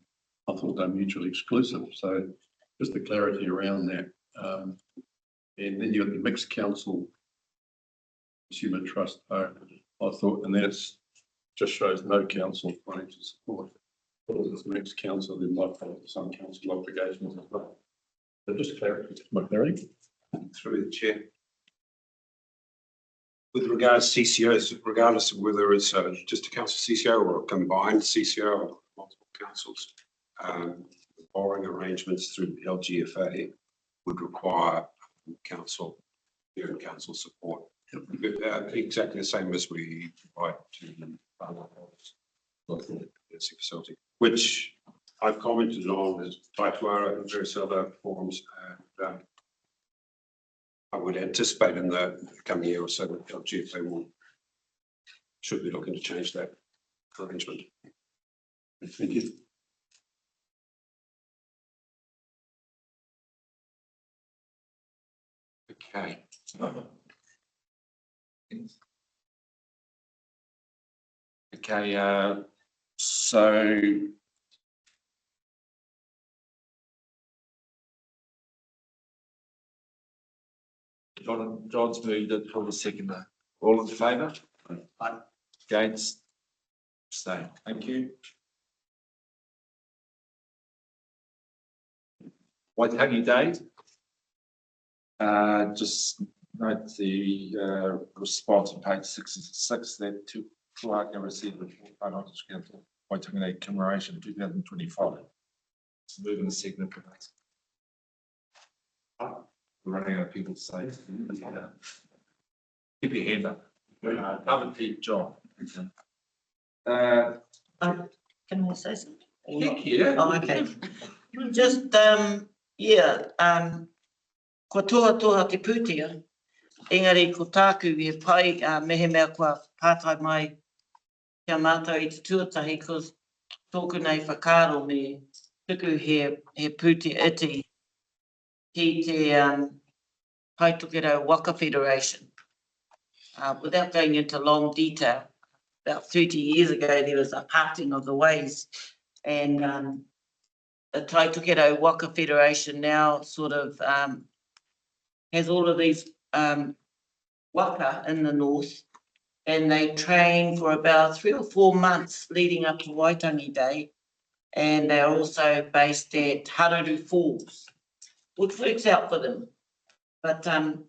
I thought they're mutually exclusive. So just the clarity around that. And then you've got the mixed council consumer trust. I thought, and then it's just shows no council financial support. Because it's mixed council, there might follow some council obligations as well. So just clarity, my clarity. Through the chair. With regards to CCOs, regardless of whether it's just a council CCO or a combined CCO or multiple councils, borrowing arrangements through the LGFA would require council, parent council support. Exactly the same as we provide to the facility, which I've commented on as Taituara and various other forums. And, I would anticipate in the coming year or so that LGFA should be looking to change that arrangement. Thank you. Okay. Okay, so John's moved it, Paul the seconder. All in favour? Aye. Against? Abstain. Thank you. Waitangi Day. Just note the response on page 66 that Te Kuaka received the financial council Waitangi Day commemoration 2025. It's moving the second. We're running out of people to say. Keep your hand up. Come and Pete, John. Can I say something? Yeah. Oh, okay. Just, ko toa te pūtea, engari ko tāku he pai mehe mea kua pātai mai kia mātou i te tuatahi, because tōku nei whakaro me tuku he pūtea iti ki te Kaitokero Waka Federation. Without going into long detail, about 30 years ago there was a parting of the ways, and the Kaitokero Waka Federation now sort of has all of these waka in the north, and they train for about 3 or 4 months leading up to Waitangi Day. And they're also based at Hararu Falls, which works out for them. But to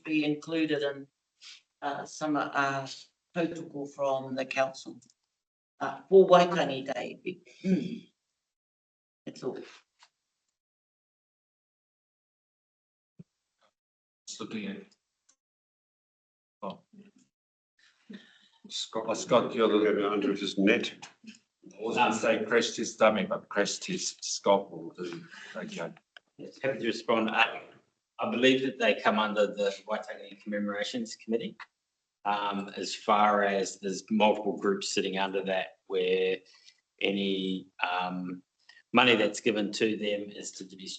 be included in some protocol from the council for Waitangi Day. That's all. Just looking at. Oh. Scott, you're the under his net. I was going to say crash test dummy, but crash test Scott will do. Okay. Yes, happy to respond. I believe that they come under the Waitangi Commemorations Committee. As far as there's multiple groups sitting under that, where any money that's given to them is to be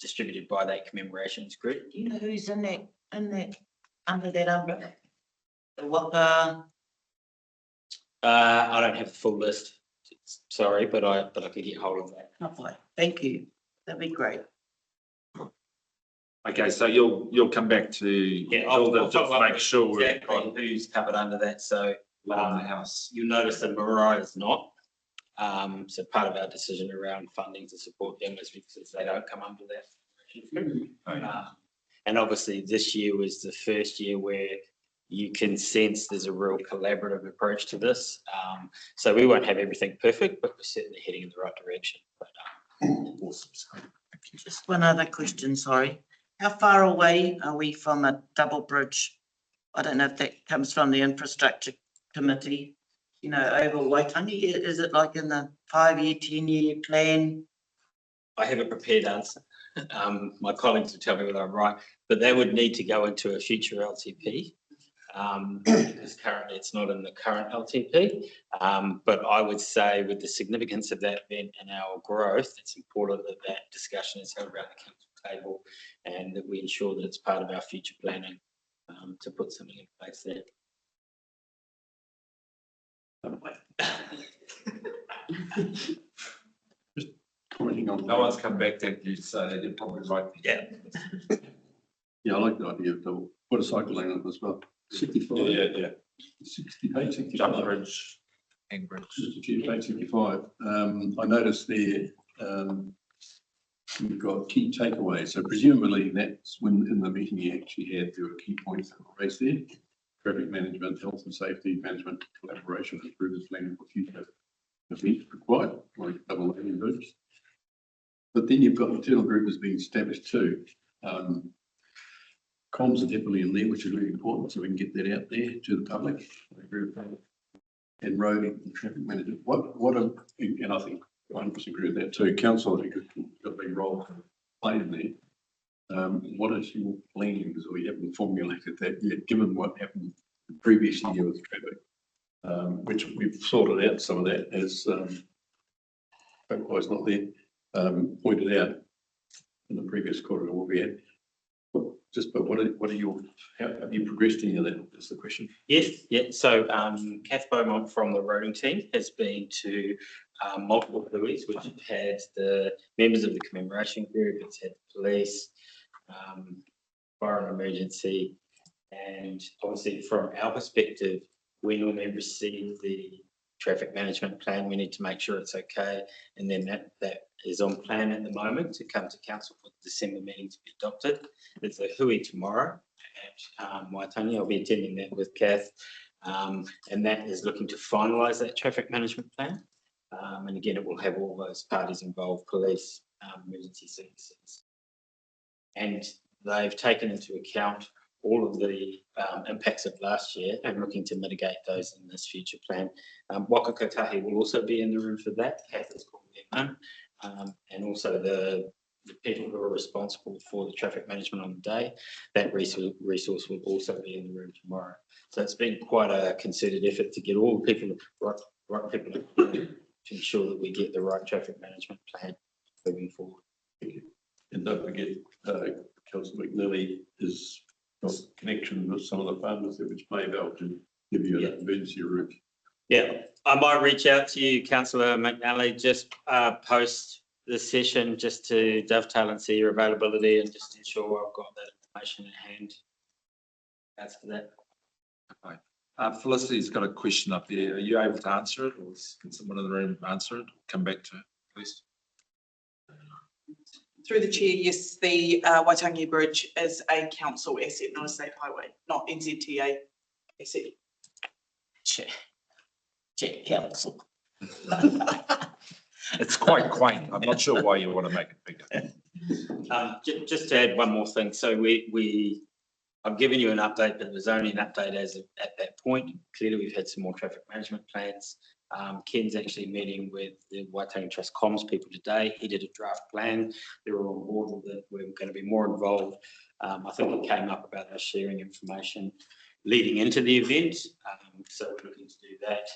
distributed by that commemorations group. Do you know who's in that under that umbrella? The Waka. I don't have the full list. Sorry, but I could get hold of that. Lovely. Thank you. That'd be great. Okay, so you'll come back to I'll just make sure we've got who's covered under that. So on the house. You'll notice that Mariah is not. So part of our decision around funding to support them is because they don't come under that. And obviously this year was the first year where you can sense there's a real collaborative approach to this. So we won't have everything perfect, but we're certainly heading in the right direction. Awesome. Just one other question, sorry. How far away are we from a double bridge? I don't know if that comes from the infrastructure committee, you know, over Waitangi. Is it like in the 5-year, 10-year plan? I have a prepared answer. My colleagues will tell me whether I'm right, but they would need to go into a future LTP. Because currently it's not in the current LTP, but I would say with the significance of that event and our growth, it's important that that discussion is held around the council table and that we ensure that it's part of our future planning to put something in place there. Just commenting on. No one's come back to you, so they did probably right. Yeah. Yeah, I like the idea of double, put a cycle lane on as well. 65. Yeah. 65. Jump bridge, hang bridge. Page 65. I noticed there, we've got key takeaways. So presumably that's when in the meeting you actually had, there were key points that were raised there. Traffic management, health and safety management, collaboration, improvements, planning for future events required, like double lane bridges. But then you've got the internal group that's been established too. Comms are definitely in there, which is really important, so we can get that out there to the public. I agree with that. And road and traffic management. What are, and I think 100% agree with that too. Council, I think, has got a big role to play in there. What is your plan? Because we haven't formulated that yet, given what happened the previous year with traffic, which we've sorted out some of that as otherwise not there, pointed out in the previous quarter what we had. But what are your, how have you progressed any of that? That's the question. Yes, yeah. So Kath Beaumont from the roading team has been to multiple hui, which have had the members of the commemoration group, it's had the police, fire and emergency, and obviously from our perspective, when we receive the traffic management plan, we need to make sure it's okay, and then that is on plan at the moment to come to council for the December meeting to be adopted. There's a hui tomorrow at Waitangi. I'll be attending that with Kath, and that is looking to finalise that traffic management plan. And again, it will have all those parties involved, police, emergency services, and they've taken into account all of the impacts of last year and looking to mitigate those in this future plan. Waka Kotahi will also be in the room for that. Kath has called them in, and also the people who are responsible for the traffic management on the day. That resource will also be in the room tomorrow. So it's been quite a concerted effort to get all the people, right people to ensure that we get the right traffic management plan moving forward. And don't forget, Councillor McNally is connection with some of the farmers there, which may be able to give you an emergency route. Yeah, I might reach out to you, Councillor McNally, just post the session just to dovetail and see your availability and just ensure I've got that information at hand. That's for that. Felicity's got a question up there. Are you able to answer it, or can someone in the room answer it? Come back to it, please. Through the chair, yes, the Waitangi Bridge is a council asset, not a state highway, not NZTA asset. Check council. It's quite quaint. I'm not sure why you want to make it bigger. Just to add one more thing. So I've given you an update, but it was only an update at that point. Clearly, we've had some more traffic management plans. Ken's actually meeting with the Waitangi Trust Comms people today. He did a draft plan. They were on board with it. We're going to be more involved. I think it came up about us sharing information leading into the event. So we're looking to do that.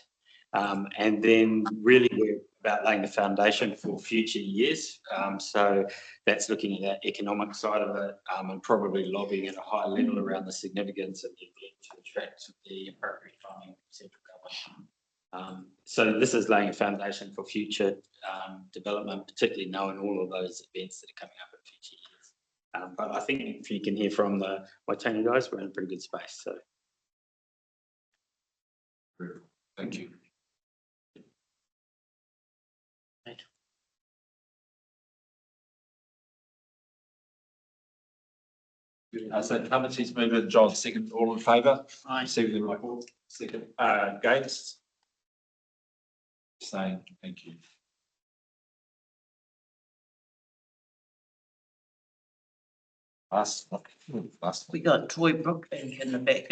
And then really we're about laying the foundation for future years. So that's looking at that economic side of it, and probably lobbying at a high level around the significance of the event to attract the appropriate funding from central government. So this is laying a foundation for future development, particularly knowing all of those events that are coming up in future years. But I think if you can hear from the Waitangi guys, we're in a pretty good space. So thank you. So Clementi's moved, John second, all in favour? Aye. Receiving the report. Second, against? Saying, thank you. Last. We got Troy Brook in the back.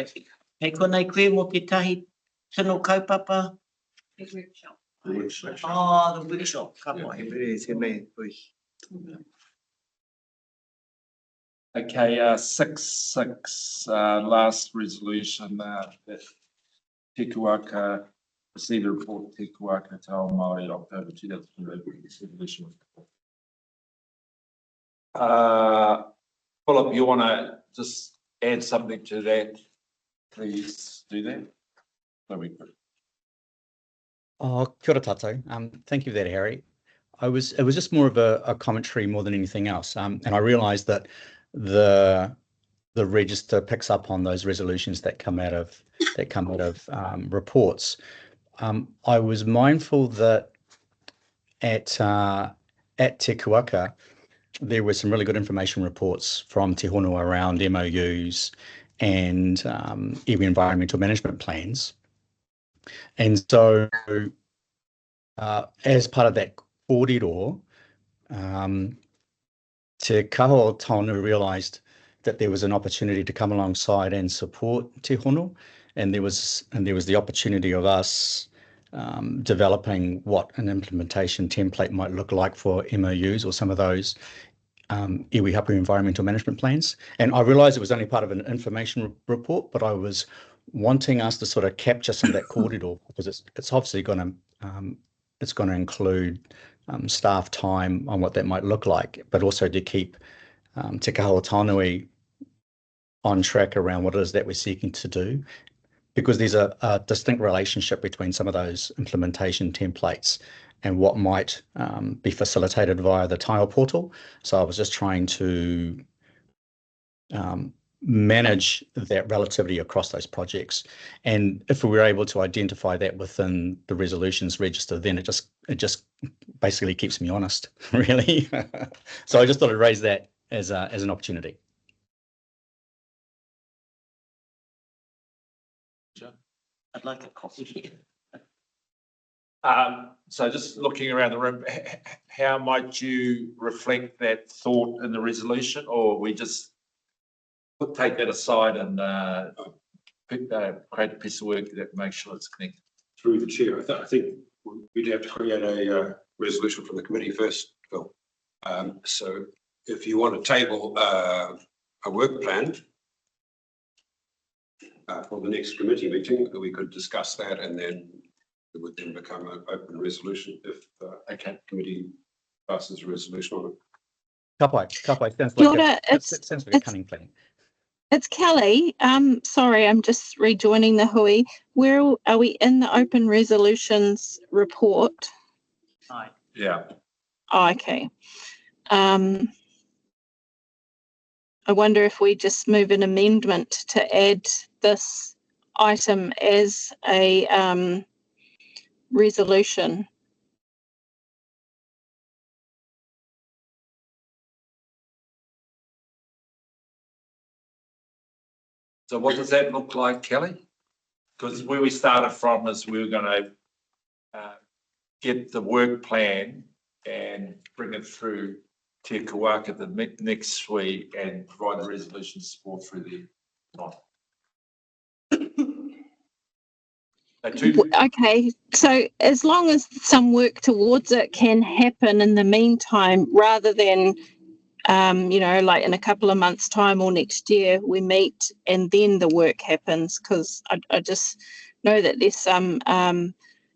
Hei konei koe mo te tahi tino kaupapa. The workshop. Oh, the workshop. Okay, 6.6, last resolution, that Te Kuaka, received a report, Te Kuaka Te Ao Māori, October 2023. Philip, you want to just add something to that? Please do that. That'd be good. Oh, kia ora tātou. Thank you for that, Harry. It was just more of a commentary more than anything else. And I realised that the register picks up on those resolutions that come out of reports. I was mindful that at Te Kuaka, there were some really good information reports from Te Honua around MOUs and iwi environmental management plans. And so as part of that kōrero, Te Kaho Taonu realised that there was an opportunity to come alongside and support Te Honua, and there was the opportunity of us developing what an implementation template might look like for MOUs or some of those iwi hapu environmental management plans. And I realised it was only part of an information report, but I was wanting us to sort of capture some of that kōrero, because it's obviously going to include staff time on what that might look like, but also to keep Te Kaho Tānui on track around what it is that we're seeking to do, because there's a distinct relationship between some of those implementation templates and what might be facilitated via the tile portal. So I was just trying to manage that relativity across those projects. And if we were able to identify that within the resolutions register, then it just basically keeps me honest, really. So I just thought I'd raise that as an opportunity. I'd like a coffee. So just looking around the room, how might you reflect that thought in the resolution, or we just take that aside and create a piece of work that makes sure it's connected? Through the chair, I think we'd have to create a resolution from the committee first, Phil. So if you want to table a work plan for the next committee meeting, we could discuss that, and then it would then become an open resolution if committee passes a resolution on it. Kapai, sounds like a cunning plan. It's Kelly. Sorry, I'm just rejoining the hui. Where are we in the open resolutions report? Aye. Yeah. Oh, okay. I wonder if we just move an amendment to add this item as a resolution. So what does that look like, Kelly? Because where we started from is we were going to get the work plan and bring it through Te Kuaka the next week and provide the resolution support through the. Okay, so as long as some work towards it can happen in the meantime, rather than, you know, like in a couple of months' time or next year, we meet and then the work happens, because I just know that there's some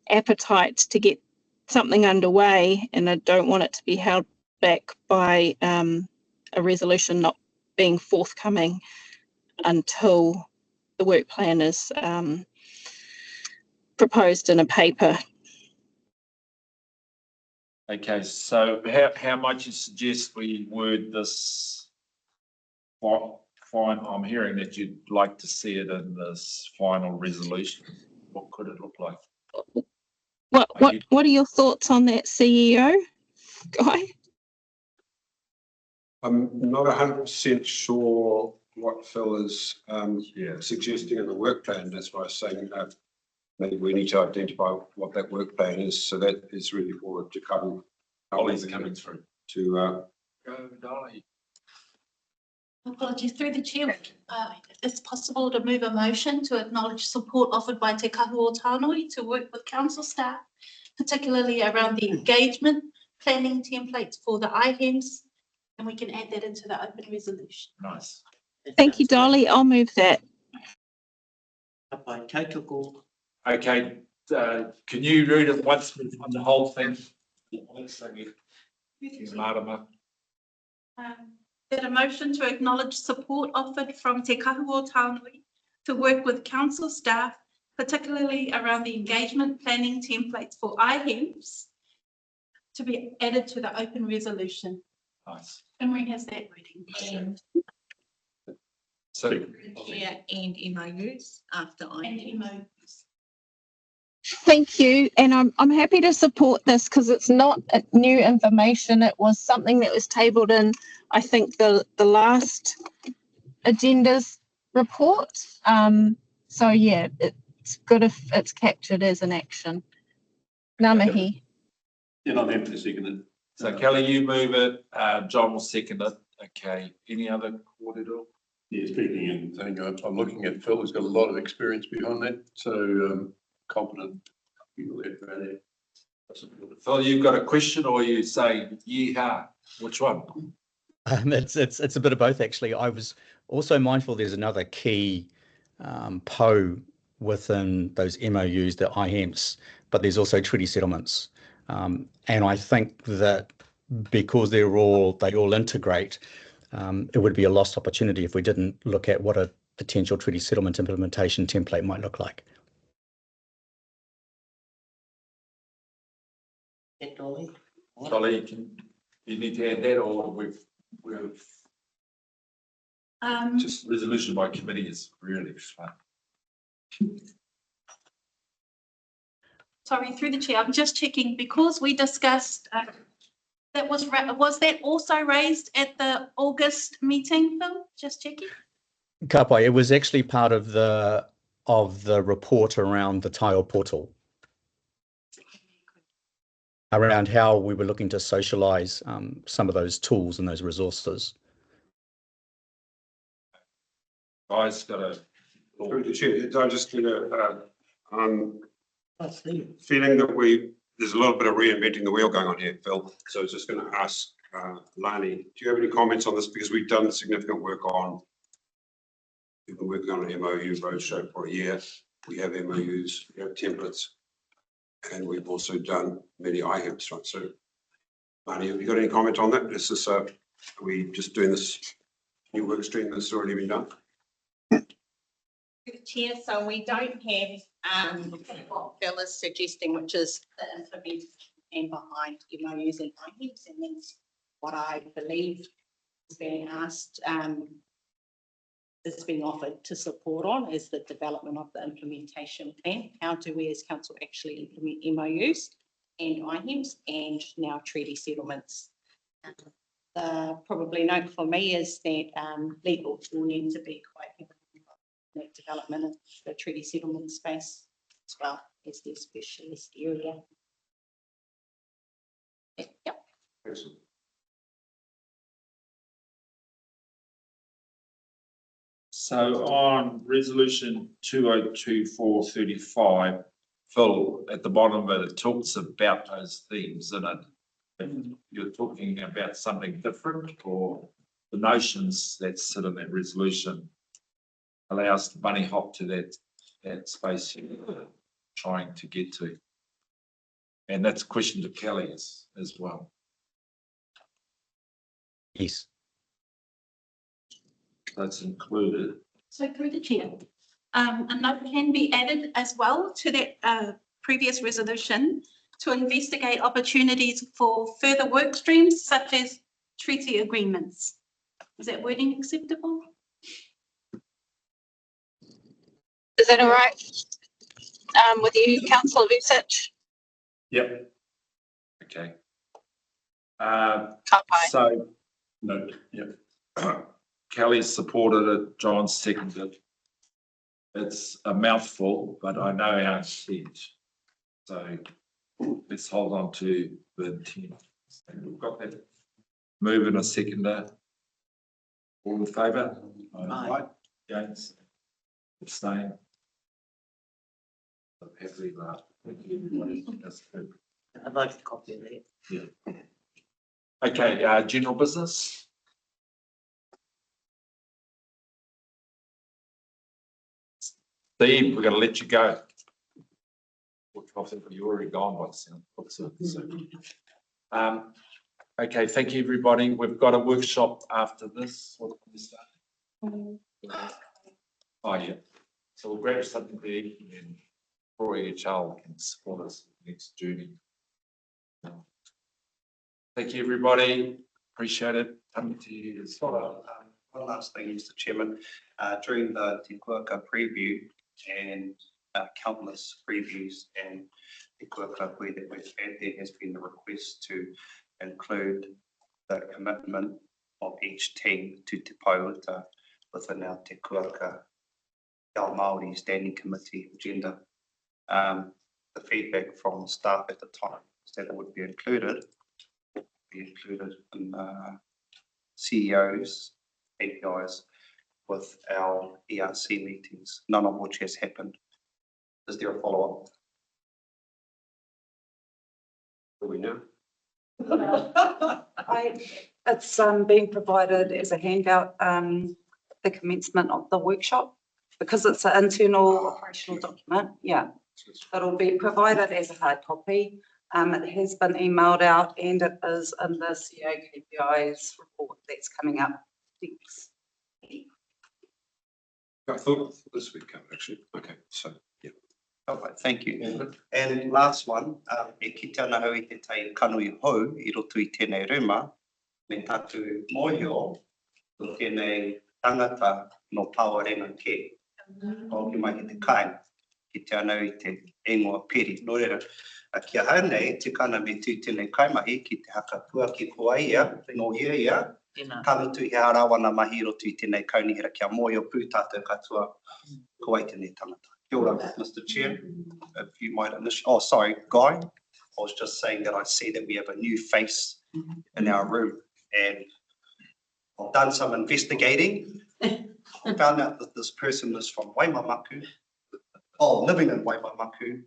appetite to get something underway, and I don't want it to be held back by a resolution not being forthcoming until the work plan is proposed in a paper. Okay, so how might you suggest we word this? Fine, I'm hearing that you'd like to see it in this final resolution. What could it look like? What are your thoughts on that, CEO Guy? I'm not 100% sure what Phil is suggesting in the work plan. That's why I was saying maybe we need to identify what that work plan is. So that is really for to come. Ollie's coming through. To go, Dolly. Apologies, through the chair, if it's possible to move a motion to acknowledge support offered by Te Kahua Tānui to work with council staff, particularly around the engagement planning templates for the IHEMS, and we can add that into the open resolution. Nice. Thank you, Dolly. I'll move that. Okay, can you read it once on the whole thing? That a motion to acknowledge support offered from Te Kahua Tānui to work with council staff, particularly around the engagement planning templates for IHEMS, to be added to the open resolution. Nice. Emery has that reading. And so chair and MOUs after IHEMS. Thank you, and I'm happy to support this because it's not new information. It was something that was tabled in, I think, the last agendas report. So yeah, it's good if it's captured as an action. Ngā mihi. Yeah, I'm happy to second it. So Kelly, you move it. John will second it. Okay. Any other kōrero? Yeah, speaking and saying, I'm looking at Phil, who's got a lot of experience behind that, so confident people there. Phil, you've got a question, or you say yeehaw? Which one? It's a bit of both, actually. I was also mindful there's another key PO within those MOUs, the IHEMS, but there's also treaty settlements. And I think that because they all integrate, it would be a lost opportunity if we didn't look at what a potential treaty settlement implementation template might look like. Dolly, you need to add that, or we've just resolution by committee is really fun. Sorry, through the chair, I'm just checking because we discussed that was that also raised at the August meeting, Phil? Just checking. Ka pai, it was actually part of the report around the tile portal, around how we were looking to socialise some of those tools and those resources. Guys, got a. I just get a feeling that there's a little bit of reinventing the wheel going on here, Phil. So I was just going to ask Lani, do you have any comments on this? Because we've done significant work on. We've been working on an MOU roadshow for a year. We have MOUs, we have templates, and we've also done many IHEMs, right? So, Lani, have you got any comment on that? Is this, are we just doing this new work stream that's already been done? Chair, so we don't have what Phil is suggesting, which is the implementation and behind MOUs and IHEMs, and that's what I believe is being asked is being offered to support on is the development of the implementation plan. How do we as council actually implement MOUs and IHEMs and now treaty settlements? The probably note for me is that legal will need to be quite heavily involved in that development of the treaty settlement space as well as their specialist area. Yep. Excellent. So on resolution 2024-35, Phil, at the bottom of it, it talks about those themes in it. And you're talking about something different, or the notions that sit in that resolution allow us to bunny hop to that space you're trying to get to. And that's a question to Kelly as well. Yes. That's included. So through the chair, a note can be added as well to that previous resolution to investigate opportunities for further work streams such as treaty agreements. Is that wording acceptable? Is that all right with you, Councillor Vucic? Yep. Okay. Kapai. So No, yep. Kelly supported it, John seconded. It's a mouthful, but I know our intent. So let's hold on to the intent. And we've got that. Move in a seconder. All in favour? Aye. Against? Abstain? Happily laugh. Thank you, everybody. That's good. I'd like to copy of that. Yeah. Okay, general business. Steve, we're going to let you go. I think you're already gone by the sound. Okay, thank you, everybody. We've got a workshop after this. What time is that? Oh, yeah. So we'll grab something to eat and then Roy Charles can support us next journey. Thank you, everybody. Appreciate it. Coming to you as well. One last thing, Mr. Chairman, during the Te Kuaka preview and countless previews and Te Kuaka where that we've had, there has been a request to include the commitment of each team to Te Pauta within our Te Kuaka Māori Standing Committee agenda. The feedback from staff at the time is that it would be included in CEOs, APIs with our ERC meetings, none of which has happened. Is there a follow-up? Do we know? It's being provided as a handout, the commencement of the workshop, because it's an internal operational document. Yeah, it'll be provided as a hard copy. It has been emailed out and it is in the CEO KPIs report that's coming up. Thanks. I thought this week covered actually. Okay, so yeah. All right, thank you. And last one, e ki tēnā hui te tai kanui hou, I roto I tēnei ruma, me tatu mōhio, o tēnei tangata no Pawarenga ke. O ki mai te kai, ki tēnā hui te ingoa peri. No reira, kia hanei, te kana me tū tēnei kaimahi, ki te haka kua ki kua ia, no ia, kamutu he arawana mahi roto I tēnei kaunihera kia mōhio pū tātou katoa, ko ai tēnei tangata. Kia ora, Mr. Chair, if you might oh, sorry, Guy. I was just saying that I see that we have a new face in our room and I've done some investigating. I found out that this person is from Waimamaku, living in Waimamaku,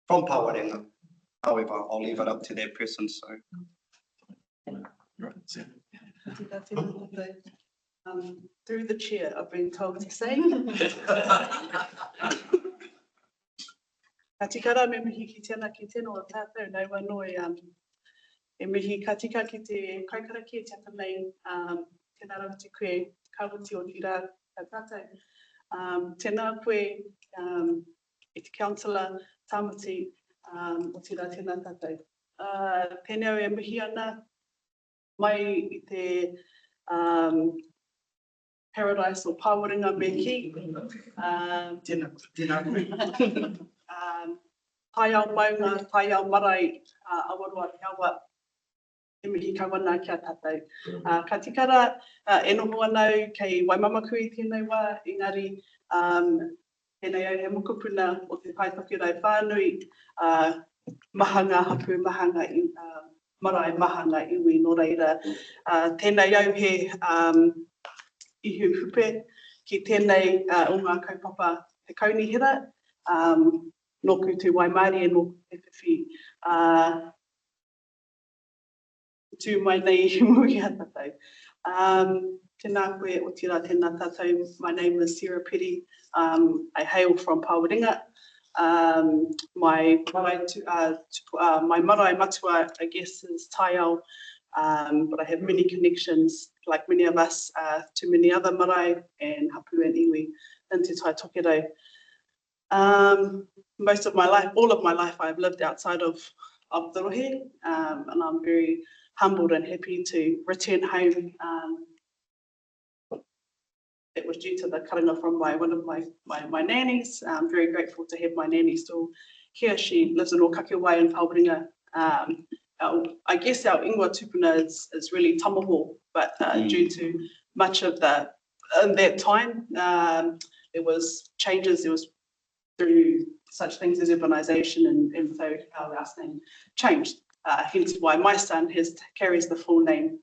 from Pawarenga. However, I'll leave it up to that person, so. Through the chair, I've been told to say. Ka tikara me mihi ki tēnā ki tēnō o tātou, nei wanoi, e mihi ka tika ki te kaikara ki e tata nei, tēnā rau te koe, kawuti o tira ka tātou. Tēnā koe, e te councillor, tāmati, o tira tēnā tātou. Pēnei e mihi ana, mai I te paradise or Pāwaringa me ki. Tai au maunga, tai au marae, awarua te awa, e mihi kawana kia tātou. Ka tikara, e noho anau kei Waimamakui tēnei wā, engari, tēnei au he mokopuna o te paitokirai whānui, maha ngā hapu, maha ngā marae, maha ngā iwi, nō reira. Tēnei au he ihu hupe ki tēnei o ngā kaupapa he kaunihira, nōku te Waimāori e nōku te whiwhi. Tū mai nei I muri a tātou. Tēnā koe o tira tēnā tātou. My name is Sarah Petty. I hail from Pāwaringa. My marae matua, I guess, is Taiao, but I have many connections, like many of us, to many other marae and hapu and iwi into Tai Tokerau. Most of my life, all of my life, I've lived outside of the rohe, and I'm very humbled and happy to return home. It was due to the karanga from one of my nannies. I'm very grateful to have my nanny still here. She lives in Okakewai in Pāwaringa. I guess our ingoa tupuna is really tamaho, but due to much of in that time, there was changes. There was through such things as urbanisation, and so our last name changed. Hence why my son carries the full name,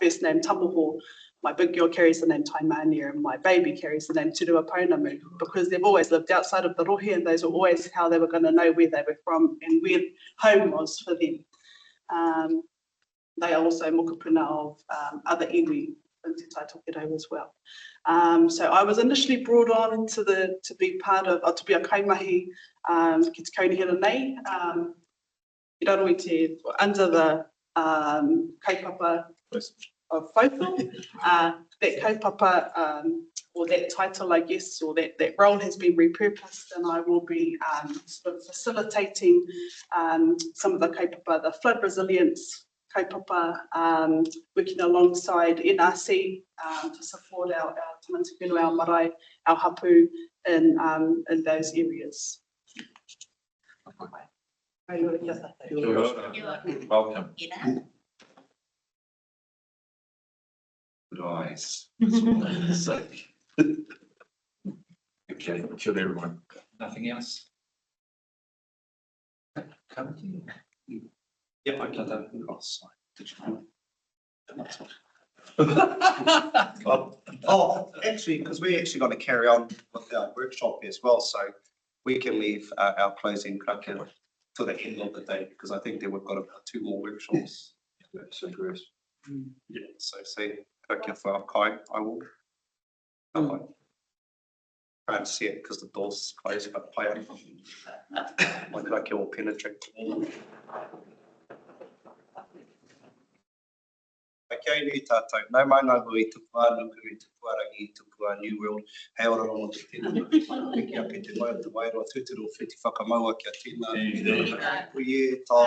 first name Tamaho. My big girl carries the name Taimania, and my baby carries the name Turuaponamu, because they've always lived outside of the rohe, and those were always how they were going to know where they were from and where home was for them. They are also mokopuna of other iwi into Tai Tokerau as well. So I was initially brought on to be part of, to be a kaimahi ki te kaunihira nei, I raro I te, under the kaupapa of Whautho. That kaupapa, or that title, I guess, or that role has been repurposed, and I will be sort of facilitating some of the kaupapa, the flood resilience kaupapa, working alongside NRC to support our tamata whenua, our marae, our hapu in those areas. Welcome. Good eyes. Okay, kill everyone. Nothing else? Come to you. Yeah, I got that. Oh, sorry. Did you? Oh, actually, because we're actually going to carry on with our workshop as well, so we can leave our closing kraka to the end of the day, because I think that we've got about 2 more workshops. So, yeah, so see, kraka for our kai, I will. I can't see it because the door's closed, but pai my kraka will penetrate. Okay, ni tātou. Nau mai ngā hui te whānuku I te puarangi I te pua New World. Hei ora rongo te tēnā. Peki a pe te mai o te wairoa tūturu o whiti whakamaua kia tēnā. Puie, tā.